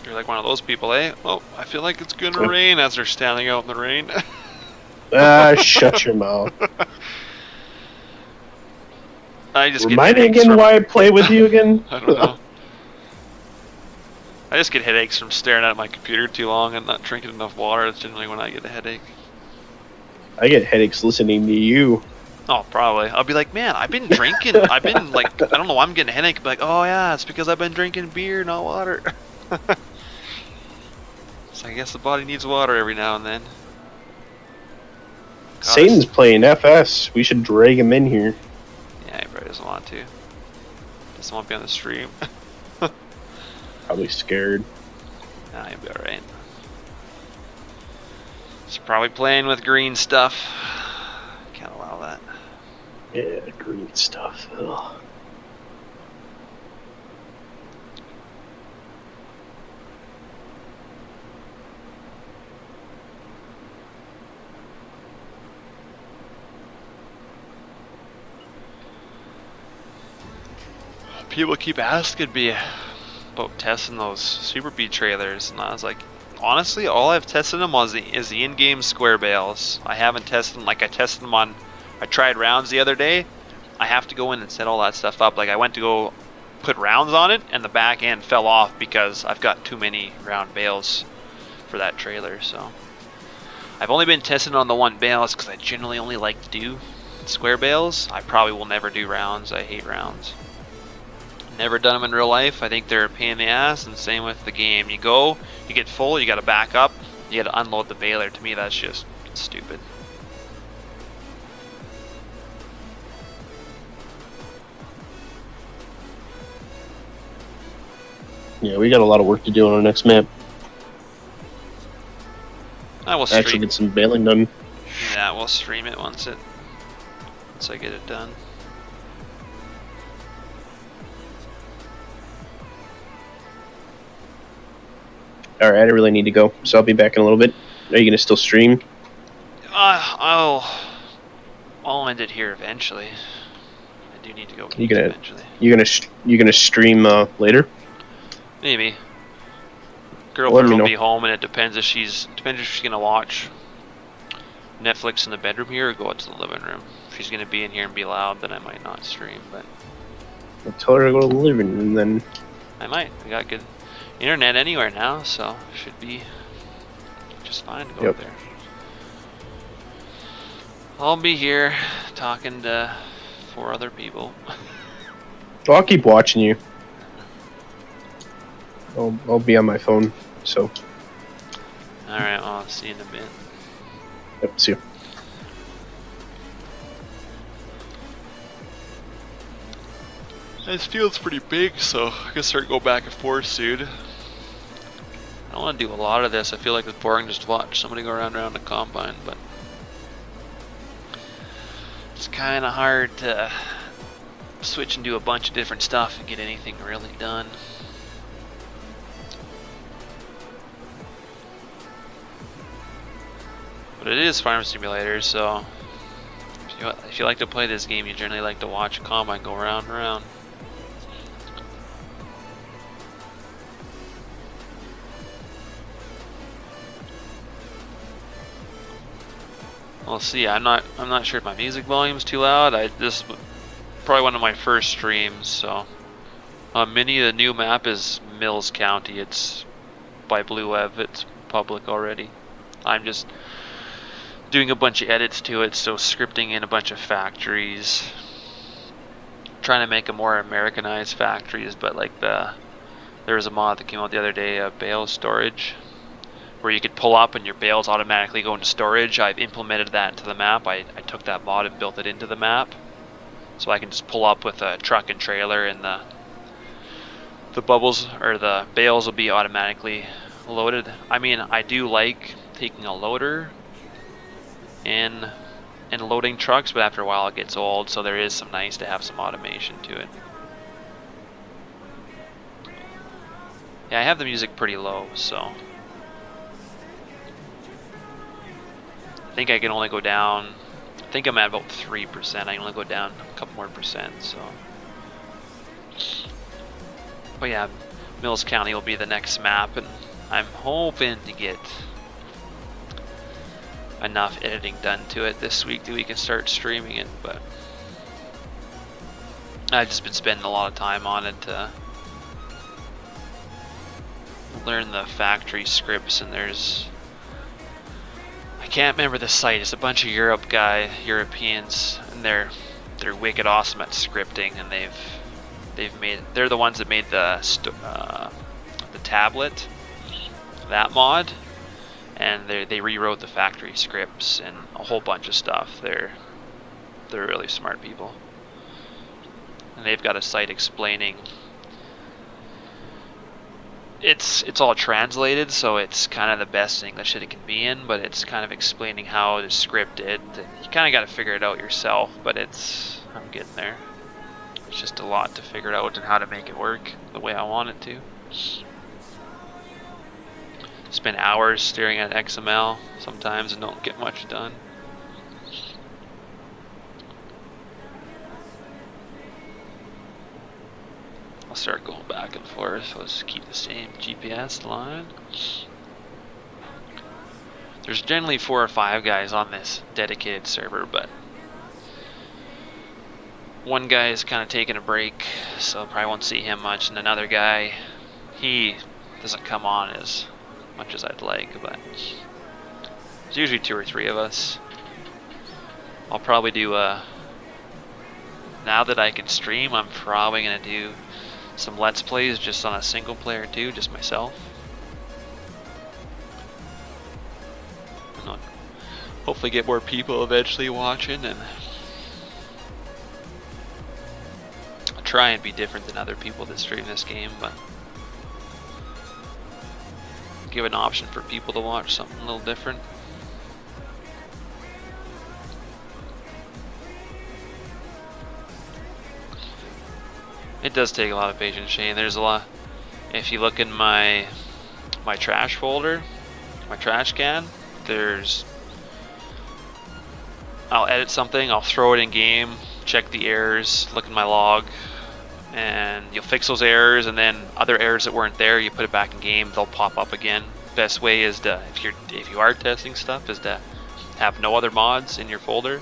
You're like one of those people, eh? Oh, I feel like it's gonna rain as they're standing out in the rain. Shut your mouth. I just remind me again why I play with you again. I don't know. I just get headaches from staring at my computer too long and not drinking enough water. That's generally when I get a headache. I get headaches listening to you. Oh, probably. I'll be like, man, I've been drinking. I've been like, I don't know why I'm getting a headache. But like, oh yeah, it's because I've been drinking beer, not water. So I guess the body needs water every now and then. God, Satan's playing FS. We should drag him in here. Yeah, he probably doesn't want to. Doesn't want to be on the stream. Probably scared. Nah, he'll be alright. He's probably playing with green stuff. Can't allow that. Yeah, green stuff. Ugh. People keep asking me about testing those Super B trailers, and I was like, honestly, all I've tested them on is the in-game square bales. I haven't tested them, like I tested them on, I tried rounds the other day. I have to go in and set all that stuff up. Like I went to go put rounds on it, and the back end fell off because I've got too many round bales for that trailer. So I've only been testing on the one bales because I generally only like to do square bales. I probably will never do rounds. I hate rounds. Never done them in real life. I think they're a pain in the ass, and same with the game. You go, you get full, you got to back up, you got to unload the baler. To me, that's just stupid. Yeah, we got a lot of work to do on our next map. I will actually get some baling done. Yeah, we'll stream it once I get it done. All right, I really need to go, so I'll be back in a little bit. Are you gonna still stream? I'll end it here eventually. I do need to go eventually. You gonna stream later? Maybe. Girlfriend will be home, and it depends if she's gonna watch Netflix in the bedroom here or go out to the living room. If she's gonna be in here and be loud, then I might not stream. But I'll tell her to go to the living room then. I might. We got good internet anywhere now, so should be just fine to go up there. I'll be here talking to 4 other people. I'll keep watching you. I'll be on my phone, so. Alright, well, I'll see you in a bit. Yep, see you. This field's pretty big, so I can start going back and forth soon. I don't want to do a lot of this. I feel like it's boring just to watch somebody go around the combine, but it's kind of hard to switch and do a bunch of different stuff and get anything really done. But it is Farm Simulator, so if you like to play this game, you generally like to watch a combine go round and round. We'll see. I'm not sure if my music volume's too loud. This is probably one of my first streams, so Mini, the new map is Mills County. It's by Blue Web. It's public already. I'm just doing a bunch of edits to it, so scripting in a bunch of factories, trying to make a more Americanized factories. But like there was a mod that came out the other day, bale storage, where you could pull up and your bales automatically go into storage. I've implemented that into the map. I took that mod and built it into the map, so I can just pull up with a truck and trailer, and the bubbles or the bales will be automatically loaded. I mean, I do like taking a loader and loading trucks, but after a while it gets old, so there is some nice to have some automation to it. Yeah, I have the music pretty low, so I think I can only go down, I think I'm at about 3%. I can only go down a couple more percent, so. But yeah, Mills County will be the next map, and I'm hoping to get enough editing done to it this week that we can start streaming it. But I've just been spending a lot of time on it to learn the factory scripts, and I can't remember the site. It's a bunch of Europeans, and they're wicked awesome at scripting, and they're the ones that made the tablet, that mod, and they rewrote the factory scripts and a whole bunch of stuff. They're really smart people, and they've got a site explaining. It's all translated, so it's kind of the best English that it can be in, but it's kind of explaining how to script it. You kind of got to figure it out yourself, but I'm getting there. It's just a lot to figure out and how to make it work the way I want it to. Spend hours staring at XML sometimes and don't get much done. I'll start going back and forth. Let's keep the same GPS line. There's generally 4 or 5 guys on this dedicated server, but one guy is kind of taking a break, so probably won't see him much, and another guy, he doesn't come on as much as I'd like, but there's usually 2 or 3 of us. I'll probably do now that I can stream, I'm probably gonna do some Let's Plays just on a single player too, just myself. And I'll hopefully get more people eventually watching, and I'll try and be different than other people that stream this game, but give an option for people to watch something a little different. It does take a lot of patience, Shane. There's a lot. If you look in my trash folder, my trash can, I'll edit something, I'll throw it in game, check the errors, look in my log, and you'll fix those errors, and then other errors that weren't there, you put it back in game, they'll pop up again. Best way is to, if you are testing stuff, is to have no other mods in your folder,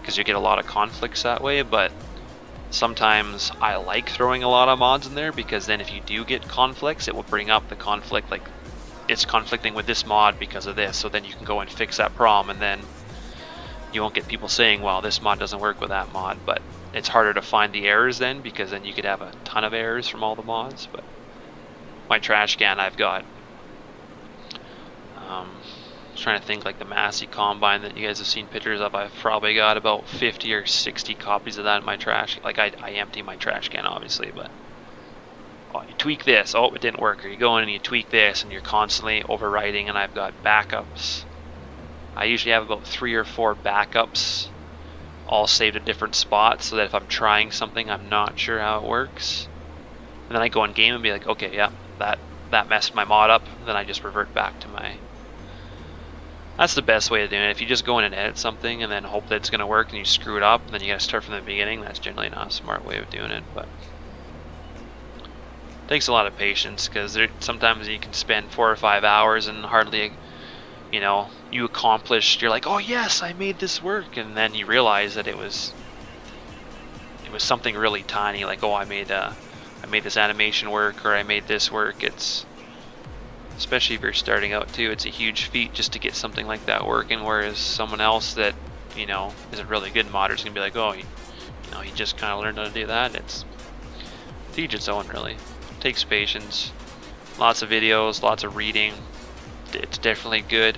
because you get a lot of conflicts that way. But sometimes I like throwing a lot of mods in there, because then if you do get conflicts, it will bring up the conflict, like it's conflicting with this mod because of this, so then you can go and fix that problem, and then you won't get people saying, well, this mod doesn't work with that mod. But it's harder to find the errors then, because then you could have a ton of errors from all the mods. But my trash can, I've got I was trying to think, like the Massey Combine that you guys have seen pictures of, I've probably got about 50 or 60 copies of that in my trash. Like I empty my trash can obviously, but oh, you tweak this, oh, it didn't work, or you go in and you tweak this, and you're constantly overwriting. And I've got backups. I usually have about 3 or 4 backups, all saved at different spots, so that if I'm trying something I'm not sure how it works, and then I go in game and be like, okay, yeah, that messed my mod up, then I just revert back to my. That's the best way of doing it. If you just go in and edit something and then hope that it's going to work, and you screw it up, and then you got to start from the beginning, that's generally not a smart way of doing it. But it takes a lot of patience, because sometimes you can spend 4 or 5 hours and hardly, you accomplished, you're like, oh yes, I made this work, and then you realize that it was something really tiny, like, oh, I made this animation work, or I made this work. It's, especially if you're starting out too, it's a huge feat just to get something like that working, whereas someone else that is a really good modder is gonna be like, oh, he just kind of learned how to do that. It's to each its own, really. It takes patience, lots of videos, lots of reading. It's definitely good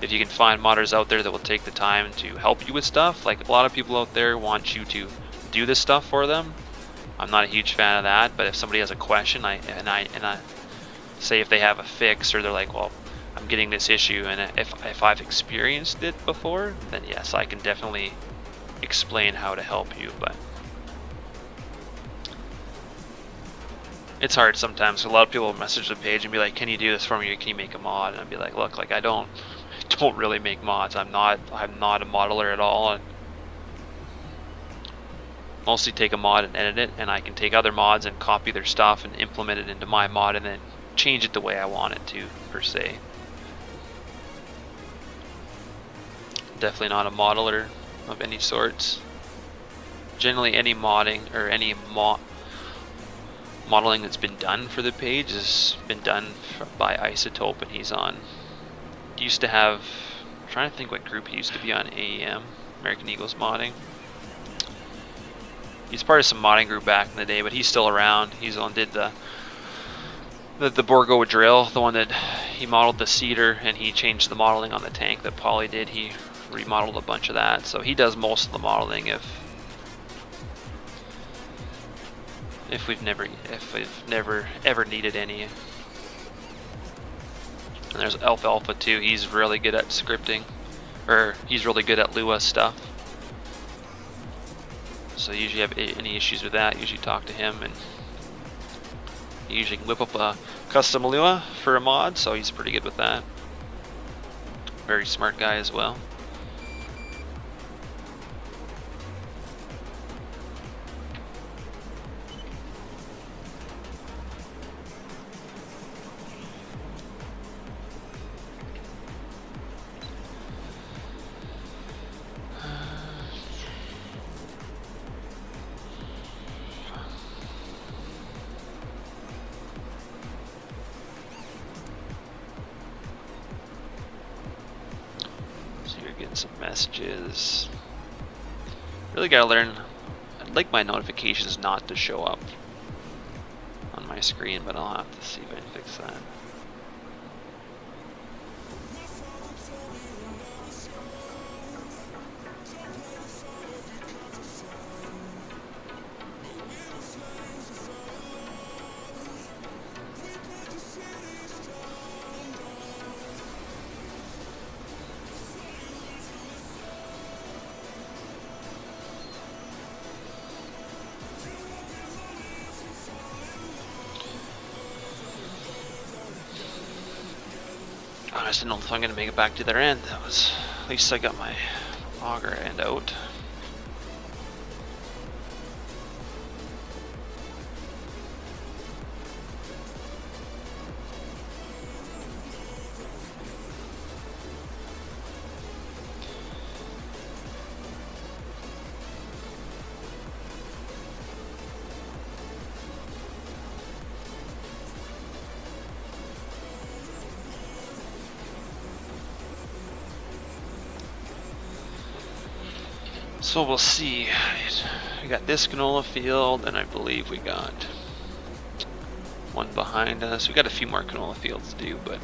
if you can find modders out there that will take the time to help you with stuff. Like, a lot of people out there want you to do this stuff for them. I'm not a huge fan of that, but if somebody has a question, I say, if they have a fix, or they're like, well, I'm getting this issue, and if I've experienced it before, then yes, I can definitely explain how to help you. But it's hard sometimes. A lot of people message the page and be like, can you do this for me, or can you make a mod? And I'd be like, look, like I don't really make mods. I'm not a modeler at all, and mostly take a mod and edit it, and I can take other mods and copy their stuff and implement it into my mod, and then change it the way I want it to, per se. Definitely not a modeler of any sorts. Generally, any modding or any modeling that's been done for the page has been done by Isotope, and he's on. He used to have. I'm trying to think what group he used to be on. AEM, American Eagles Modding. He's part of some modding group back in the day, but he's still around. He's the one did the Borgo drill, the one that he modeled the cedar, and he changed the modeling on the tank that Paulie did. He remodeled a bunch of that, so he does most of the modeling. If we've never ever needed any. And there's Alpha too. He's really good at scripting, or he's really good at Lua stuff. So usually have any issues with that, usually talk to him, and he usually can whip up a custom Lua for a mod, so he's pretty good with that. Very smart guy as well. some messages. Really gotta learn. I'd like my notifications not to show up on my screen, but I'll have to see if I can fix that. I just didn't know if I'm going to make it back to their end. That was, at least I got my auger end out. So we'll see. We got this canola field, and I believe we got one behind us. We got a few more canola fields to do, but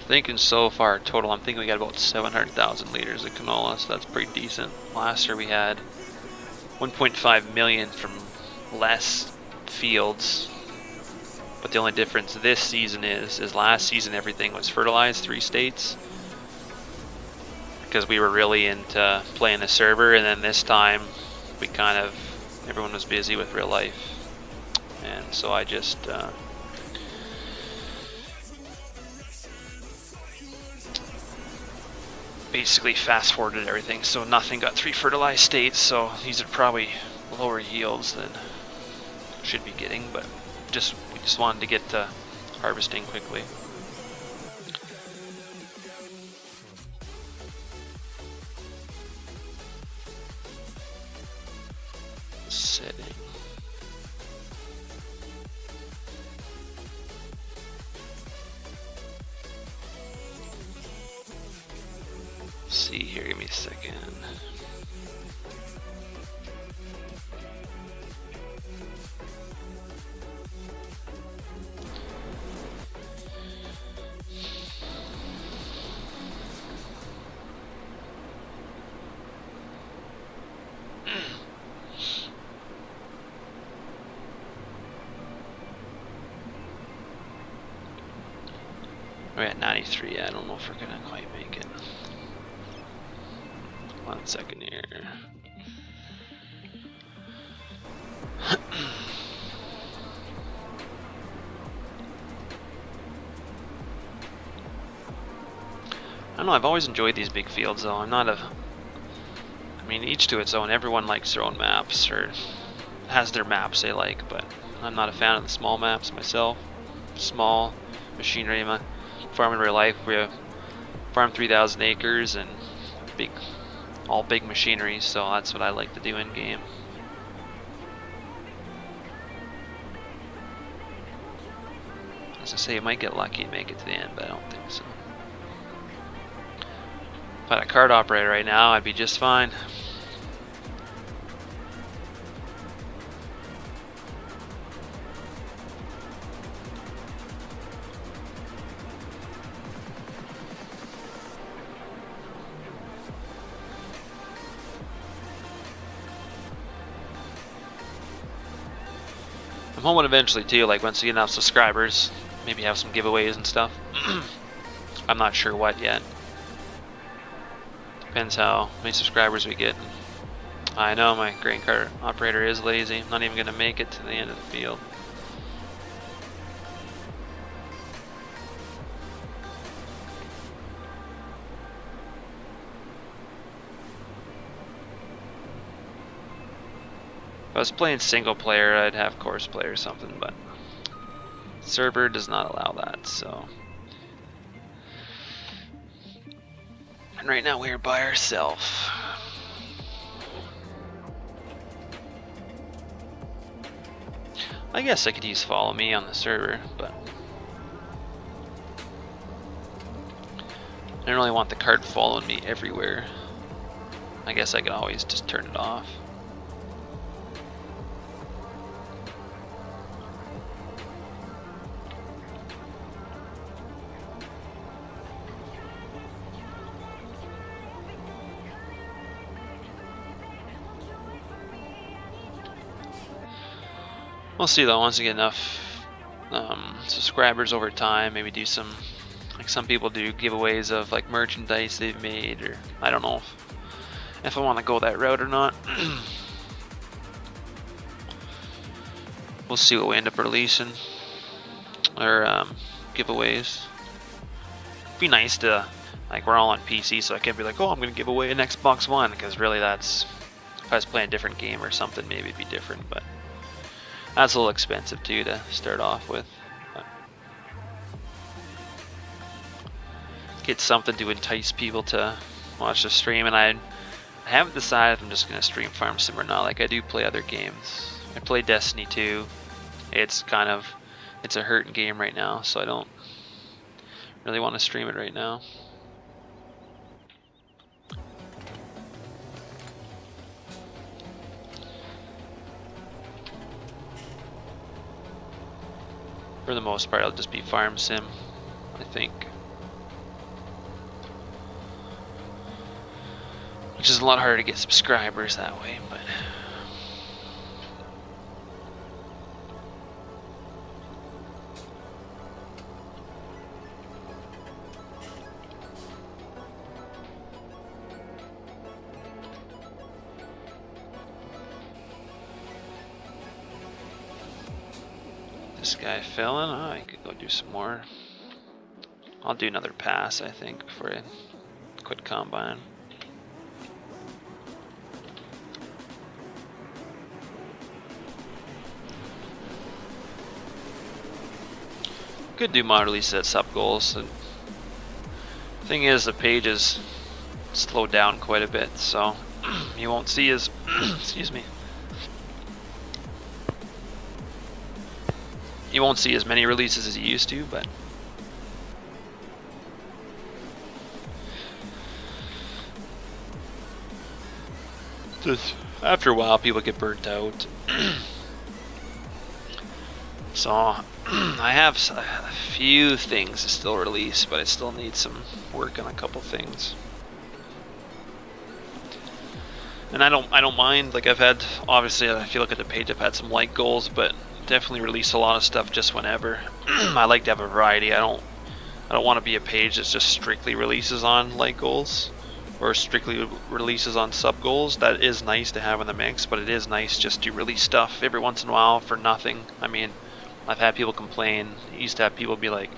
thinking so far total, I'm thinking we got about 700,000 liters of canola, so that's pretty decent. Last year we had 1.5 million from less fields, but the only difference this season is last season everything was fertilized, 3 states. Because we were really into playing the server, and then this time we kind of, everyone was busy with real life, and so I just basically fast forwarded everything, so nothing got 3 fertilized states, so these are probably lower yields than should be getting, but we just wanted to get to harvesting quickly. Setting. See here, give me a second. We're at 93. I don't know if we're gonna quite make it. 1 second here. I don't know, I've always enjoyed these big fields though. I mean, each to its own. Everyone likes their own maps, or has their maps they like, but I'm not a fan of the small maps myself. Small machinery, farm in real life, we farm 3,000 acres and all big machinery, so that's what I like to do in game. As I say, you might get lucky and make it to the end, but I don't think so. If I had a card operator right now, I'd be just fine. I'm hoping eventually too, like once you get enough subscribers, maybe have some giveaways and stuff. I'm not sure what yet. Depends how many subscribers we get. I know my grain cart operator is lazy. I'm not even going to make it to the end of the field. If I was playing single player, I'd have course play or something, but server does not allow that, so. And right now we're by ourselves. I guess I could use follow me on the server, but I don't really want the cart following me everywhere. I guess I can always just turn it off. We'll see though, once we get enough subscribers over time, maybe do some, like some people do, giveaways of like merchandise they've made, or I don't know if I want to go that route or not. We'll see what we end up releasing, or giveaways. It'd be nice to, like, we're all on PC, so I can't be like, oh, I'm gonna give away an Xbox One, because really that's, if I was playing a different game or something, maybe it'd be different, but that's a little expensive too to start off with. But get something to entice people to watch the stream, and I haven't decided if I'm just gonna stream Farm Sim or not. Like, I do play other games. I play Destiny 2. It's kind of, it's a hurting game right now, so I don't really want to stream it right now. For the most part, it'll just be Farm Sim, I think. Which is a lot harder to get subscribers that way, but... This guy fell in. Oh, I could go do some more. I'll do another pass, I think, before I quit Combine. Could do mod release at sub goals. The thing is, the page is slowed down quite a bit, so you won't see as excuse me. You won't see as many releases as you used to, but just after a while people get burnt out. So I have a few things to still release, but I still need some work on a couple things. And I don't mind, like, I've had, obviously, if you look at the page, I've had some like goals, but definitely release a lot of stuff just whenever. I like to have a variety. I don't want to be a page that just strictly releases on like goals or strictly releases on sub goals. That is nice to have in the mix, but it is nice just to release stuff every once in a while for nothing. I mean, I've had people complain. I used to have people be like,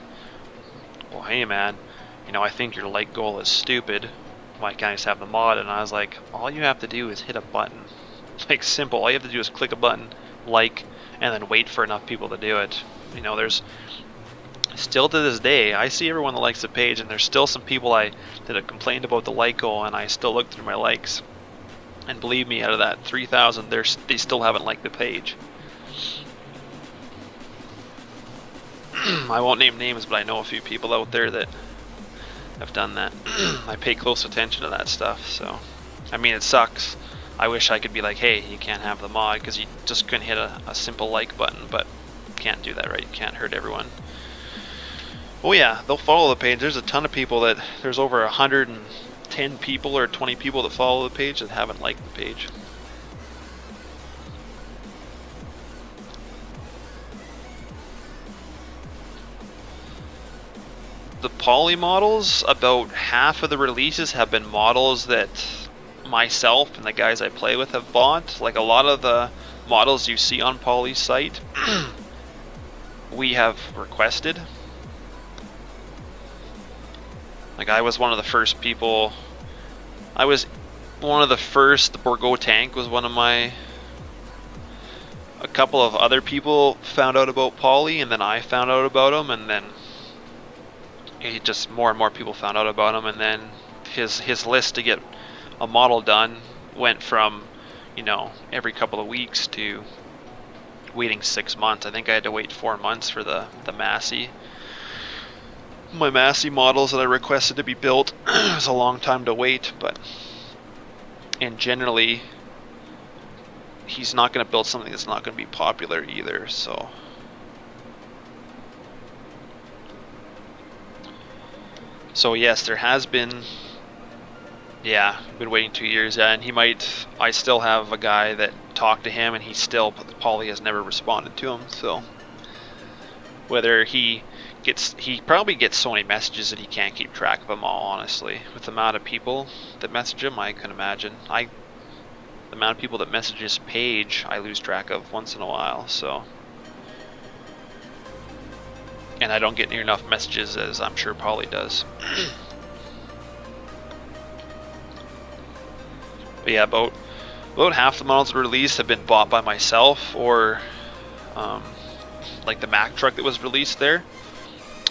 well, hey man, you know, I think your like goal is stupid. Why can't I just have the mod? And I was like, all you have to do is hit a button. Like, simple. All you have to do is click a button, like, and then wait for enough people to do it. You know, there's still to this day, I see everyone that likes the page, and there's still some people that have complained about the like goal, and I still look through my likes. And believe me, out of that 3,000, they still haven't liked the page. I won't name names, but I know a few people out there that have done that. I pay close attention to that stuff, so I mean, it sucks. I wish I could be like, hey, you can't have the mod, because you just couldn't hit a simple like button, but you can't do that, right? You can't hurt everyone. Oh yeah, they'll follow the page. There's a ton of people there's over 110 people or 20 people that follow the page that haven't liked the page. The poly models, about half of the releases have been models that myself and the guys I play with have bought. Like, a lot of the models you see on Poly's site we have requested. Like, I was one of the first people. The Bourgo tank was one of my. A couple of other people found out about Poly, and then I found out about him, and then just more and more people found out about him, and then his list to get a model done went from, you know, every couple of weeks to waiting 6 months. I think I had to wait 4 months for the Massey. my Massey models that I requested to be built. It was a long time to wait, and generally he's not going to build something that's not going to be popular either, so. So yes, there has been, yeah, I've been waiting 2 years, yeah, and I still have a guy that talked to him, and Pauly has never responded to him, so. Whether he probably gets so many messages that he can't keep track of them all, honestly. With the amount of people that message him, I can imagine. The amount of people that message his page, I lose track of once in a while, so. And I don't get near enough messages as I'm sure Pauly does. But yeah, about half the models released have been bought by myself, or like the Mack truck that was released there.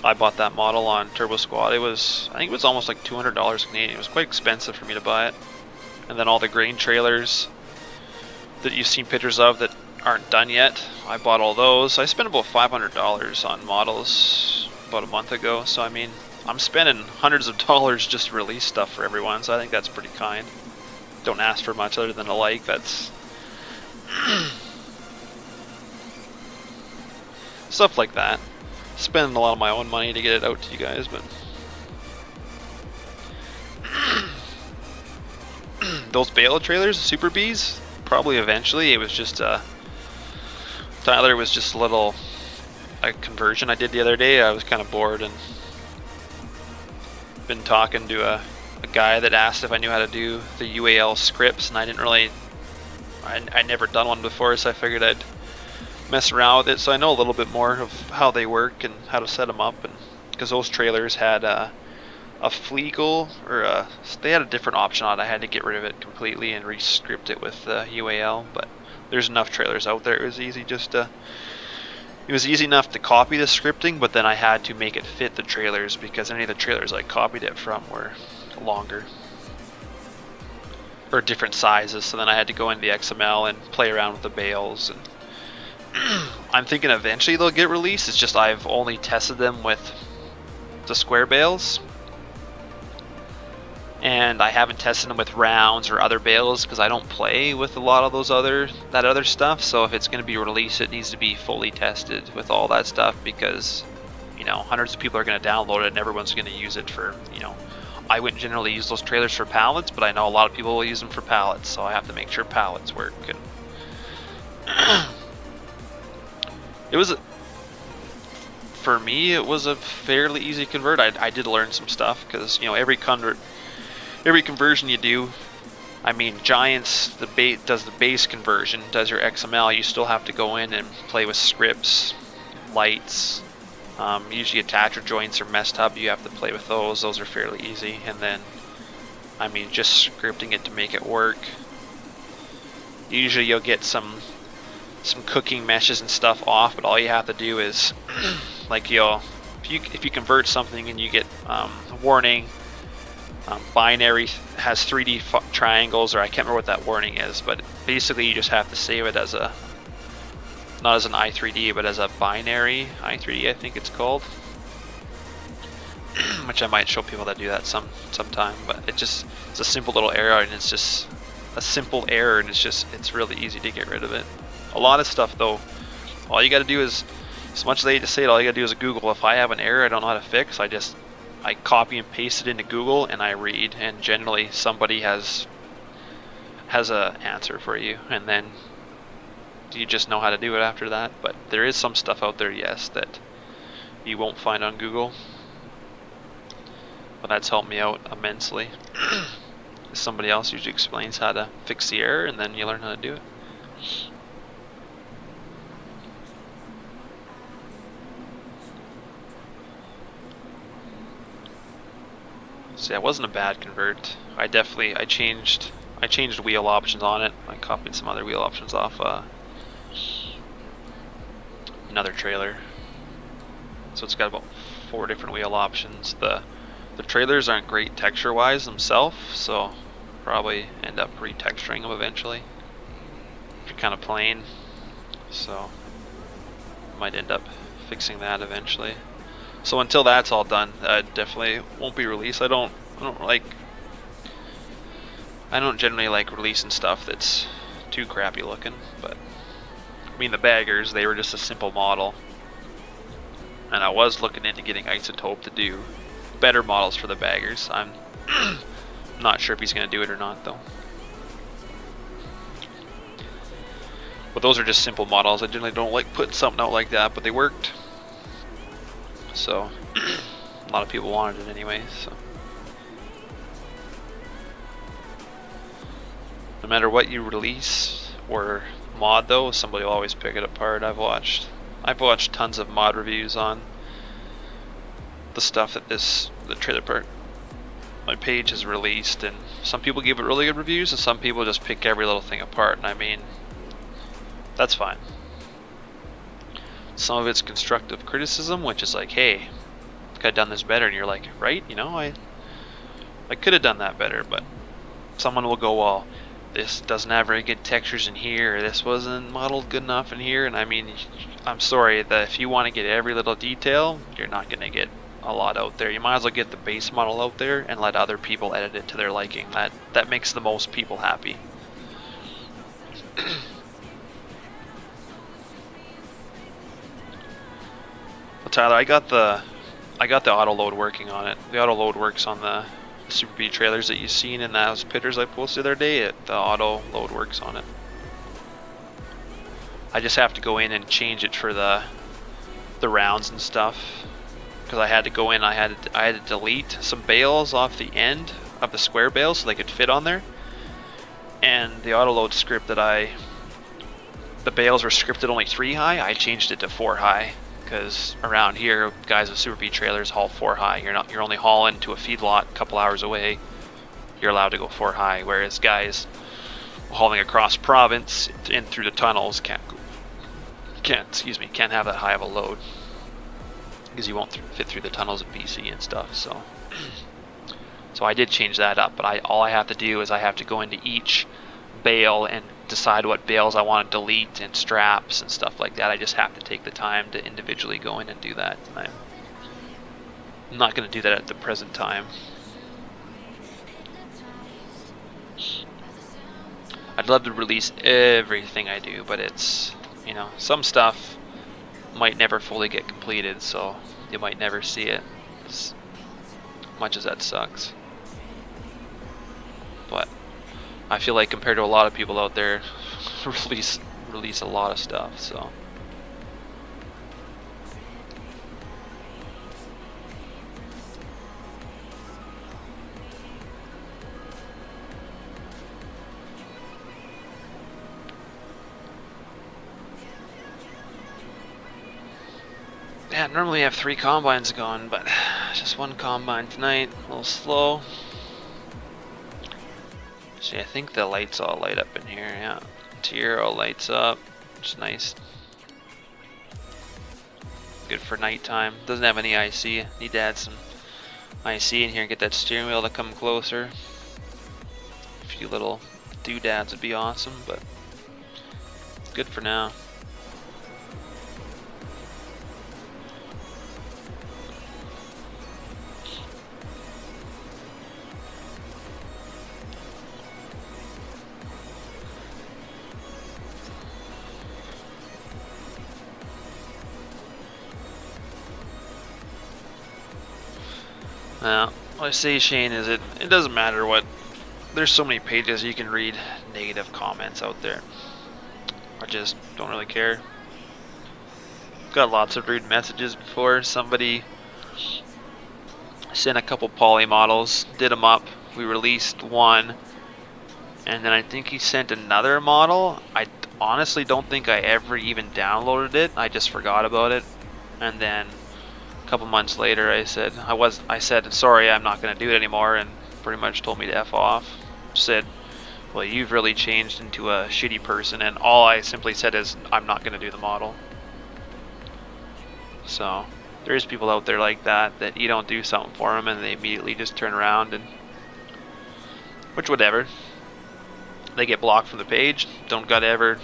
I bought that model on Turbo Squad. I think it was almost like $200 Canadian. It was quite expensive for me to buy it. And then all the grain trailers that you've seen pictures of that aren't done yet, I bought all those. I spent about $500 on models about a month ago. So I mean, I'm spending hundreds of dollars just to release stuff for everyone. So I think that's pretty kind. Don't ask for much other than a like. That's stuff like that. Spending a lot of my own money to get it out to you guys, but those bale trailers, the Super Bs, probably eventually. It was just Tyler was just a conversion I did the other day. I was kind of bored and been talking to a guy that asked if I knew how to do the UAL scripts, and I didn't really. I never done one before, so I figured I'd mess around with it, so I know a little bit more of how they work and how to set them up. And because those trailers had a Flegel, or they had a different option on it. I had to get rid of it completely and re-script it with UAL, but there's enough trailers out there. It was easy enough to copy the scripting, but then I had to make it fit the trailers because any of the trailers I copied it from were longer or different sizes, so then I had to go into the XML and play around with the bales. And I'm thinking eventually they'll get released. It's just I've only tested them with the square bales, and I haven't tested them with rounds or other bales because I don't play with a lot of that other stuff. So if it's going to be released, it needs to be fully tested with all that stuff, because hundreds of people are going to download it and everyone's going to use it for I wouldn't generally use those trailers for pallets, but I know a lot of people will use them for pallets, so I have to make sure pallets work. And for me, it was a fairly easy convert. I did learn some stuff because every conversion you do, I mean, Giants does the base conversion, does your XML. You still have to go in and play with scripts, lights. Usually attacher joints are messed up. You have to play with those. Those are fairly easy. And then, I mean, just scripting it to make it work. Usually you'll get some cooking meshes and stuff off, but all you have to do is like if you convert something and you get a warning, binary has 3D triangles, or I can't remember what that warning is, but basically you just have to save it as not as an i3D, but as a binary i3D, I think it's called. Which I might show people that do that sometime, but it's a simple little error, and it's just a simple error, and it's really easy to get rid of it. A lot of stuff though, all you got to do is, as much as they hate to say it, all you got to do is Google. If I have an error I don't know how to fix, I copy and paste it into Google and I read, and generally somebody has a answer for you, and then you just know how to do it after that. But there is some stuff out there, yes, that you won't find on Google, but that's helped me out immensely. Somebody else usually explains how to fix the error, and then you learn how to do it. So yeah, it wasn't a bad convert. I changed wheel options on it. I copied some other wheel options off another trailer. So it's got about 4 different wheel options. The trailers aren't great texture wise themselves, so probably end up retexturing them eventually if you're kind of plain. So might end up fixing that eventually. So until that's all done, definitely won't be released. I don't generally like releasing stuff that's too crappy looking, but I mean the baggers, they were just a simple model. And I was looking into getting Isotope to do better models for the baggers. I'm not sure if he's going to do it or not though. But those are just simple models. I generally don't like putting something out like that, but they worked. So a lot of people wanted it anyway, so. No matter what you release or mod though, somebody will always pick it apart. I've watched tons of mod reviews on the stuff that the Trailer Park my page has released, and some people give it really good reviews and some people just pick every little thing apart, and I mean, that's fine. Some of it's constructive criticism, which is like, hey, I could have done this better, and you're like, right, you know, I could have done that better, but someone will go, well, this doesn't have very good textures in here, or this wasn't modeled good enough in here, and I mean, I'm sorry, that if you want to get every little detail, you're not going to get a lot out there. You might as well get the base model out there and let other people edit it to their liking. That makes the most people happy. Well, Tyler, I got the auto load working on it. The auto load works on the Super B trailers that you've seen in those pictures I posted the other day. The auto load works on it. I just have to go in and change it for the rounds and stuff, because I had to go in. I had to delete some bales off the end of the square bales so they could fit on there. And the auto load script the bales were scripted only 3 high. I changed it to 4 high. Because around here, guys with Super B trailers haul 4 high. You're only hauling to a feedlot a couple hours away. You're allowed to go 4 high, whereas guys hauling across province in through the tunnels can't have that high of a load, because you won't fit through the tunnels of BC and stuff. So I did change that up, but all I have to do is I have to go into each bale and decide what bales I want to delete and straps and stuff like that. I just have to take the time to individually go in and do that. And I'm not going to do that at the present time. I'd love to release everything I do, but it's, you know, some stuff might never fully get completed, so you might never see it, as much as that sucks. But I feel like compared to a lot of people out there, release a lot of stuff, so. Yeah, normally I have 3 combines going, but just 1 combine tonight, a little slow. See, I think the lights all light up in here, yeah. Tier all lights up, which is nice. Good for nighttime. Doesn't have any IC. Need to add some IC in here and get that steering wheel to come closer. A few little doodads would be awesome, but good for now. Now, what I say, Shane, is it doesn't matter what. There's so many pages you can read negative comments out there. I just don't really care. Got lots of rude messages before. Somebody sent a couple poly models, did them up. We released one, and then I think he sent another model. I honestly don't think I ever even downloaded it. I just forgot about it, and then a couple months later, I said sorry, I'm not going to do it anymore, and pretty much told me to F off. Said, well, you've really changed into a shitty person, and all I simply said is I'm not going to do the model. So there's people out there like that you don't do something for them and they immediately just turn around, and which whatever. They get blocked from the page. Don't gotta ever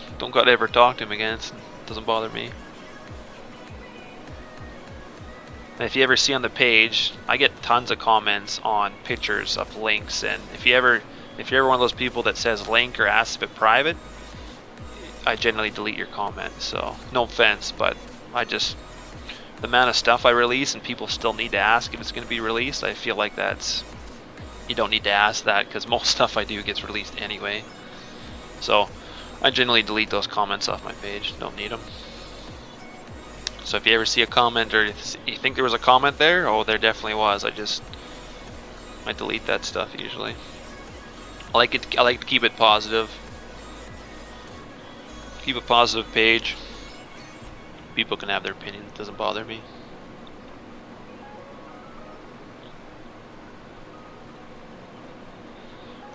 talk to them again. It doesn't bother me. And if you ever see on the page, I get tons of comments on pictures of links, and if you're one of those people that says link or asks if it's private, I generally delete your comment. So no offense, but the amount of stuff I release and people still need to ask if it's going to be released, I feel like you don't need to ask that, because most stuff I do gets released anyway. So I generally delete those comments off my page. Don't need them. So if you ever see a comment, or you think there was a comment there, oh, there definitely was. I delete that stuff usually. I like to keep it positive. Keep a positive page. People can have their opinion. It doesn't bother me.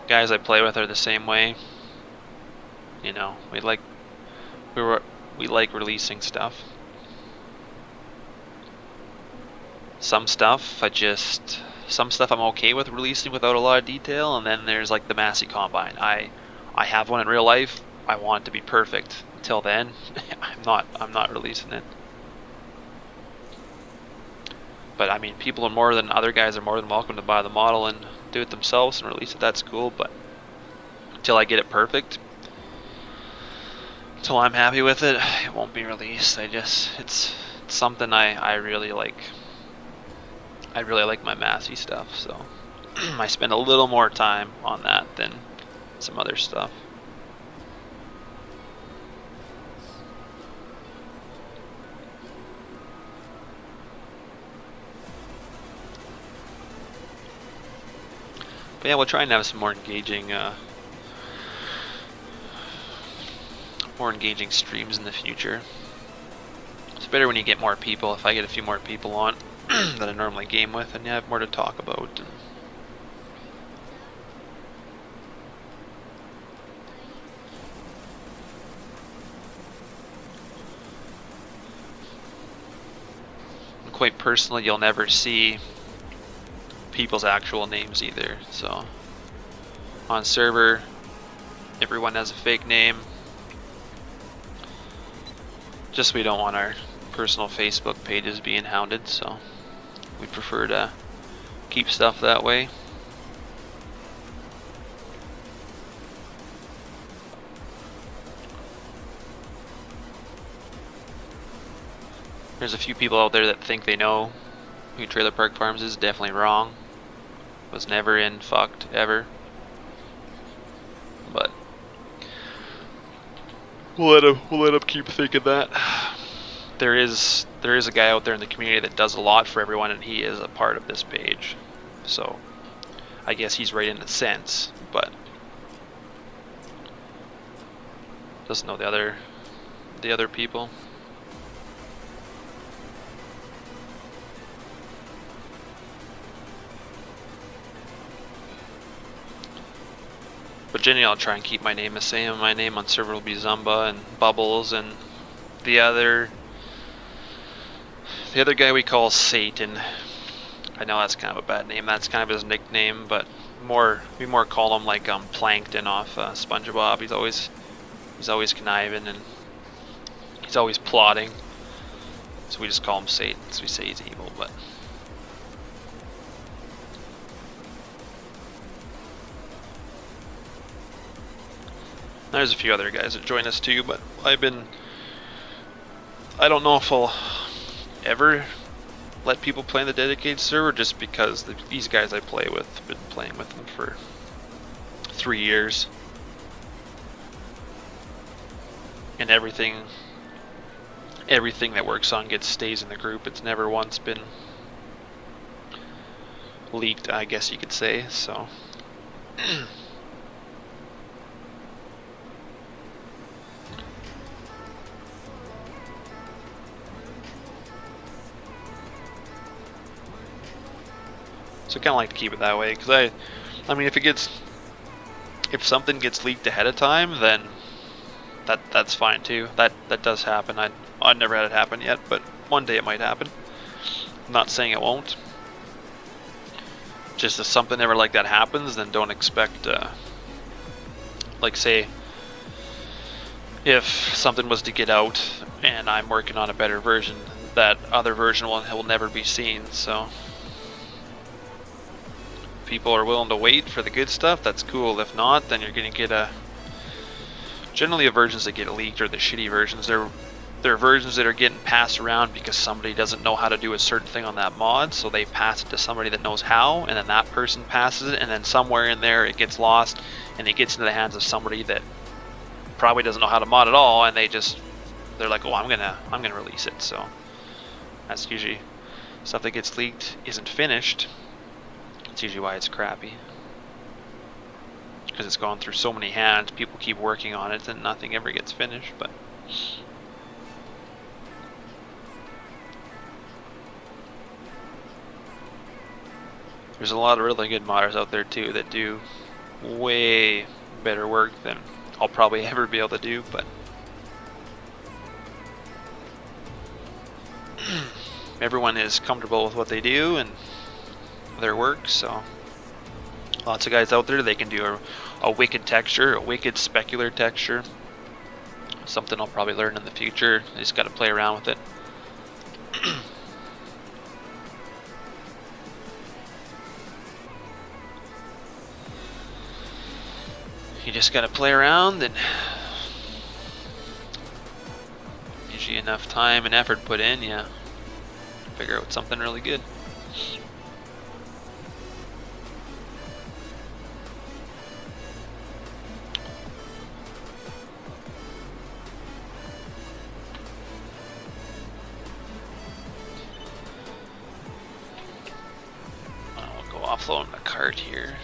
Guys I play with are the same way. You know, we like releasing stuff. Some stuff I'm okay with releasing without a lot of detail, and then there's like the Massey Combine. I have one in real life. I want it to be perfect. Until then, I'm not releasing it. But I mean, other guys are more than welcome to buy the model and do it themselves and release it. That's cool, but until I get it perfect, until I'm happy with it, it won't be released. It's something I really like. I really like my Massey stuff, so I spend a little more time on that than some other stuff. But yeah, we'll try and have some more engaging streams in the future. It's better when you get more people. If I get a few more people on that I normally game with, and you have more to talk about. And quite personally, you'll never see people's actual names either. So on server, everyone has a fake name. Just we don't want our personal Facebook pages being hounded, so we prefer to keep stuff that way. There's a few people out there that think they know who Trailer Park Farms is. Definitely wrong. Was never in fucked ever. But we'll let him keep thinking that. There is a guy out there in the community that does a lot for everyone, and he is a part of this page. So I guess he's right in a sense, but doesn't know the other people. But generally, I'll try and keep my name the same. My name on server will be Zumba and Bubbles, and the other guy we call Satan. I know that's kind of a bad name. That's kind of his nickname, but we more call him like Plankton off SpongeBob. He's always conniving, and he's always plotting. So we just call him Satan. So we say he's evil, but. There's a few other guys that join us too, but I don't know if I'll ever let people play in the dedicated server, just because these guys I play with have been playing with them for 3 years. And everything that works on stays in the group. It's never once been leaked, I guess you could say, so. So I kind of like to keep it that way, because I mean, if something gets leaked ahead of time, then that's fine too. That does happen. I've never had it happen yet, but one day it might happen. I'm not saying it won't. Just if something ever like that happens, then don't expect, like say, if something was to get out and I'm working on a better version, that other version will never be seen. So if people are willing to wait for the good stuff, that's cool. If not, then you're gonna get generally the versions that get leaked are the shitty versions. They're versions that are getting passed around because somebody doesn't know how to do a certain thing on that mod, so they pass it to somebody that knows how, and then that person passes it, and then somewhere in there it gets lost, and it gets into the hands of somebody that probably doesn't know how to mod at all, and they're like, oh, I'm gonna release it. So that's usually stuff that gets leaked isn't finished. That's usually why it's crappy, because it's gone through so many hands. People keep working on it, and nothing ever gets finished. But there's a lot of really good modders out there too that do way better work than I'll probably ever be able to do, but everyone is comfortable with what they do and their work, so lots of guys out there, they can do a wicked texture, a wicked specular texture. Something I'll probably learn in the future. I just gotta play around with it. You just gotta play around, and usually enough time and effort put in, yeah, figure out something really good. I'll go offload my cart here.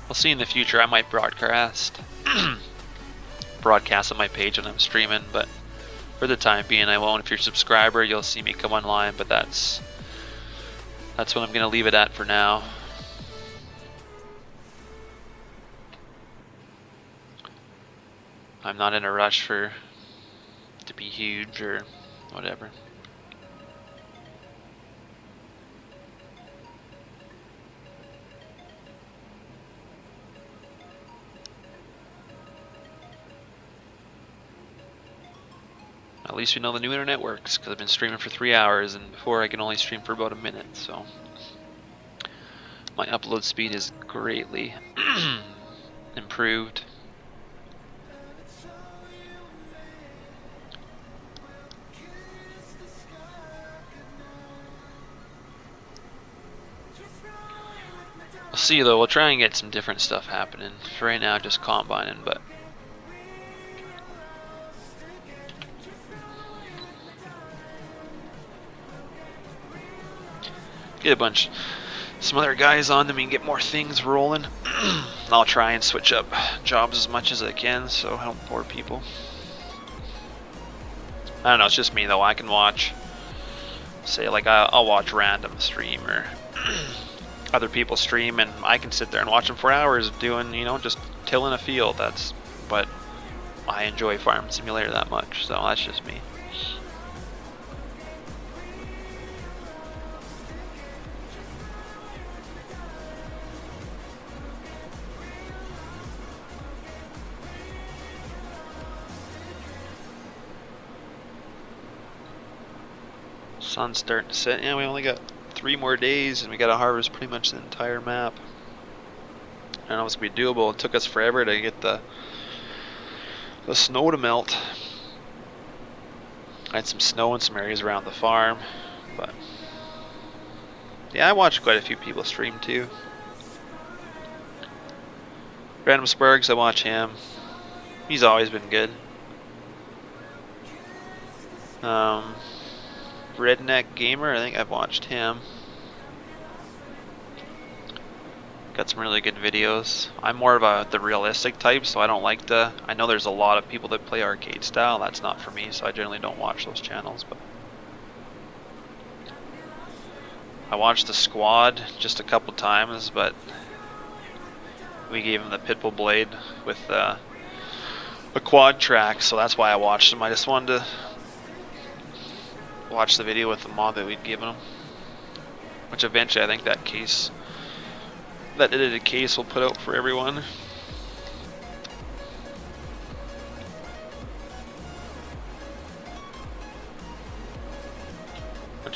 I'll see in the future. I might broadcast on my page when I'm streaming, but for the time being I won't. If you're a subscriber, you'll see me come online, but that's what I'm gonna leave it at for now. I'm not in a rush to be huge or whatever. At least we know the new internet works, because I've been streaming for 3 hours, and before I could only stream for about a minute, so my upload speed is greatly improved. We'll see though, we'll try and get some different stuff happening. For right now, just combining, but get some other guys on them and get more things rolling. I'll try and switch up jobs as much as I can, so I don't bore people. I don't know, it's just me though. I can watch, say like I'll watch random stream or other people stream, and I can sit there and watch them for hours doing, just tilling a field. But I enjoy Farm Simulator that much, so that's just me. Sun's starting to set. Yeah, we only got 3 more days and we gotta harvest pretty much the entire map. I don't know if it's gonna be doable. It took us forever to get the snow to melt. I had some snow in some areas around the farm, but yeah, I watched quite a few people stream too. Random Sparks, I watch him. He's always been good. Redneck Gamer, I think I've watched him. Got some really good videos. I'm more of the realistic type, so I don't like I know there's a lot of people that play arcade style. That's not for me, so I generally don't watch those channels. But I watched the Squad just a couple times, but we gave him the Pitbull Blade with a quad track, so that's why I watched him. I just wanted to watch the video with the mod that we'd given him, which eventually I think that edited case will put out for everyone.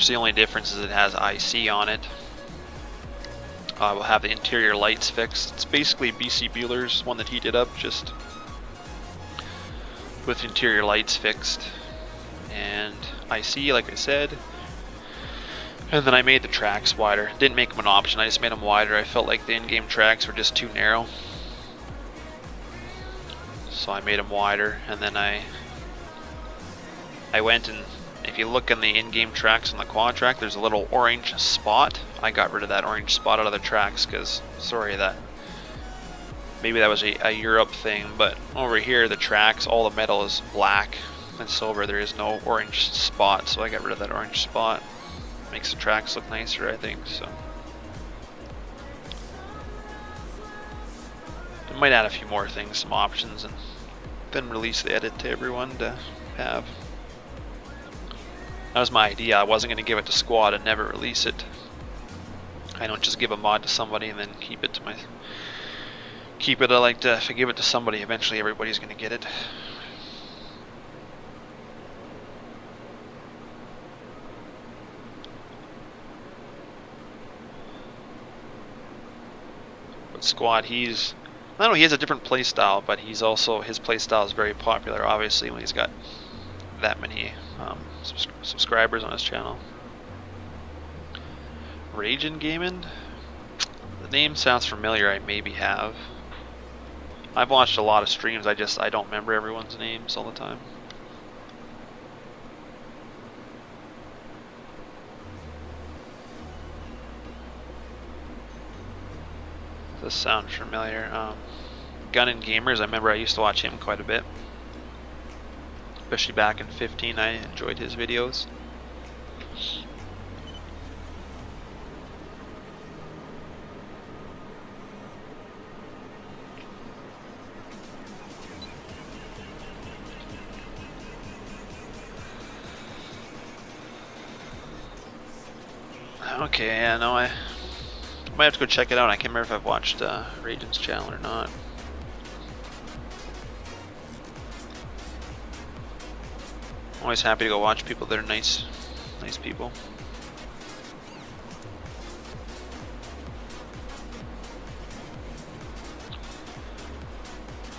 So the only difference is it has IC on it. We'll have the interior lights fixed. It's basically BC Bueller's one that he did up, just with interior lights fixed. And IC, like I said. And then I made the tracks wider. Didn't make them an option, I just made them wider. I felt like the in-game tracks were just too narrow. So I made them wider, and then I went and, if you look in the in-game tracks on the quad track, there's a little orange spot. I got rid of that orange spot out of the tracks because, sorry, that maybe that was a Europe thing, but over here the tracks, all the metal is black and silver. There is no orange spot, so I got rid of that orange spot. Makes the tracks look nicer, I think. So I might add a few more things, some options, and then release the edit to everyone to have. That was my idea. I wasn't going to give it to squad and never release it. I don't just give a mod to somebody and then keep it to my... I like to, if I give it to somebody, eventually everybody's going to get it. But squad, he's... I don't know, he has a different play style, but he's also... His play style is very popular, obviously, when he's got that many subscribers on his channel. Ragin' Gaming? The name sounds familiar, I maybe have. I've watched a lot of streams, I don't remember everyone's names all the time. This sounds familiar. Gun and Gamers, I remember I used to watch him quite a bit. Especially back in 15, I enjoyed his videos. Okay, yeah, no, I might have to go check it out. I can't remember if I've watched Ragen's channel or not. I'm always happy to go watch people that are nice people.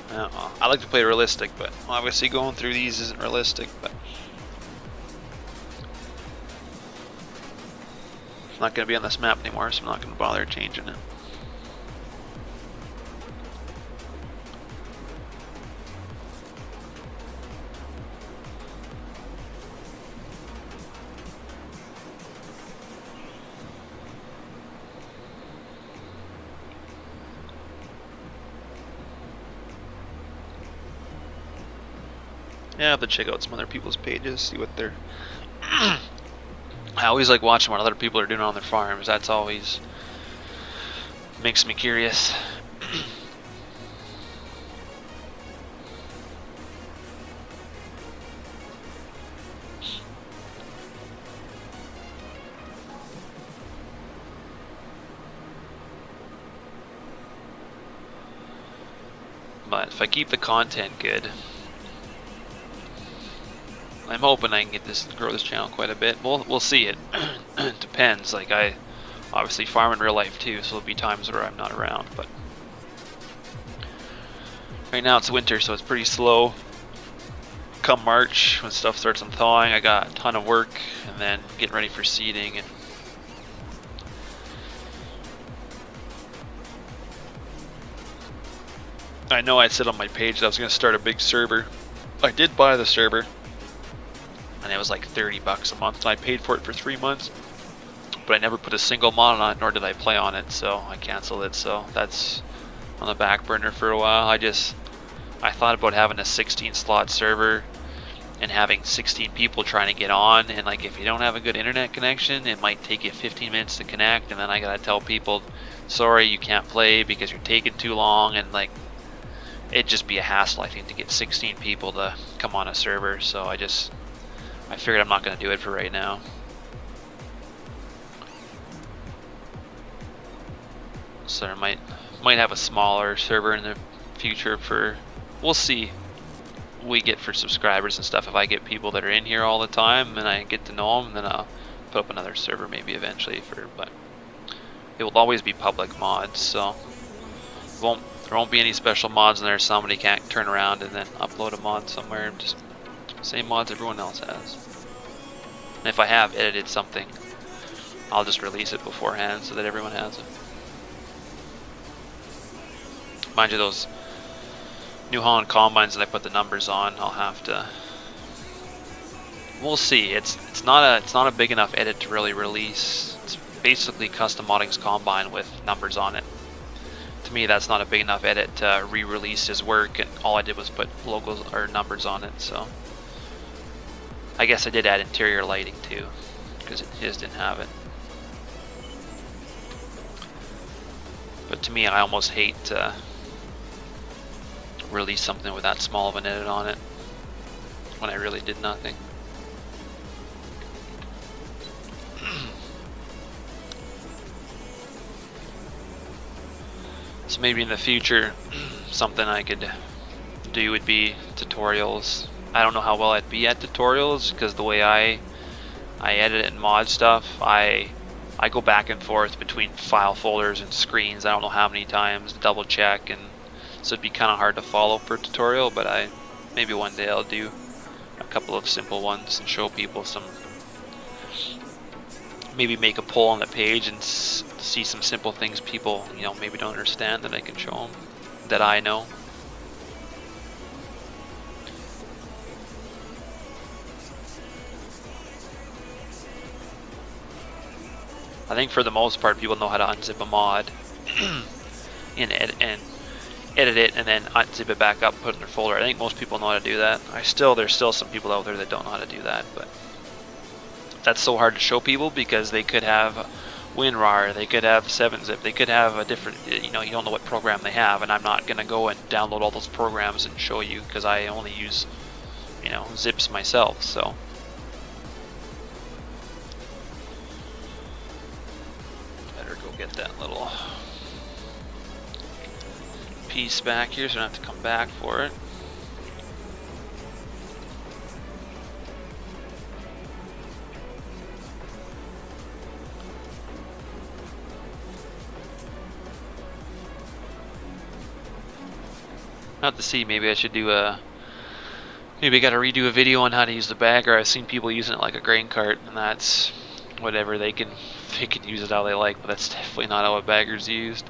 I like to play realistic, but obviously going through these isn't realistic, but it's not going to be on this map anymore, so I'm not going to bother changing it. Yeah, I have to check out some other people's pages, see what they're... I always like watching what other people are doing on their farms. That's always makes me curious. But if I keep the content good, I'm hoping I can grow this channel quite a bit. We'll see. It depends. Like, I obviously farm in real life too, so there'll be times where I'm not around. But right now it's winter, so it's pretty slow. Come March, when stuff starts thawing, I got a ton of work, and then getting ready for seeding. And I know I said on my page that I was going to start a big server. I did buy the server, and it was like $30 a month, and I paid for it for 3 months, but I never put a single mod on it, nor did I play on it, so I canceled it. So that's on the back burner for a while. I thought about having a 16 slot server and having 16 people trying to get on, and like, if you don't have a good internet connection, it might take you 15 minutes to connect, and then I gotta tell people, sorry, you can't play because you're taking too long, and like, it'd just be a hassle, I think, to get 16 people to come on a server. So I figured I'm not going to do it for right now. So I might have a smaller server in the future for, we'll see what we get for subscribers and stuff. If I get people that are in here all the time and I get to know them, then I'll put up another server maybe eventually but it will always be public mods, so there won't be any special mods in there. Somebody can't turn around and then upload a mod somewhere. Just same mods everyone else has. And if I have edited something, I'll just release it beforehand so that everyone has it. Mind you, those New Holland combines that I put the numbers on, I'll have to. We'll see. It's not a big enough edit to really release. It's basically custom modding's combine with numbers on it. To me, that's not a big enough edit to re-release his work, and all I did was put logos or numbers on it. So I guess I did add interior lighting too, because his didn't have it. But to me, I almost hate to release something with that small of an edit on it when I really did nothing. So maybe in the future, something I could do would be tutorials. I don't know how well I'd be at tutorials, because the way I edit and mod stuff, I go back and forth between file folders and screens. I don't know how many times to double check, and so it'd be kind of hard to follow for a tutorial. But maybe one day I'll do a couple of simple ones and show people some. Maybe make a poll on the page and see some simple things people, maybe don't understand, that I can show them, that I know. I think for the most part, people know how to unzip a mod and edit it, and then unzip it back up, put it in their folder. I think most people know how to do that. There's still some people out there that don't know how to do that, but that's so hard to show people because they could have WinRAR, they could have 7-zip, they could have a different, you don't know what program they have, and I'm not gonna go and download all those programs and show you because I only use, zips myself. So better go get that little piece back here so I don't have to come back for it. Not to see, maybe I should do maybe I gotta redo a video on how to use the bagger. I've seen people using it like a grain cart, and that's whatever, they can use it how they like, but that's definitely not how a bagger's used.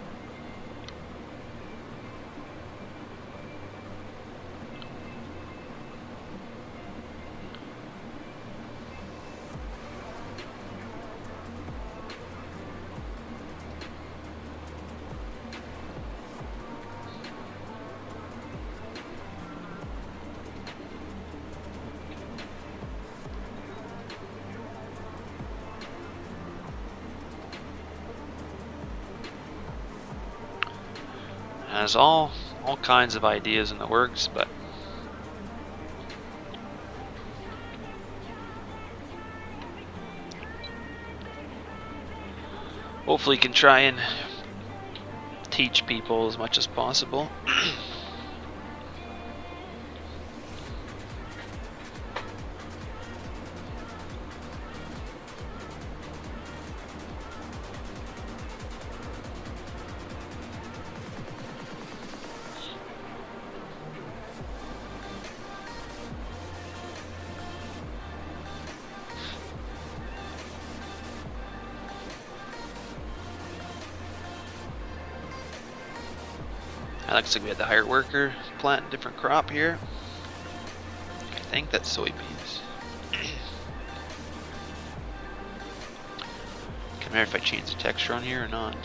Has all kinds of ideas in the works, but hopefully can try and teach people as much as possible. Looks like we had the hired worker planting different crop here. I think that's soybeans. Can I matter if I change the texture on here or not?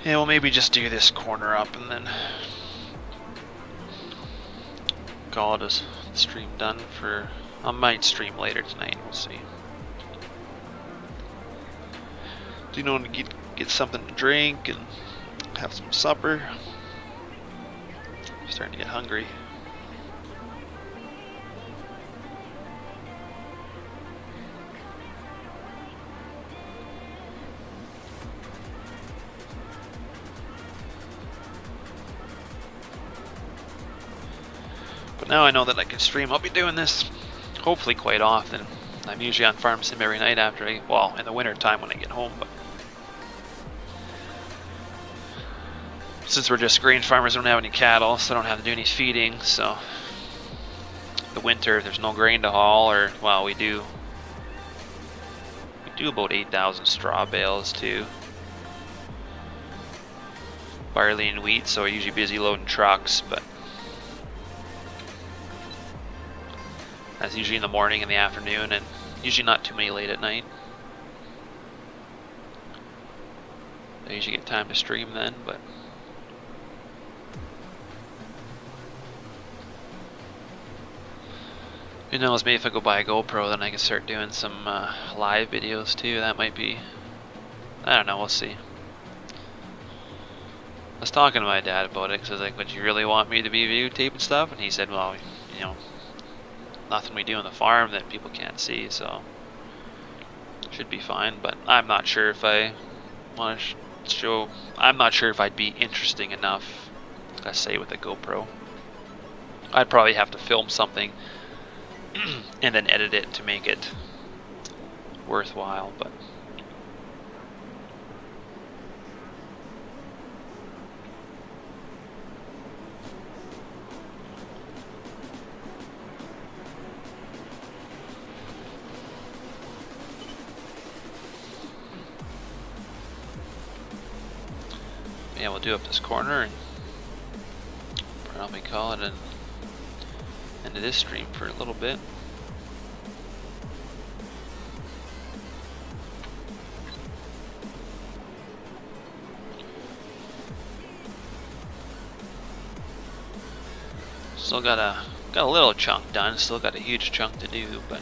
Yeah, well, maybe just do this corner up and then call it a stream done for I might stream later tonight. We'll see. Do you know to get something to drink and have some supper? I'm starting to get hungry. But now I know that I can stream. I'll be doing this hopefully quite often. I'm usually on Farm Sim every night after well, in the winter time when I get home, but since we're just grain farmers, we don't have any cattle, so I don't have to do any feeding, so the winter, there's no grain to haul, or, well, we do about 8,000 straw bales too. Barley and wheat, so we're usually busy loading trucks, but that's usually in the morning and the afternoon, and usually not too many late at night. I usually get time to stream then, but who knows, maybe if I go buy a GoPro, then I can start doing some live videos too. That might be, I don't know, we'll see. I was talking to my dad about it, because I was like, would you really want me to be videotaping stuff? And he said, well, you know, nothing we do on the farm that people can't see, so should be fine. But I'm not sure if I want to show, I'm not sure if I'd be interesting enough, let's say, with a GoPro. I'd probably have to film something and then edit it to make it worthwhile, but yeah, we'll do up this corner and probably call it an end of this stream for a little bit. Still got a little chunk done. Still got a huge chunk to do, but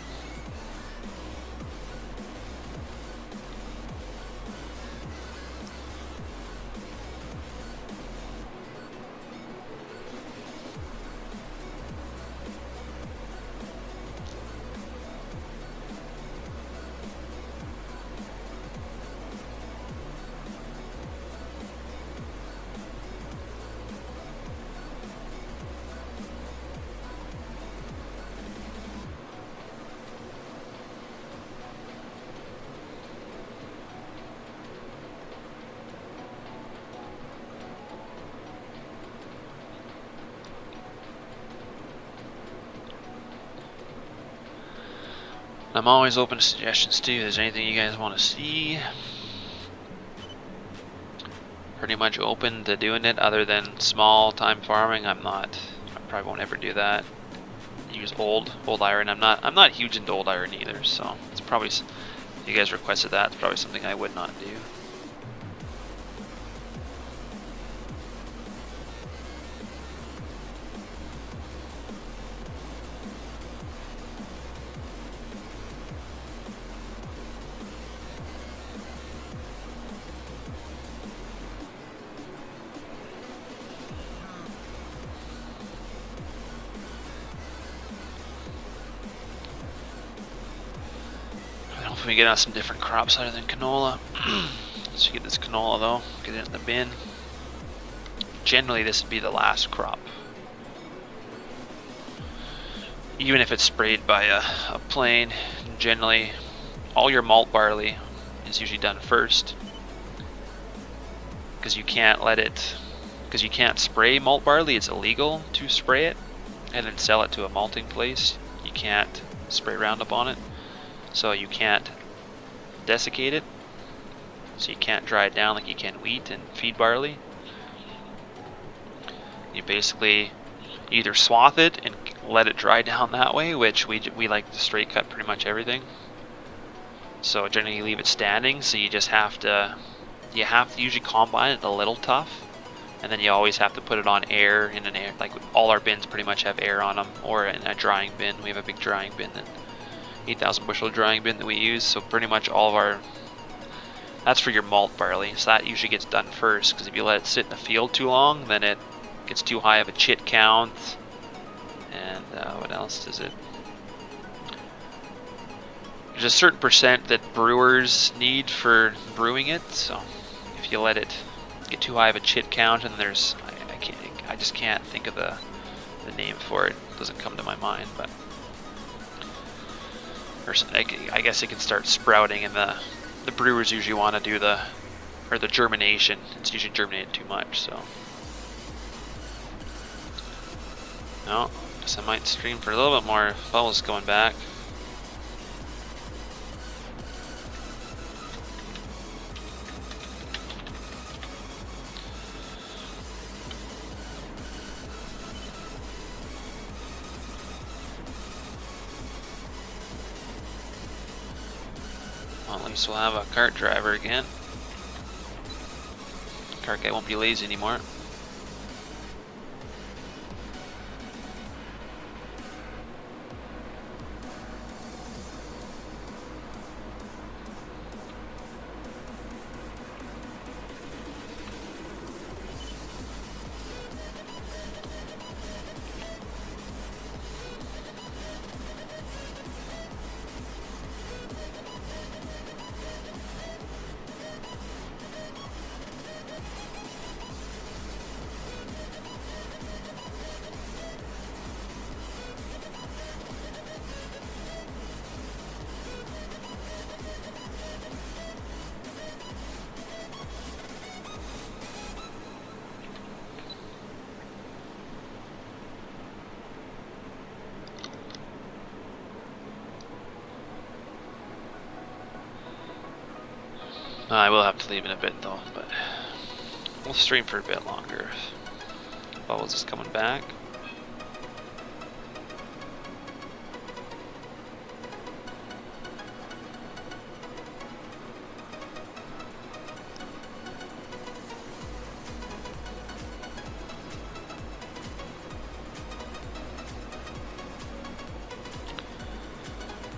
I'm always open to suggestions too. If there's anything you guys want to see, pretty much open to doing it. Other than small time farming, I probably won't ever do that. Use old iron. I'm not huge into old iron either, so it's probably, if you guys requested that, it's probably something I would not do. We get out some different crops other than canola. Let's get this canola though, get it in the bin. Generally this would be the last crop. Even if it's sprayed by a plane, generally all your malt barley is usually done first. Because you can't spray malt barley, it's illegal to spray it and then sell it to a malting place. You can't spray Roundup on it. So you can't desiccate it, so you can't dry it down like you can wheat and feed barley. You basically either swath it and let it dry down that way, which we like to straight cut pretty much everything. So generally you leave it standing, so you just have to usually combine it a little tough And then you always have to put it on air in an air. Like all our bins pretty much have air on them, or in a drying bin. We have a big drying bin, that 8,000 bushel drying bin that we use. So pretty much all of our, that's for your malt barley. So that usually gets done first, because if you let it sit in the field too long, then it gets too high of a chit count. And what else does it? There's a certain percent that brewers need for brewing it. So if you let it get too high of a chit count, and there's, I just can't think of the name for it. It doesn't come to my mind, but I guess it can start sprouting, and the brewers usually want to do the germination. It's usually germinated too much, so no. Guess I might stream for a little bit more. Bubbles going back. Well, at least we'll have a cart driver again. Cart guy won't be lazy anymore. I will have to leave in a bit though, but we'll stream for a bit longer. Bubbles is coming back.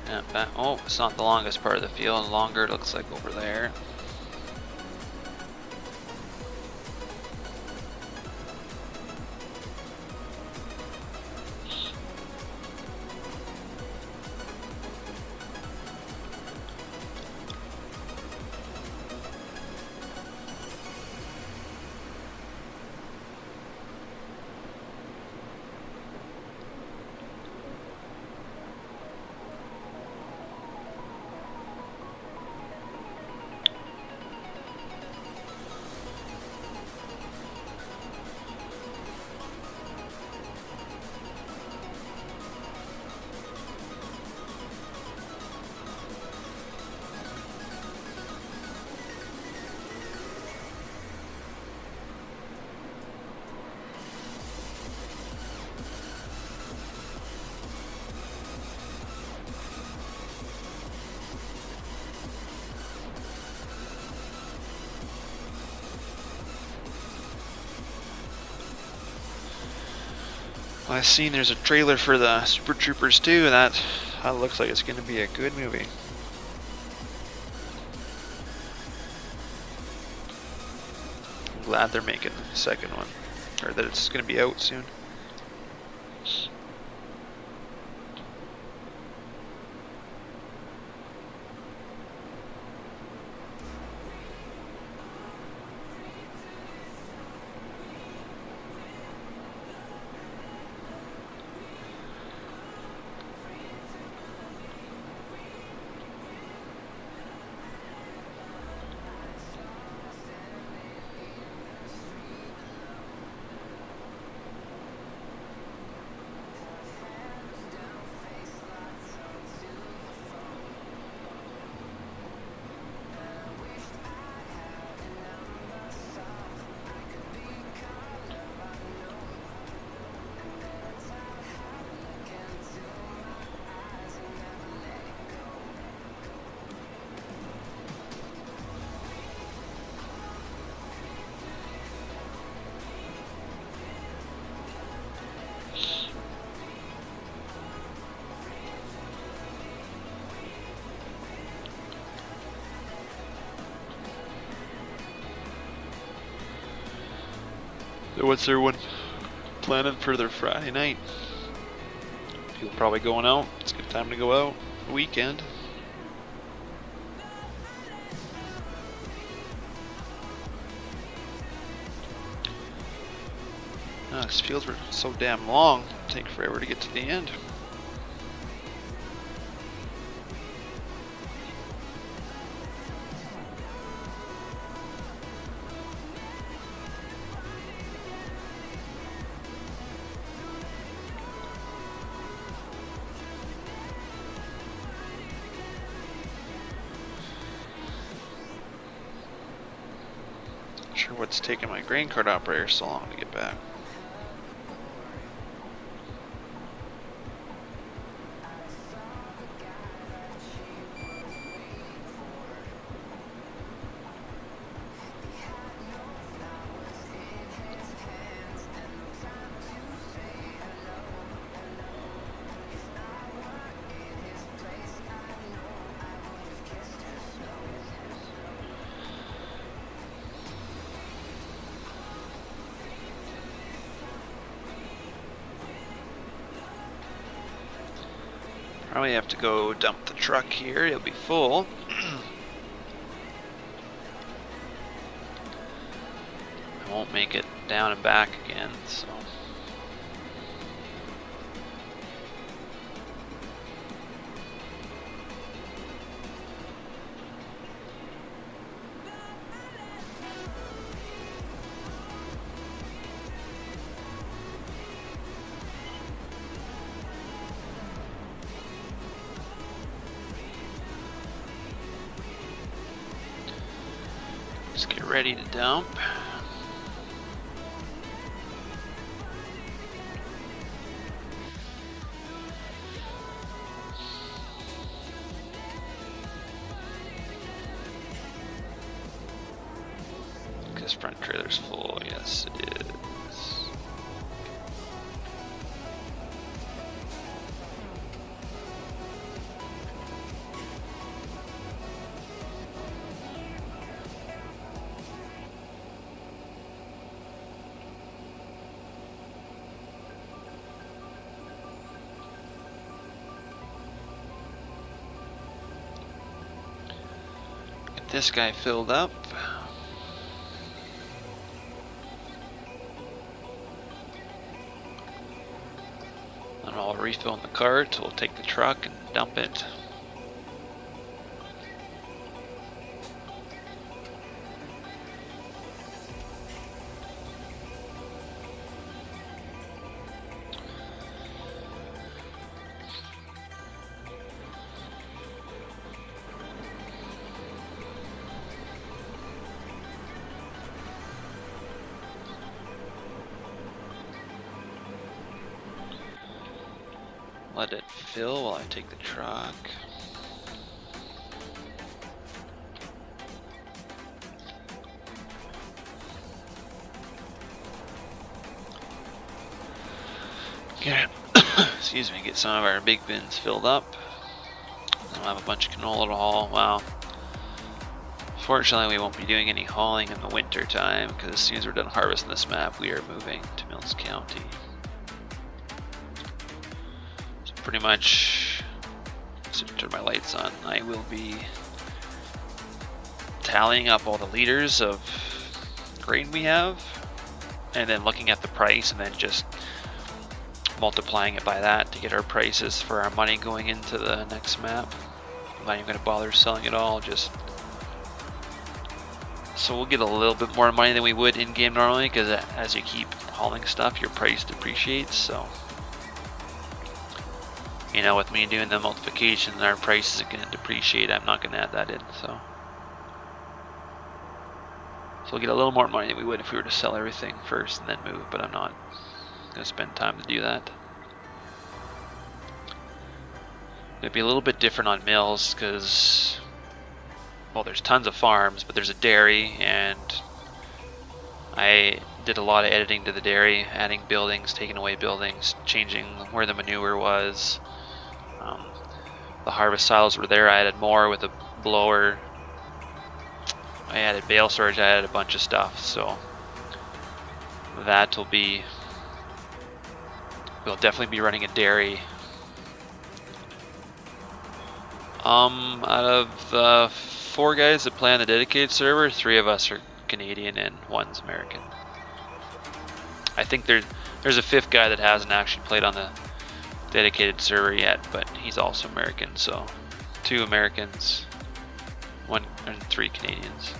Yeah, back. Oh, it's not the longest part of the field. Longer, it looks like over there. Well, I've seen there's a trailer for the Super Troopers 2, and that looks like it's going to be a good movie. I'm glad they're making the second one, or that it's going to be out soon. So what's everyone planning for their Friday night? People probably going out. It's a good time to go out. Weekend. Oh, these fields were so damn long. It'd take forever to get to the end. Not sure what's taking my grain cart operator so long to get back. Probably have to go dump the truck here. It'll be full. I won't make it down and back again, so. Let's get ready to dump. This front trailer's full, yes it is. Get this guy filled up. And I'll refill in the cart. We'll take the truck and dump it. Let it fill while I take the truck. Get excuse me, get some of our big bins filled up. Then we'll have a bunch of canola to haul. Well, fortunately we won't be doing any hauling in the winter time because as soon as we're done harvesting this map, we are moving to Mills County. Pretty much, so turn my lights on, I will be tallying up all the liters of grain we have and then looking at the price and then just multiplying it by that to get our prices for our money going into the next map. I'm not even going to bother selling it all, just so we'll get a little bit more money than we would in game normally because as you keep hauling stuff your price depreciates. So you know, with me doing the multiplication, our price is going to depreciate. I'm not going to add that in, so we'll get a little more money than we would if we were to sell everything first and then move, but I'm not going to spend time to do that. It'd be a little bit different on mills because, well, there's tons of farms, but there's a dairy, and I did a lot of editing to the dairy, adding buildings, taking away buildings, changing where the manure was. The harvest silos were there. I added more with a blower. I added bale storage. I added a bunch of stuff. So That'll be. We'll definitely be running a dairy. Out of the 4 guys that play on the dedicated server, 3 of us are Canadian and 1's American. I think there's a 5th guy that hasn't actually played on the dedicated server yet, but he's also American. So 2 Americans, 1 and 3 Canadians.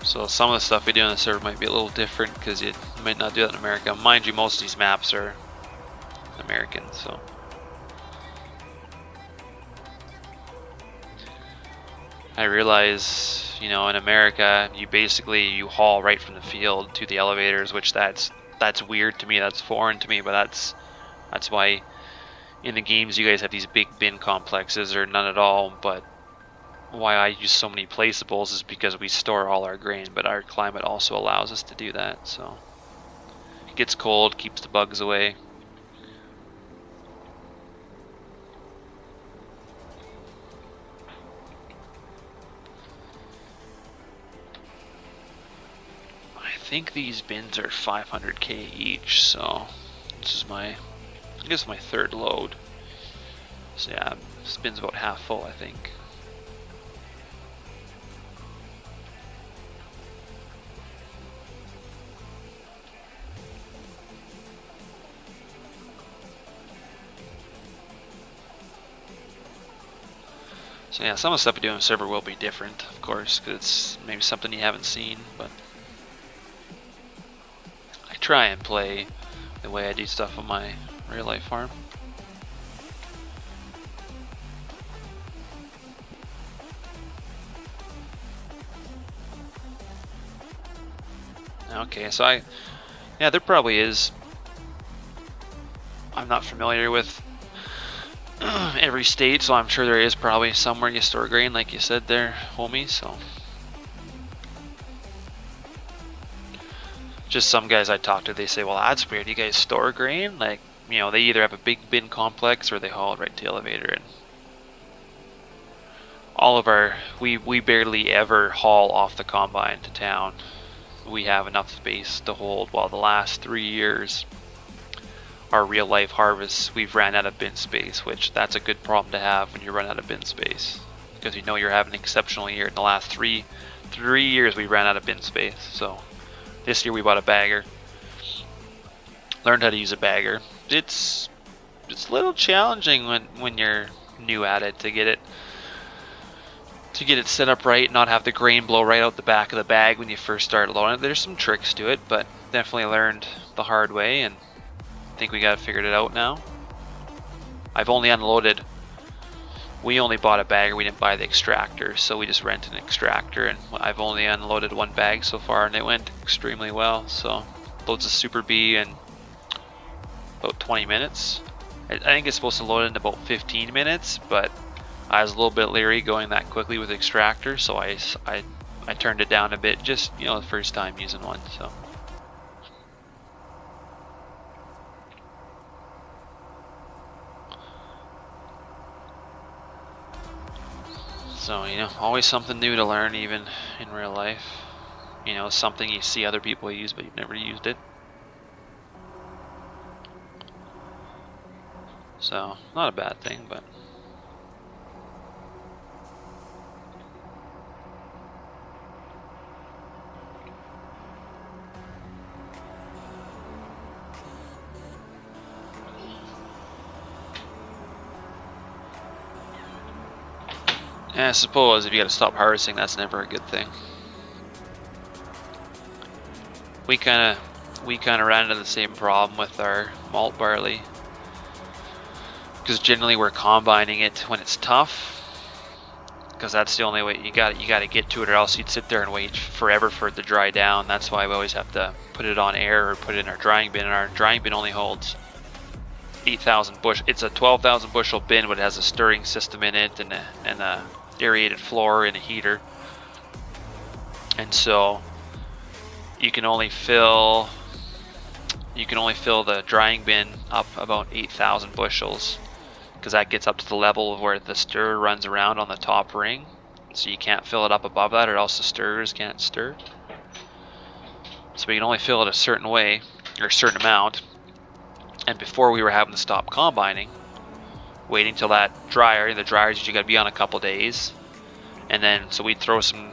So some of the stuff we do on the server might be a little different because you might not do that in America. Mind you, most of these maps are American, so. I realize, you know, in America, you haul right from the field to the elevators, which that's weird to me. That's foreign to me, but that's why in the games you guys have these big bin complexes or none at all. But why I use so many placeables is because we store all our grain, but our climate also allows us to do that. So it gets cold, keeps the bugs away. I think these bins are 500k each, so this is I guess my 3rd load. So yeah, this bin's about half full, I think. So yeah, some of the stuff we do on the server will be different, of course, because it's maybe something you haven't seen, but I try and play the way I do stuff on my real life farm. Okay, so yeah, there probably is. I'm not familiar with every state, so I'm sure there is probably somewhere you store grain, like you said there, homie. So just some guys I talk to, they say, well, that's weird, you guys store grain? Like, you know, they either have a big bin complex or they haul it right to the elevator. And all of we barely ever haul off the combine to town. We have enough space to hold, while the last 3 years our real life harvests, we've ran out of bin space, which that's a good problem to have when you run out of bin space, because you know you're having an exceptional year. In the last three years we ran out of bin space. So this year we bought a bagger, learned how to use a bagger. It's a little challenging when you're new at it to get it set up right, not have the grain blow right out the back of the bag when you first start loading it. There's some tricks to it, but definitely learned the hard way, and I think we got figured it out now. I've only unloaded, we only bought a bagger, we didn't buy the extractor, so we just rented an extractor, and I've only unloaded 1 bag so far, and it went extremely well. So loads of Super B in about 20 minutes. I think it's supposed to load in about 15 minutes, but I was a little bit leery going that quickly with the extractor, so I turned it down a bit, just, you know, the first time using one. So, you know, always something new to learn, even in real life. You know, something you see other people use, but you've never used it. So, not a bad thing, but... I suppose if you gotta stop harvesting, that's never a good thing. We kinda ran into the same problem with our malt barley, because generally we're combining it when it's tough, because that's the only way you gotta get to it, or else you'd sit there and wait forever for it to dry down. That's why we always have to put it on air or put it in our drying bin, and our drying bin only holds 8,000 bushel. It's a 12,000 bushel bin, but it has a stirring system in it and a aerated floor and a heater, and so you can only fill you can only fill the drying bin up about 8,000 bushels, because that gets up to the level of where the stir runs around on the top ring. So you can't fill it up above that, or else the stirrers can't stir. So we can only fill it a certain way, or a certain amount. And before, we were having to stop combining, waiting till that dryer. The dryer's usually got to be on a couple days, and then so we'd throw some,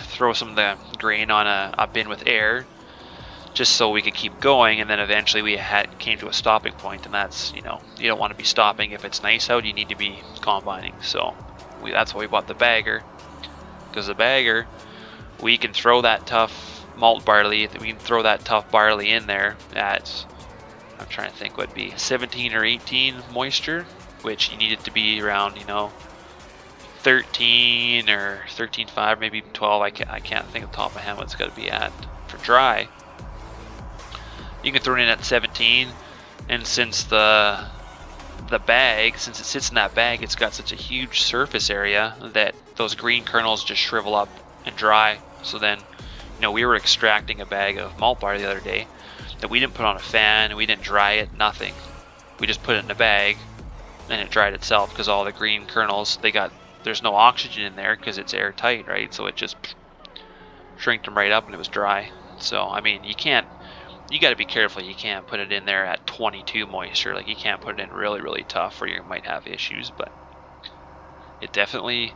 throw some of the grain on a bin with air, just so we could keep going. And then eventually we came to a stopping point, and that's, you don't want to be stopping if it's nice out. You need to be combining. So that's why we bought the bagger, because the bagger, we can throw that tough malt barley, we can throw that tough barley in there at, I'm trying to think what would be 17 or 18 moisture, which you need it to be around, 13 or 13.5, maybe 12. I can't think of the top of my head what it's got to be at for dry. You can throw it in at 17, and since the bag, since it sits in that bag, it's got such a huge surface area that those green kernels just shrivel up and dry. So then, we were extracting a bag of malt barley the other day that we didn't put on a fan, we didn't dry it, nothing. We just put it in a bag and it dried itself, because all the green kernels, there's no oxygen in there because it's airtight, right? So it just shrinked them right up and it was dry. So I mean, you got to be careful. You can't put it in there at 22 moisture. Like, you can't put it in really, really tough, or you might have issues. But it definitely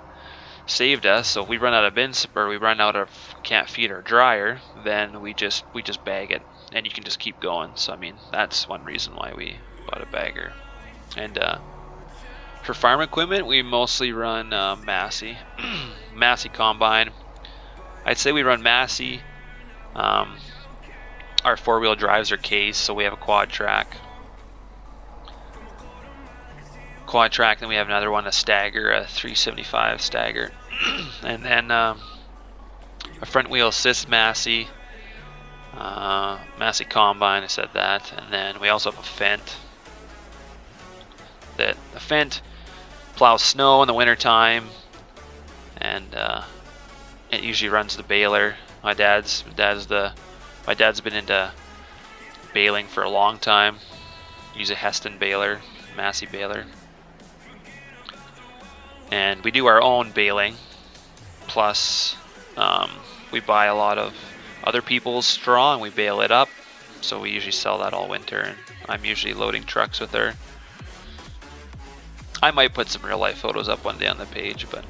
saved us. So if we run out of bins, or we run out of, can't feed our dryer, then we just bag it, and you can just keep going. So I mean, that's one reason why we bought a bagger. And for farm equipment, we mostly run Massey Massey combine. I'd say we run Massey. Our four-wheel drives are case, so we have a quad track. Then we have another one, a Stagger, a 375 Stagger. And then a front wheel assist Massey, Massey combine, I said that. And then we also have a Fendt. The Fendt plows snow in the wintertime, and it usually runs the baler. My dad's been into baling for a long time. Use a Heston baler, Massey baler. And we do our own baling. Plus, we buy a lot of other people's straw and we bale it up. So we usually sell that all winter, and I'm usually loading trucks with her. I might put some real life photos up one day on the page, but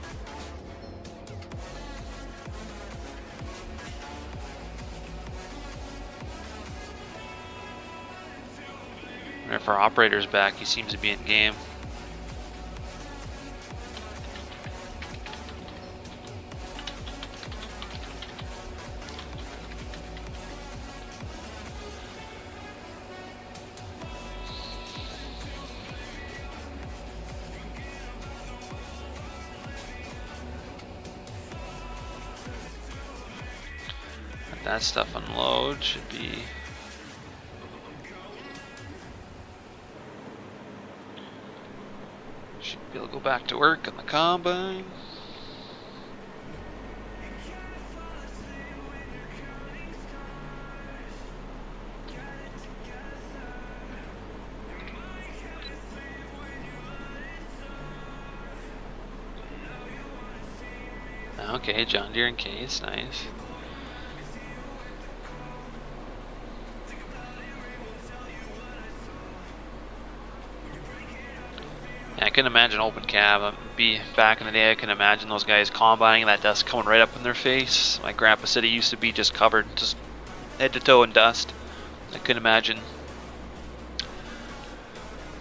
if our operator's back, he seems to be in game. Let that stuff unload. Should be able to go back to work on the combine. Okay, John Deere in case, nice. I can imagine open cab. Back in the day, I can imagine those guys combining, that dust coming right up in their face. My grandpa said he used to be just covered, just head to toe in dust. I couldn't imagine.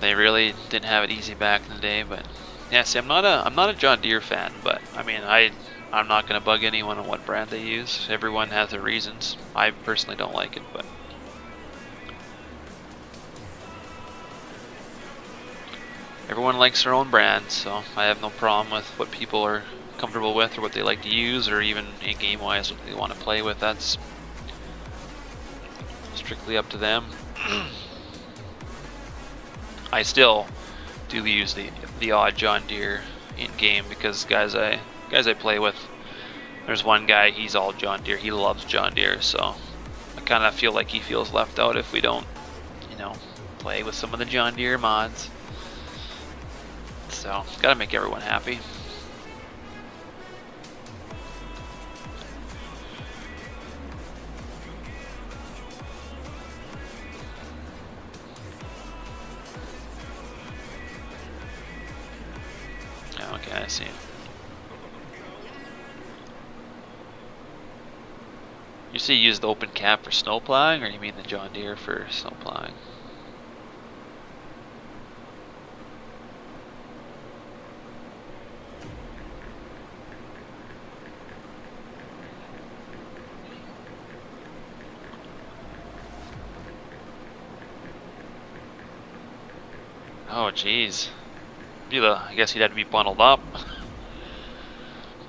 They really didn't have it easy back in the day. But yeah, see, I'm not a John Deere fan, but I mean, I'm not gonna bug anyone on what brand they use. Everyone has their reasons. I personally don't like it, but everyone likes their own brand, so I have no problem with what people are comfortable with, or what they like to use, or even game wise what they want to play with. That's strictly up to them. I still do use the odd John Deere in game, because guys I play with, there's one guy, he's all John Deere, he loves John Deere, so I kind of feel like he feels left out if we don't, you know, play with some of the John Deere mods. So, gotta make everyone happy. Okay, I see. You say you use the open cap for snow plowing, or you mean the John Deere for snow plowing? Oh, jeez. I guess you'd have to be bundled up.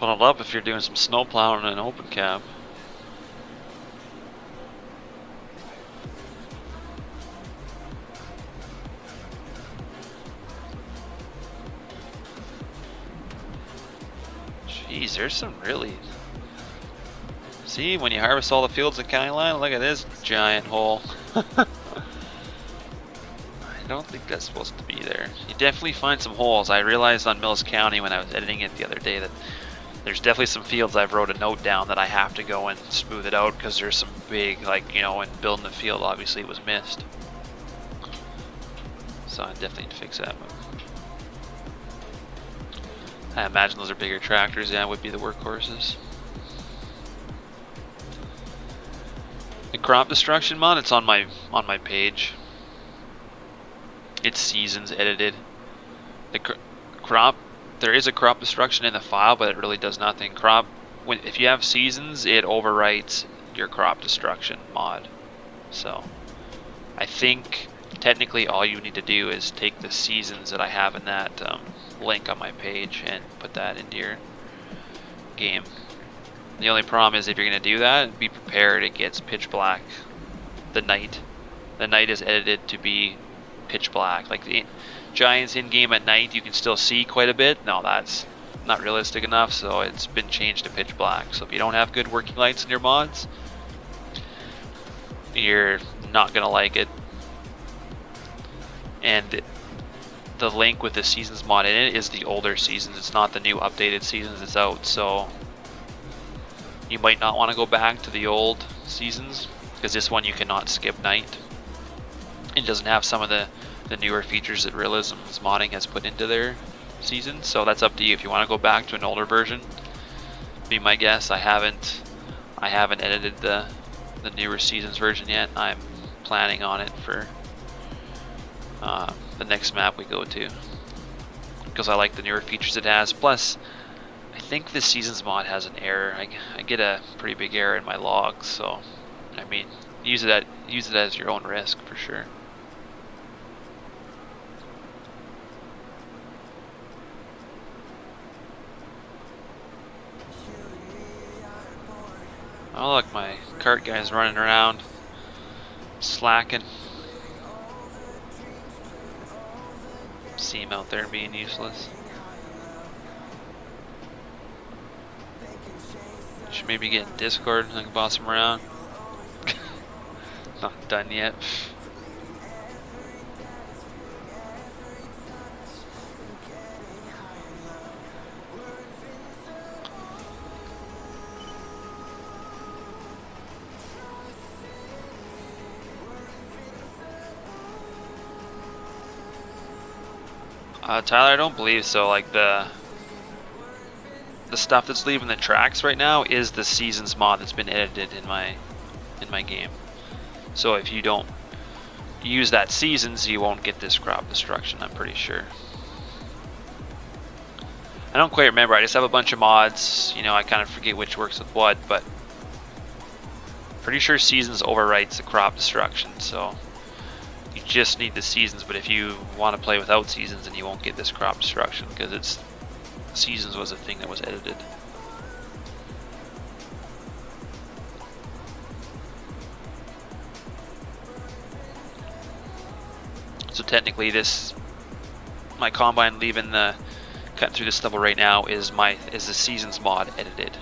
Bundled up if you're doing some snow plowing in an open cab. Jeez, there's some really... See, when you harvest all the fields in County Line, look at this giant hole. I don't think that's supposed to be there. You definitely find some holes. I realized on Mills County when I was editing it the other day that there's definitely some fields I've wrote a note down that I have to go and smooth it out because there's some big, like, you know, when building the field, obviously it was missed. So I definitely need to fix that. I imagine those are bigger tractors. Yeah, would be the workhorses. The crop destruction mod, it's on my page. It's seasons edited. The crop, there is a crop destruction in the file, but it really does nothing. If you have seasons, it overwrites your crop destruction mod. So I think technically all you need to do is take the seasons that I have in that link on my page and put that into your game. The only problem is if you're going to do that, be prepared, it gets pitch black. The night is edited to be pitch black. Like the Giants in game at night, you can still see quite a bit. No, that's not realistic enough, so it's been changed to pitch black. So if you don't have good working lights in your mods, you're not gonna like it. And the link with the seasons mod in it is the older seasons. It's not the new updated seasons that's out. So you might not want to go back to the old seasons because this one you cannot skip night. It doesn't have some of the newer features that Realism's modding has put into their season, so that's up to you. If you want to go back to an older version, be my guest. I haven't edited the newer seasons version yet. I'm planning on it for the next map we go to because I like the newer features it has. Plus, I think the seasons mod has an error. I get a pretty big error in my logs, so I mean, use it as your own risk for sure. Oh look, my cart guy's running around, slacking. See him out there being useless. Should maybe get in Discord and I can boss him around. Not done yet. Tyler, I don't believe so. Like the stuff that's leaving the tracks right now is the seasons mod that's been edited in my game. So if you don't use that seasons, you won't get this crop destruction, I'm pretty sure. I don't quite remember. I just have a bunch of mods. You know, I kind of forget which works with what, but pretty sure seasons overwrites the crop destruction. So you just need the seasons, but if you want to play without seasons, then you won't get this crop destruction because seasons was a thing that was edited. So technically my combine leaving cutting through this level right now is the seasons mod edited.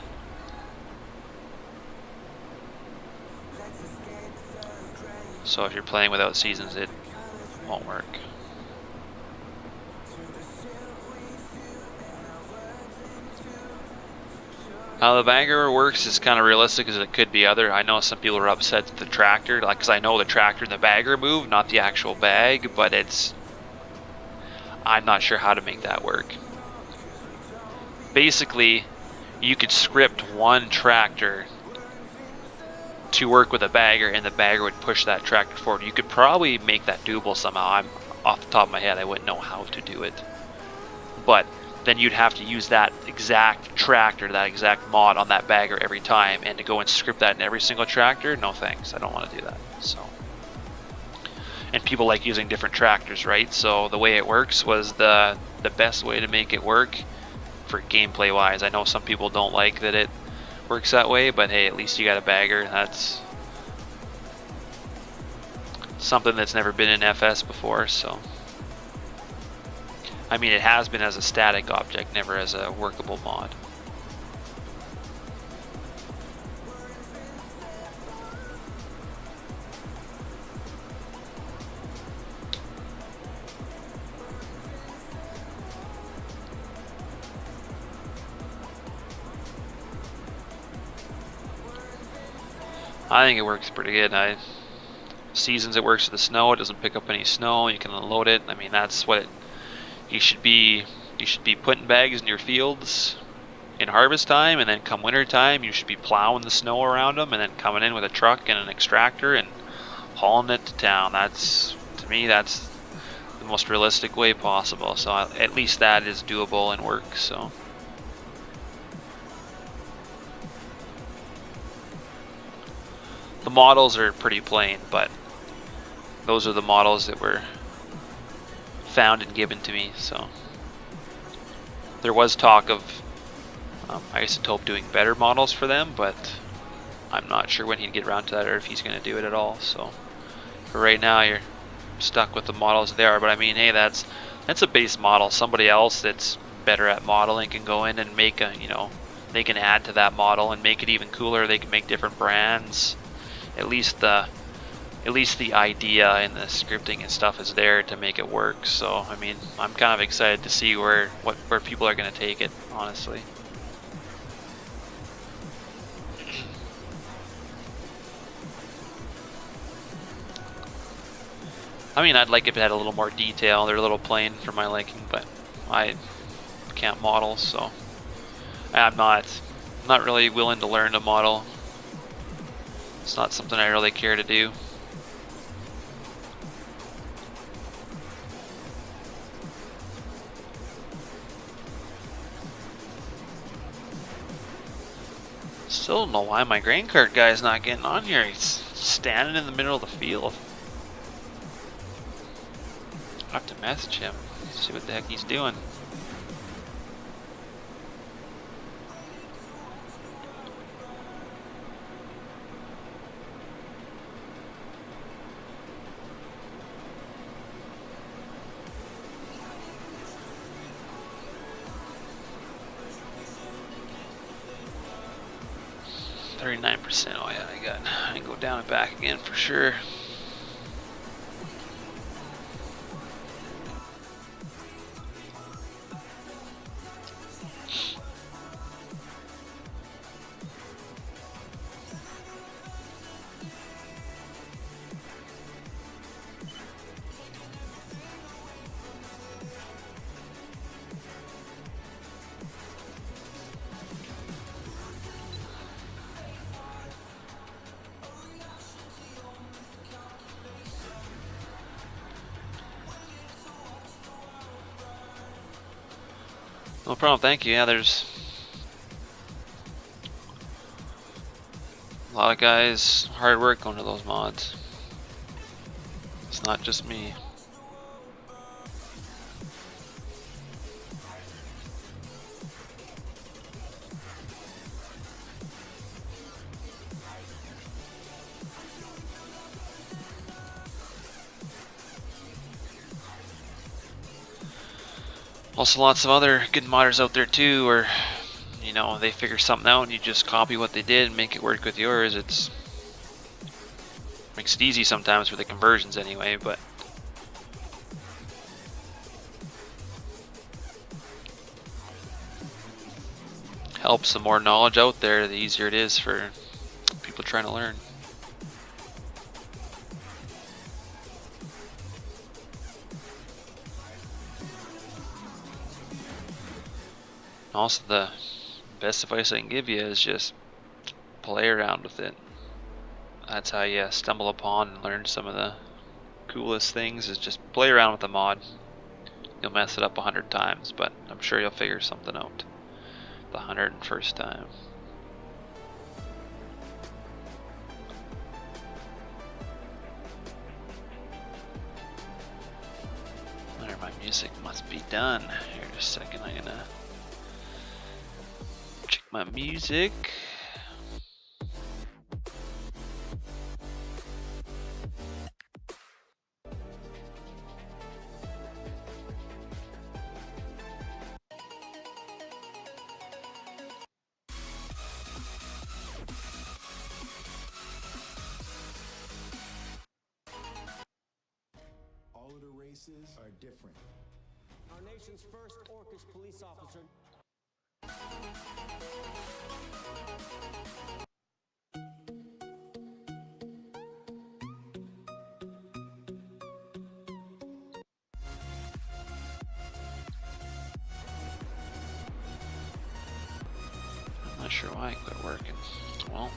So if you're playing without seasons, it won't work. How the bagger works is kind of realistic as it could be other. I know some people are upset at the tractor, like, because I know the tractor and the bagger move, not the actual bag, but I'm not sure how to make that work. Basically, you could script one tractor to work with a bagger, and the bagger would push that tractor forward. You could probably make that doable somehow. I'm off the top of my head, I wouldn't know how to do it. But then you'd have to use that exact tractor, that exact mod on that bagger every time, and to go and script that in every single tractor, no thanks, I don't want to do that. So, and people like using different tractors, right? So the way it works was the best way to make it work for gameplay wise. I know some people don't like that it works that way, but hey, at least you got a bagger. That's something that's never been in FS before, so. I mean, it has been as a static object, never as a workable mod. I think it works pretty good. Seasons it works with the snow, it doesn't pick up any snow, you can unload it. I mean, that's what you should be putting bags in your fields in harvest time, and then come winter time you should be plowing the snow around them and then coming in with a truck and an extractor and hauling it to town. That's, to me, that's the most realistic way possible. So at least that is doable and works. So the models are pretty plain, but those are the models that were found and given to me. So there was talk of Isotope doing better models for them, but I'm not sure when he'd get around to that or if he's going to do it at all. So for right now, you're stuck with the models they are. But I mean, hey, that's a base model. Somebody else that's better at modeling can go in and make a, they can add to that model and make it even cooler. They can make different brands. At least the idea and the scripting and stuff is there to make it work. So I mean, I'm kind of excited to see where people are going to take it, honestly. I mean, I'd like if it had a little more detail. They're a little plain for my liking, but I can't model, so I'm not really willing to learn to model. It's not something I really care to do. Still don't know why my grain cart guy's not getting on here. He's standing in the middle of the field. I'll have to message him, see what the heck he's doing. %. Oh yeah, I can go down and back again for sure. No problem, thank you. Yeah, there's a lot of guys, hard work going to those mods. It's not just me. Also lots of other good modders out there too, where they figure something out and you just copy what they did and make it work with yours. It's Makes it easy sometimes for the conversions anyway, but helps. The more knowledge out there, the easier it is for people trying to learn. Also, the best advice I can give you is just play around with it. That's how you stumble upon and learn some of the coolest things, is just play around with the mod. You'll mess it up 100 times, but I'm sure you'll figure something out the 101st time. There, my music must be done. Here, just a second, I'm gonna check my music. All of the races are different. Our nation's first Orcish police officer. I'm not sure why it quit working. Well.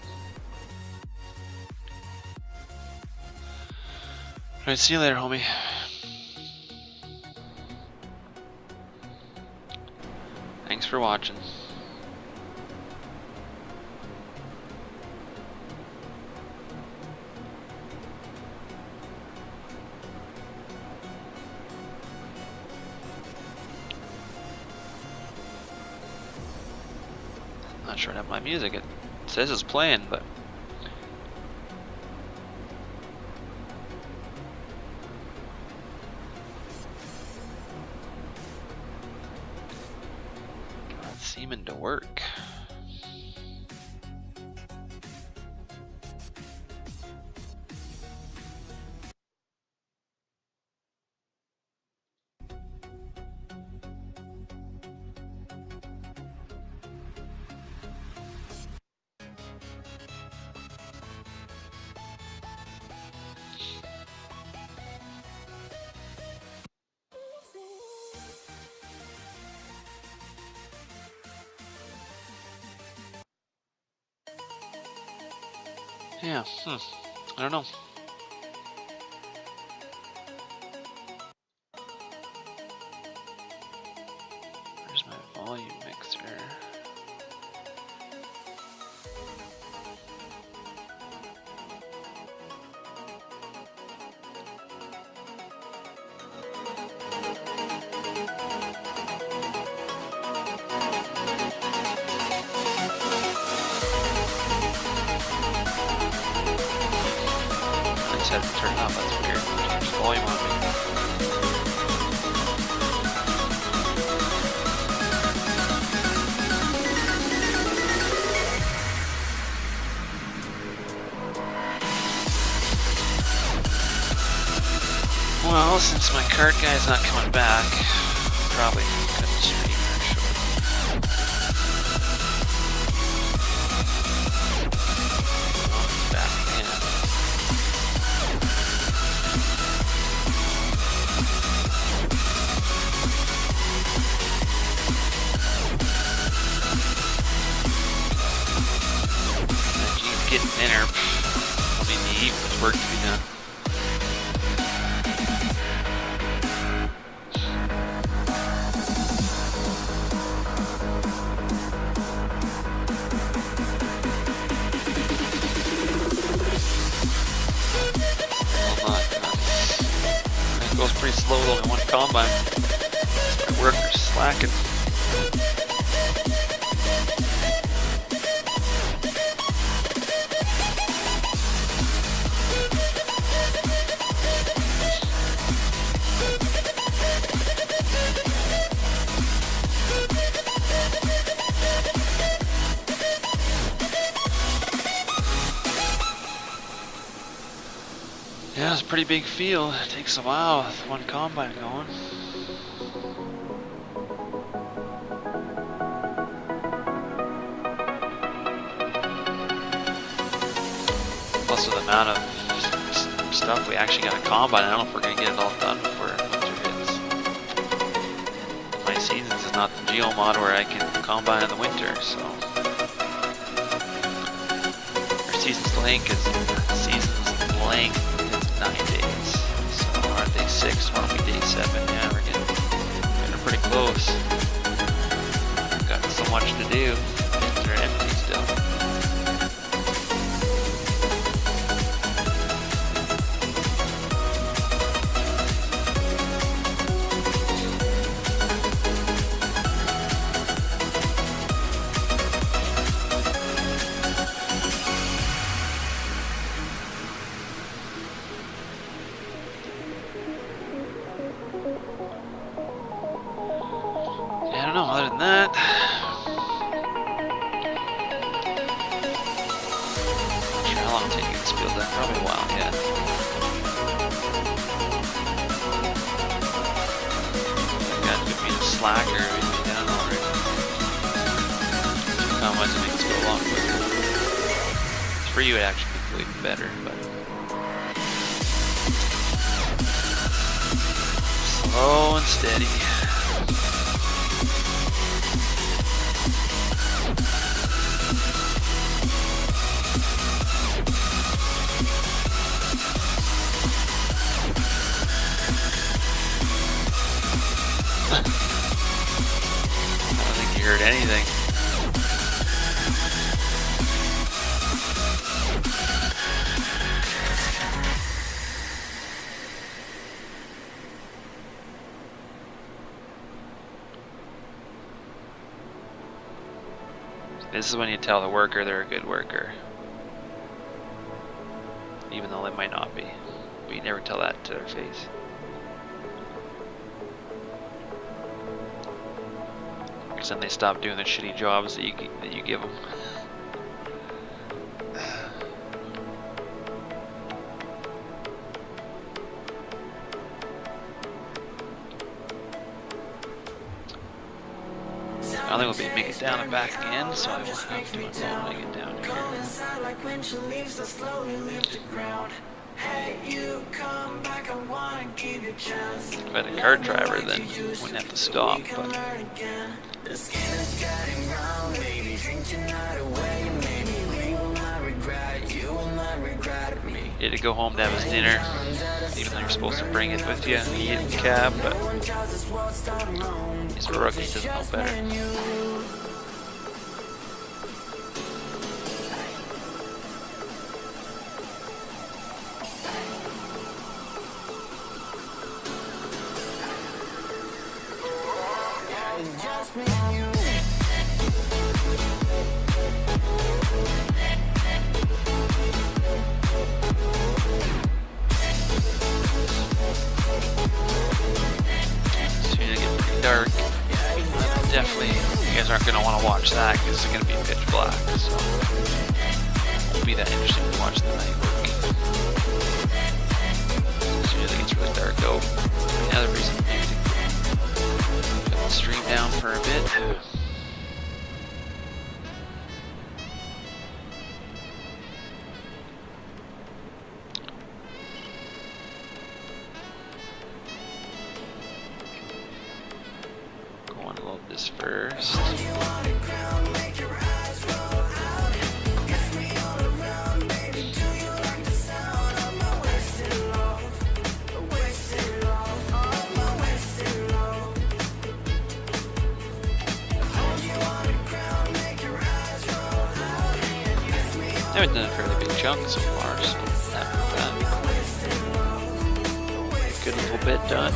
Alright, see you later, homie. Thanks for watching. Not sure I have my music. It says it's playing, but not seeming to work. Yeah, I don't know. Where's my volume mixer? I just had to turn it off, that's weird. Change the volume on me. Well, since my card guy's not coming back, probably cut the stream there short. Oh, he's back again. Gene's getting thinner. I mean, the evening's work to be done. It goes pretty slow though in one combine. My workers slacking. Yeah, it's a pretty big field. It takes a while with one combine going. Plus with the amount of stuff we actually got a combine, I don't know if we're going to get it all done before winter hits. My seasons is not the geo mod where I can combine in the winter, so. Our season's length is 9 days. So aren't they 6? Why don't we day 7? Yeah, we're getting pretty close. Got so much to do. Things are empty still. I don't know, other than that, not sure how long it'll take you to build that, probably a while yet. That could be a slacker, we'd be down already. Combines would make us go a lot quicker. For you, it actually be way better, but slow and steady. I don't think you heard anything. This is when you tell the worker they're a good worker. Even though they might not be. But you never tell that to their face. Because then they stop doing the shitty jobs that you give them. I think we'll be make it down and back again, so I will have to make it down here. If I had a cart driver, then wouldn't have to stop, but he had to go home to have his dinner, even though you're supposed to bring it with you and eat in the cab, but he's a rookie, doesn't know better. Dark. Definitely, you guys aren't going to want to watch that because it's going to be pitch black, so it won't be that interesting to watch the night work. As soon as it gets really dark, though, another reason maybe to put the stream down for a bit. This first. I've done a fairly big chunk so far, so happy with that. Good little bit done.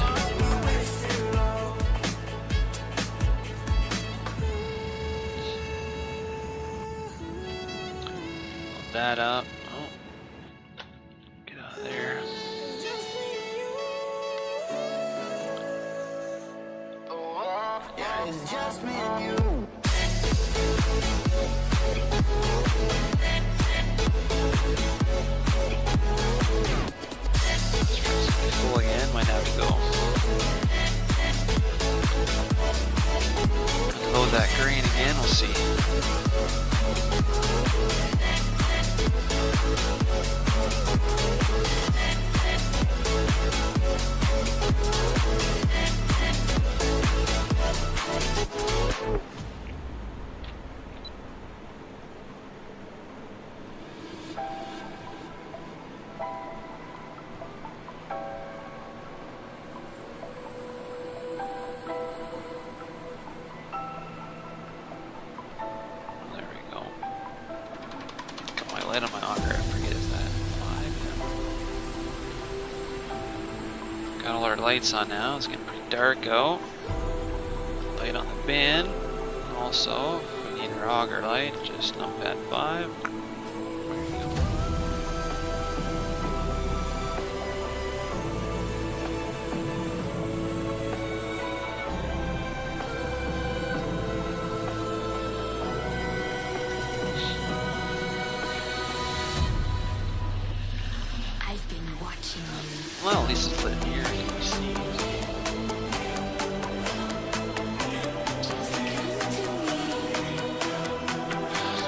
That up. Oh, get out of there. It's just me and you. light on my auger? I forget, is that 5? Got all our lights on now. It's getting pretty dark out. Light on the bin. Also, if we need our auger light, just numpad 5. Well, at least it's lit here, as you can see.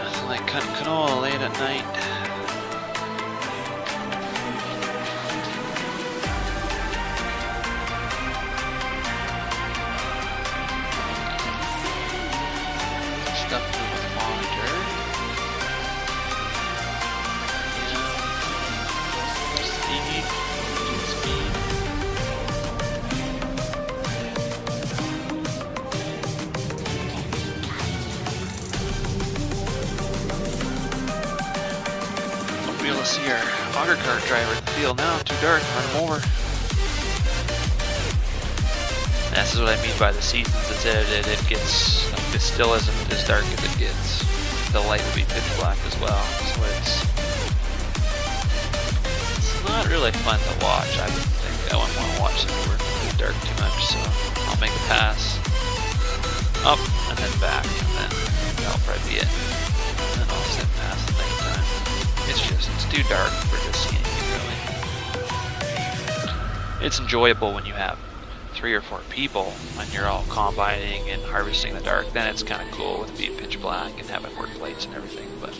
Nothing like cutting canola late at night. Stuff with the monitor. Speed. See our auger cart driver in the field now. Too dark, run him over. This is what I mean by the seasons it's edited. It gets, like, this still isn't as dark as it gets. The light will be pitch black as well, so it's not really fun to watch. I wouldn't think. I wouldn't want to watch something where it's dark too much, so I'll make a pass up and then back, and then that'll probably be it. And then I'll sit past the nighttime. It's too dark for just seeing it, really. It's enjoyable when you have 3 or 4 people and you're all combining and harvesting the dark. Then it's kind of cool with being pitch black and having work lights and everything. But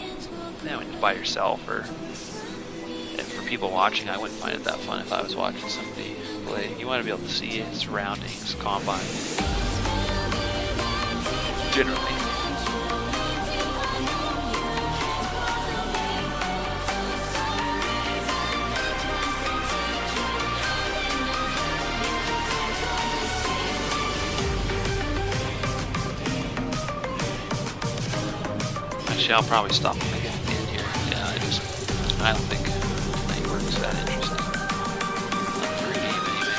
then when you're by yourself, or and for people watching, I wouldn't find it that fun if I was watching somebody play. You want to be able to see surroundings, combine. Generally. I'll probably stop when I get to the end here. Yeah, I don't think night work's that interesting. Not for a game anyway.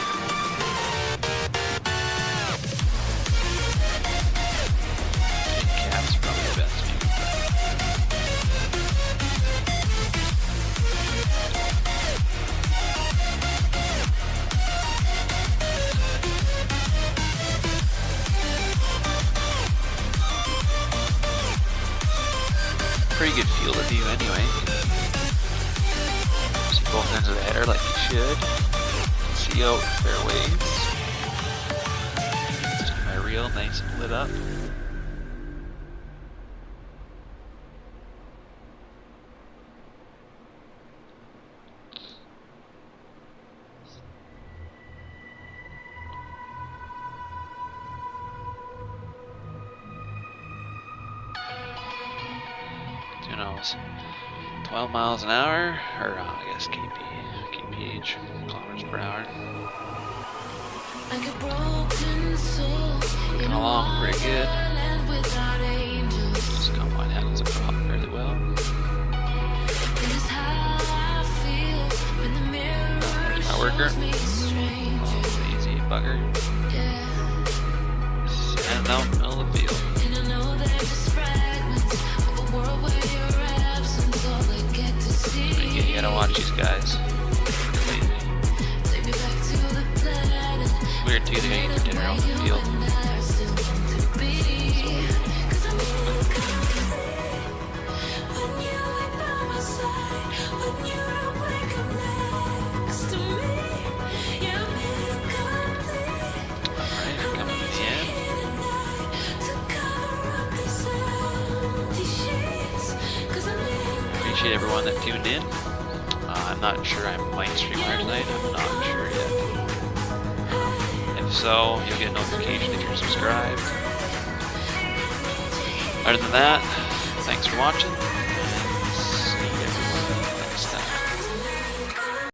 Cap's probably the best view. Pretty good field of view anyway. See both ends of the header like you should. See out fairways. See my reel nice and lit up. Who knows? 12 miles an hour, or I guess kph, kilometers per hour. Moving along pretty good. This combine handles it fairly well. There's my worker. Oh, easy bugger. Standing out in the middle of the field. You gotta watch these guys. Weird too, they gotta eat their dinner out in the field. Alright, we're coming to the end. Appreciate everyone that tuned in. I'm not sure I might stream later tonight. I'm not sure yet. If so, you'll get a notification if you're subscribed. Other than that, thanks for watching.